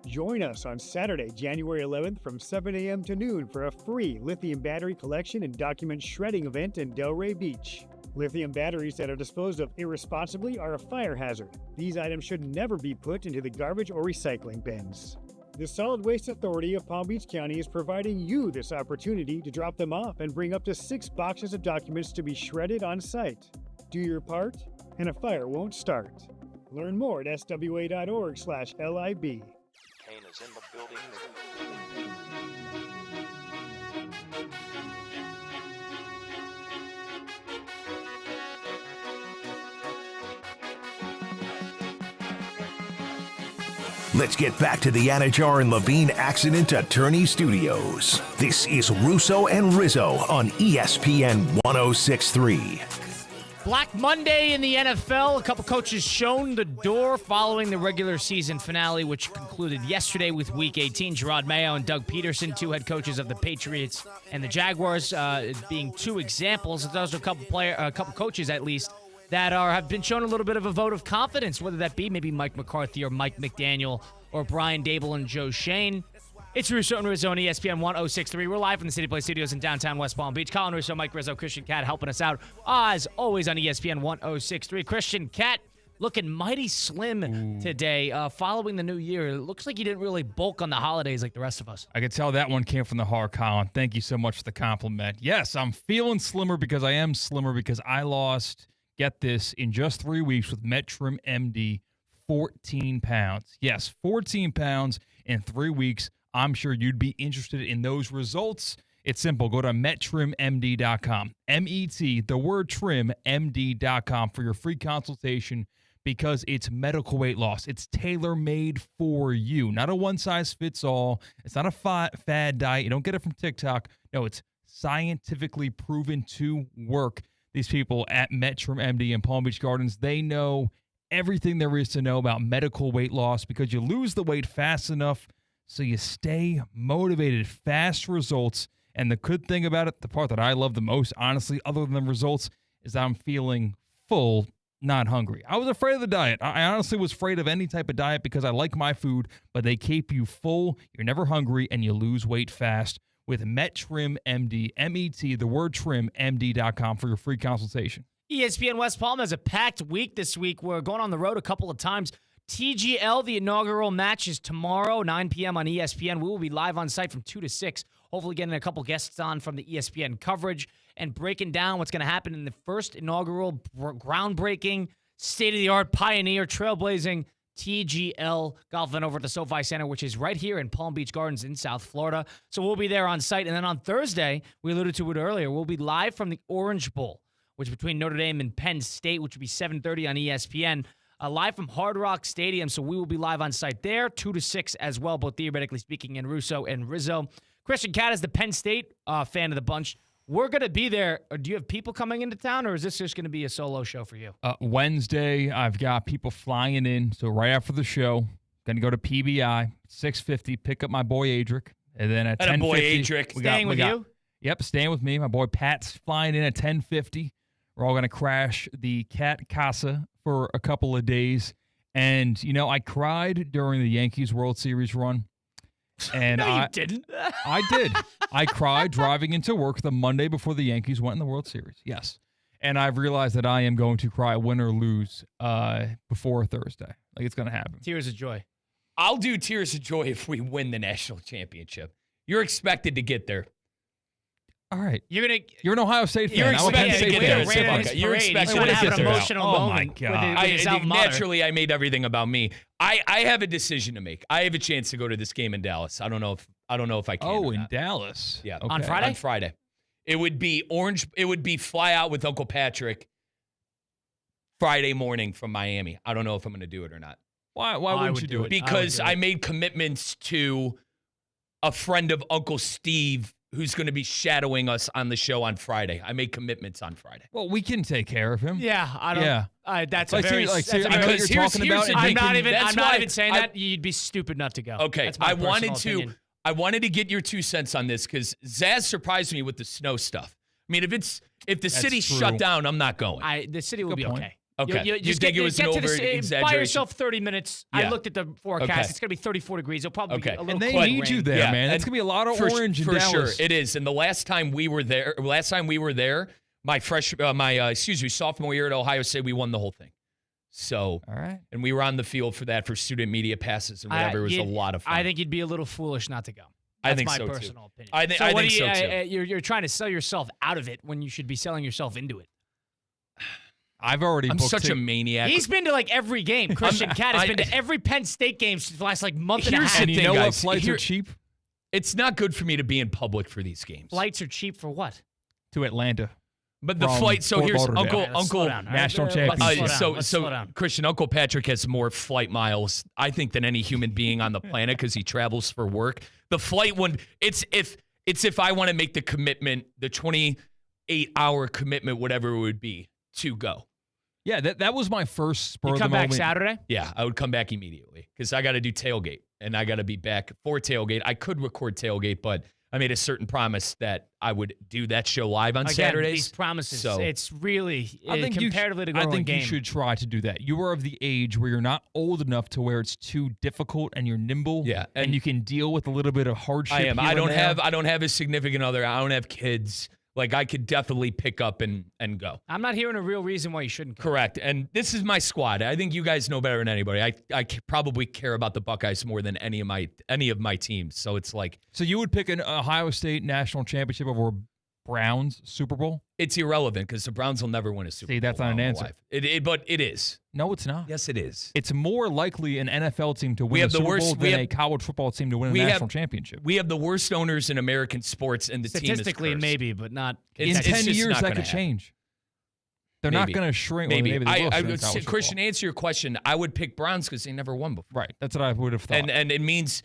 Join us on Saturday, January 11th from 7 a.m. to noon for a free lithium battery collection and document shredding event in Delray Beach. Lithium batteries that are disposed of irresponsibly are a fire hazard. These items should never be put into the garbage or recycling bins. The Solid Waste Authority of Palm Beach County is providing you this opportunity to drop them off and bring up to 6 boxes of documents to be shredded on site. Do your part, and a fire won't start. Learn more at swa.org/LIB. Kane is in the building. Let's get back to the Anajar and Levine Accident Attorney Studios. This is Russo and Rizzo on ESPN 106.3. Black Monday in the NFL. A couple coaches shown the door following the regular season finale, which concluded yesterday with Week 18. Gerard Mayo and Doug Peterson, 2 head coaches of the Patriots and the Jaguars, being 2 examples. Those are a couple coaches at least that have been shown a little bit of a vote of confidence, whether that be maybe Mike McCarthy or Mike McDaniel or Brian Dable and Joe Shane. It's Russo and Rizzo on ESPN 106.3. We're live from the City Play Studios in downtown West Palm Beach. Colin Russo, Mike Rizzo, Christian Cat helping us out, as always, on ESPN 106.3. Christian Cat looking mighty slim today following the new year. It looks like you didn't really bulk on the holidays like the rest of us. I could tell that one came from the heart, Colin. Thank you so much for the compliment. Yes, I'm feeling slimmer because I am slimmer because I lost, get this, in just 3 weeks with Metrim MD, 14 pounds. Yes, 14 pounds in 3 weeks. I'm sure you'd be interested in those results. It's simple. Go to metrimmd.com. M-E-T, the word trim, MD.com for your free consultation because it's medical weight loss. It's tailor-made for you. Not a one-size-fits-all. It's not a fad diet. You don't get it from TikTok. No, it's scientifically proven to work. These people at Metrim MD in Palm Beach Gardens, they know everything there is to know about medical weight loss because you lose the weight fast enough so you stay motivated. Fast results. And the good thing about it, the part that I love the most, honestly, other than the results, is that I'm feeling full, not hungry. I was afraid of the diet. I honestly was afraid of any type of diet because I like my food, but they keep you full, you're never hungry, and you lose weight fast with Metrim MD, M-E-T, the word trim, MD.com for your free consultation. ESPN West Palm has a packed week this week. We're going on the road a couple of times. TGL, the inaugural match, is tomorrow, 9 p.m. on ESPN. We will be live on site from 2 to 6, hopefully getting a couple guests on from the ESPN coverage and breaking down what's going to happen in the first inaugural groundbreaking state-of-the-art, pioneer, trailblazing TGL Golf event over at the SoFi Center, which is right here in Palm Beach Gardens in South Florida. So we'll be there on site. And then on Thursday, we alluded to it earlier, we'll be live from the Orange Bowl, which is between Notre Dame and Penn State, which will be 7:30 on ESPN. Live from Hard Rock Stadium, so we will be live on site there, 2 to 6 as well, both theoretically speaking, in Russo and Rizzo. Christian Cat is the Penn State fan of the bunch. We're going to be there. Do you have people coming into town, or is this just going to be a solo show for you? Wednesday, I've got people flying in, so right after the show, going to go to PBI, 6:50, pick up my boy Adric, and then at 10:50. boy Adric. Staying with you? Yep, staying with me. My boy Pat's flying in at 10:50. We're all going to crash the Cat Casa for a couple of days. And, I cried during the Yankees World Series run. And No, you didn't. I did. I cried driving into work the Monday before the Yankees went in the World Series. Yes. And I've realized that I am going to cry, win or lose, before Thursday. Like, it's going to happen. Tears of joy. I'll do tears of joy if we win the national championship. You're expected to get there. All right. You're an Ohio State fan. You're I'm a Penn expected State to get fan. there. You're expected to to have get an there. emotional Oh, moment. my God. With his alma mater. Naturally, I made everything about me. I have a decision to make. I have a chance to go to this game in Dallas. I don't know if I can. Oh, or in not. Dallas. Yeah. Okay. On Friday? On Friday. It would be orange. It would be fly out with Uncle Patrick Friday morning from Miami. I don't know if I'm going to do it or not. Why wouldn't you do it? Because I made commitments to a friend of Uncle Steve who's going to be shadowing us on the show on Friday. I made commitments on Friday. Well, we can take care of him. Yeah, I don't. Yeah. That's Like, a very. seriously, that's a I know very- what you're talking about. and I'm he not can- even. that's I'm not why even saying I- that. You'd be stupid not to go. Okay, That's my I wanted personal to. opinion. I wanted to get your 2 cents on this because Zaz surprised me with the snow stuff. I mean, if the city's true. shut down, I'm not going. The city will Good be point. okay. Okay. You You think it was get an to the over-exaggeration? Buy yourself 30 minutes. I Yeah. looked at the forecast. Okay. It's going to be 34 degrees. It'll probably Okay. be a little And they cold need you rain. there, Yeah, man. It's and going to be a lot of for, orange in for Dallas. sure it is. And the last time we were there, my sophomore year at Ohio State, we won the whole thing. So, All right. and we were on the field for that for student media passes and whatever. It was a lot of fun. I think you'd be a little foolish not to go. I That's think my so, too. personal opinion. I think what so, too. You're trying to sell yourself out of it when you should be selling yourself into it. I've already I'm booked such a maniac. He's been to like every game. Christian Cat has been to every Penn State game since the last like month and a Here's half. the And you thing, know what guys. flights Here- are cheap? It's not good for me to be in public for these games. Flights are cheap for what? To Atlanta. But the from flight. So Fort here's Lauderdale. Uncle All right, let's slow Uncle down, all right? National Let's championship. slow down. Let's slow so down. Christian, Uncle Patrick has more flight miles, I think, than any human being on the planet because he travels for work. The flight one, it's if I want to make the commitment, the 28-hour commitment, whatever it would be, to go. Yeah, that was my first spur You of the come back moment. Saturday? Yeah, I would come back immediately because I got to do tailgate and I got to be back for tailgate. I could record tailgate, but I made a certain promise that I would do that show live on Again, Saturdays. these promises. So It's really I think comparatively to go I to a think game. you should try to do that. You are of the age where you're not old enough to where it's too difficult, and you're nimble. Yeah, and you can deal with a little bit of hardship. I am. here I and don't there. have a significant other. I don't have kids. Like I could definitely pick up and go. I'm not hearing a real reason why you shouldn't go. Correct. And this is my squad. I think you guys know better than anybody. I probably care about the Buckeyes more than any of my teams. So it's like So you would pick an Ohio State national championship over Browns Super Bowl? it's irrelevant because the Browns will never win a Super Bowl. See, that's not an in my answer. life. But it is. No, it's not. Yes, it is. It's more likely an NFL team to win have a the Super worst- Bowl we than have- a college football team to win a we have- national championship. We have the worst owners in American sports, and the team is Statistically, cursed. maybe, but not. In It's 10 just years, not that gonna could happen. change. They're not Maybe. going to shrink. Well, Maybe. maybe they will I shrink would college Christian, football. answer your question. I would pick Browns because they never won before. Right. That's what I would have thought. And it means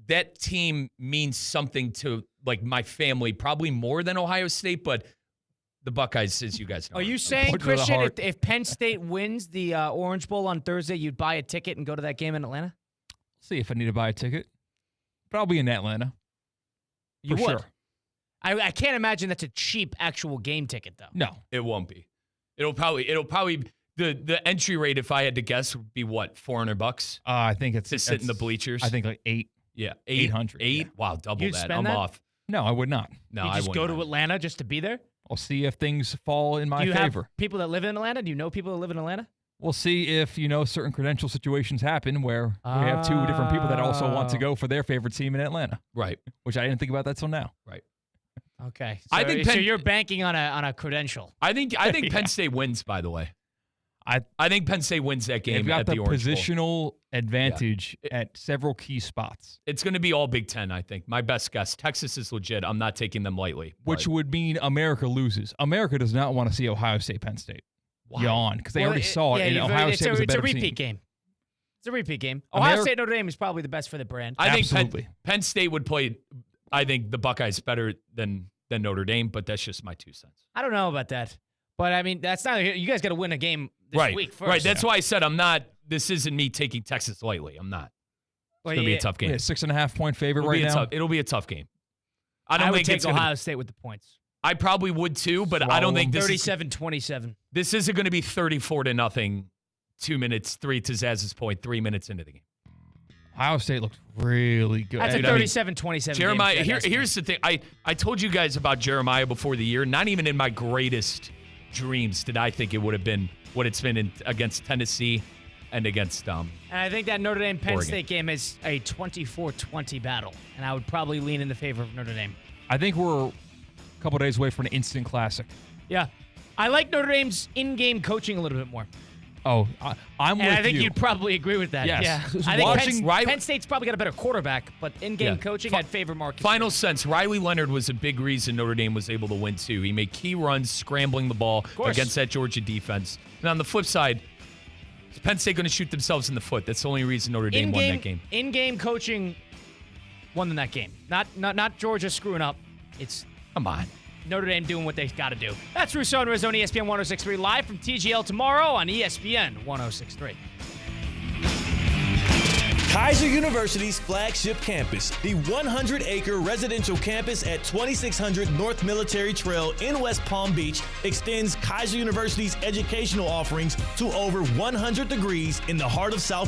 that team means something to like my family, probably more than Ohio State, but the Buckeyes, as you guys know. Are you saying, Put to the Christian, heart. if Penn State wins the Orange Bowl on Thursday, you'd buy a ticket and go to that game in Atlanta? See if I need to buy a ticket. But I'll be in Atlanta. You For would. sure. I can't imagine that's a cheap actual game ticket, though. No. It won't be. It'll probably the entry rate, if I had to guess, would be what, $400 I think it's to sit in the bleachers. I think like 8. Yeah, 800, Eight. yeah. Wow, double You'd that. spend I'm that? off. No, I would not. No, you I just wouldn't. go to Atlanta just to be there? I'll see if things fall in my Do you favor. have people that live in Atlanta? Do you know people that live in Atlanta? We'll see if, certain credential situations happen where we have two different people that also want to go for their favorite team in Atlanta, Right. which I didn't think about that till now. Right. Okay. I So- think so Penn- you're banking on a credential. I think Penn State wins, by the way. I think Penn State wins that game. They've got at the Orange Bowl. positional advantage at several key spots. It's going to be all Big Ten, I think. My best guess. Texas is legit. I'm not taking them lightly. Which would mean America loses. America does not want to see Ohio State, Penn State. Why? Yawn, because they already saw it. And Ohio State was a better repeat team. game. It's a repeat game. Ohio State Notre Dame is probably the best for the brand. I think Absolutely. Penn State would play, I think, the Buckeyes better than Notre Dame, but that's just my 2 cents. I don't know about that. But, I mean, that's not – you guys got to win a game this week first. Right, that's why I said I'm not – this isn't me taking Texas lightly. I'm not. It's going to be a tough game. 6.5-point favorite right now. It'll be a tough game. I would take Ohio State with the points. I probably would too, but I don't think this 37-27. This isn't going to be 34-0, 2 minutes, 3 to Zaz's point, 3 minutes into the game. Ohio State looked really good. That's a 37-27 Jeremiah, game. here's the thing. I told you guys about Jeremiah before the year. Not even in my greatest dreams did I think it would have been what it's been against Tennessee and against And I think that Notre Dame-Penn Oregon. State game is a 24-20 battle, and I would probably lean in the favor of Notre Dame. I think we're a couple days away from an instant classic. Yeah. I like Notre Dame's in-game coaching a little bit more. Oh, I'm with you. And I think you'd probably agree with that. Yes. Yeah. I think Penn State's probably got a better quarterback, but in-game coaching, I'd favor Marcus. Final sense, Riley Leonard was a big reason Notre Dame was able to win, too. He made key runs scrambling the ball against that Georgia defense. And on the flip side, is Penn State going to shoot themselves in the foot? That's the only reason Notre Dame won that game. In-game coaching won them that game. Not Georgia screwing up. It's Come on. Notre Dame doing what they got to do. That's Russo and Rizzo on ESPN 106.3 live from TGL tomorrow on ESPN 106.3. Kaiser University's flagship campus, the 100-acre residential campus at 2600 North Military Trail in West Palm Beach, extends Kaiser University's educational offerings to over 100 degrees in the heart of South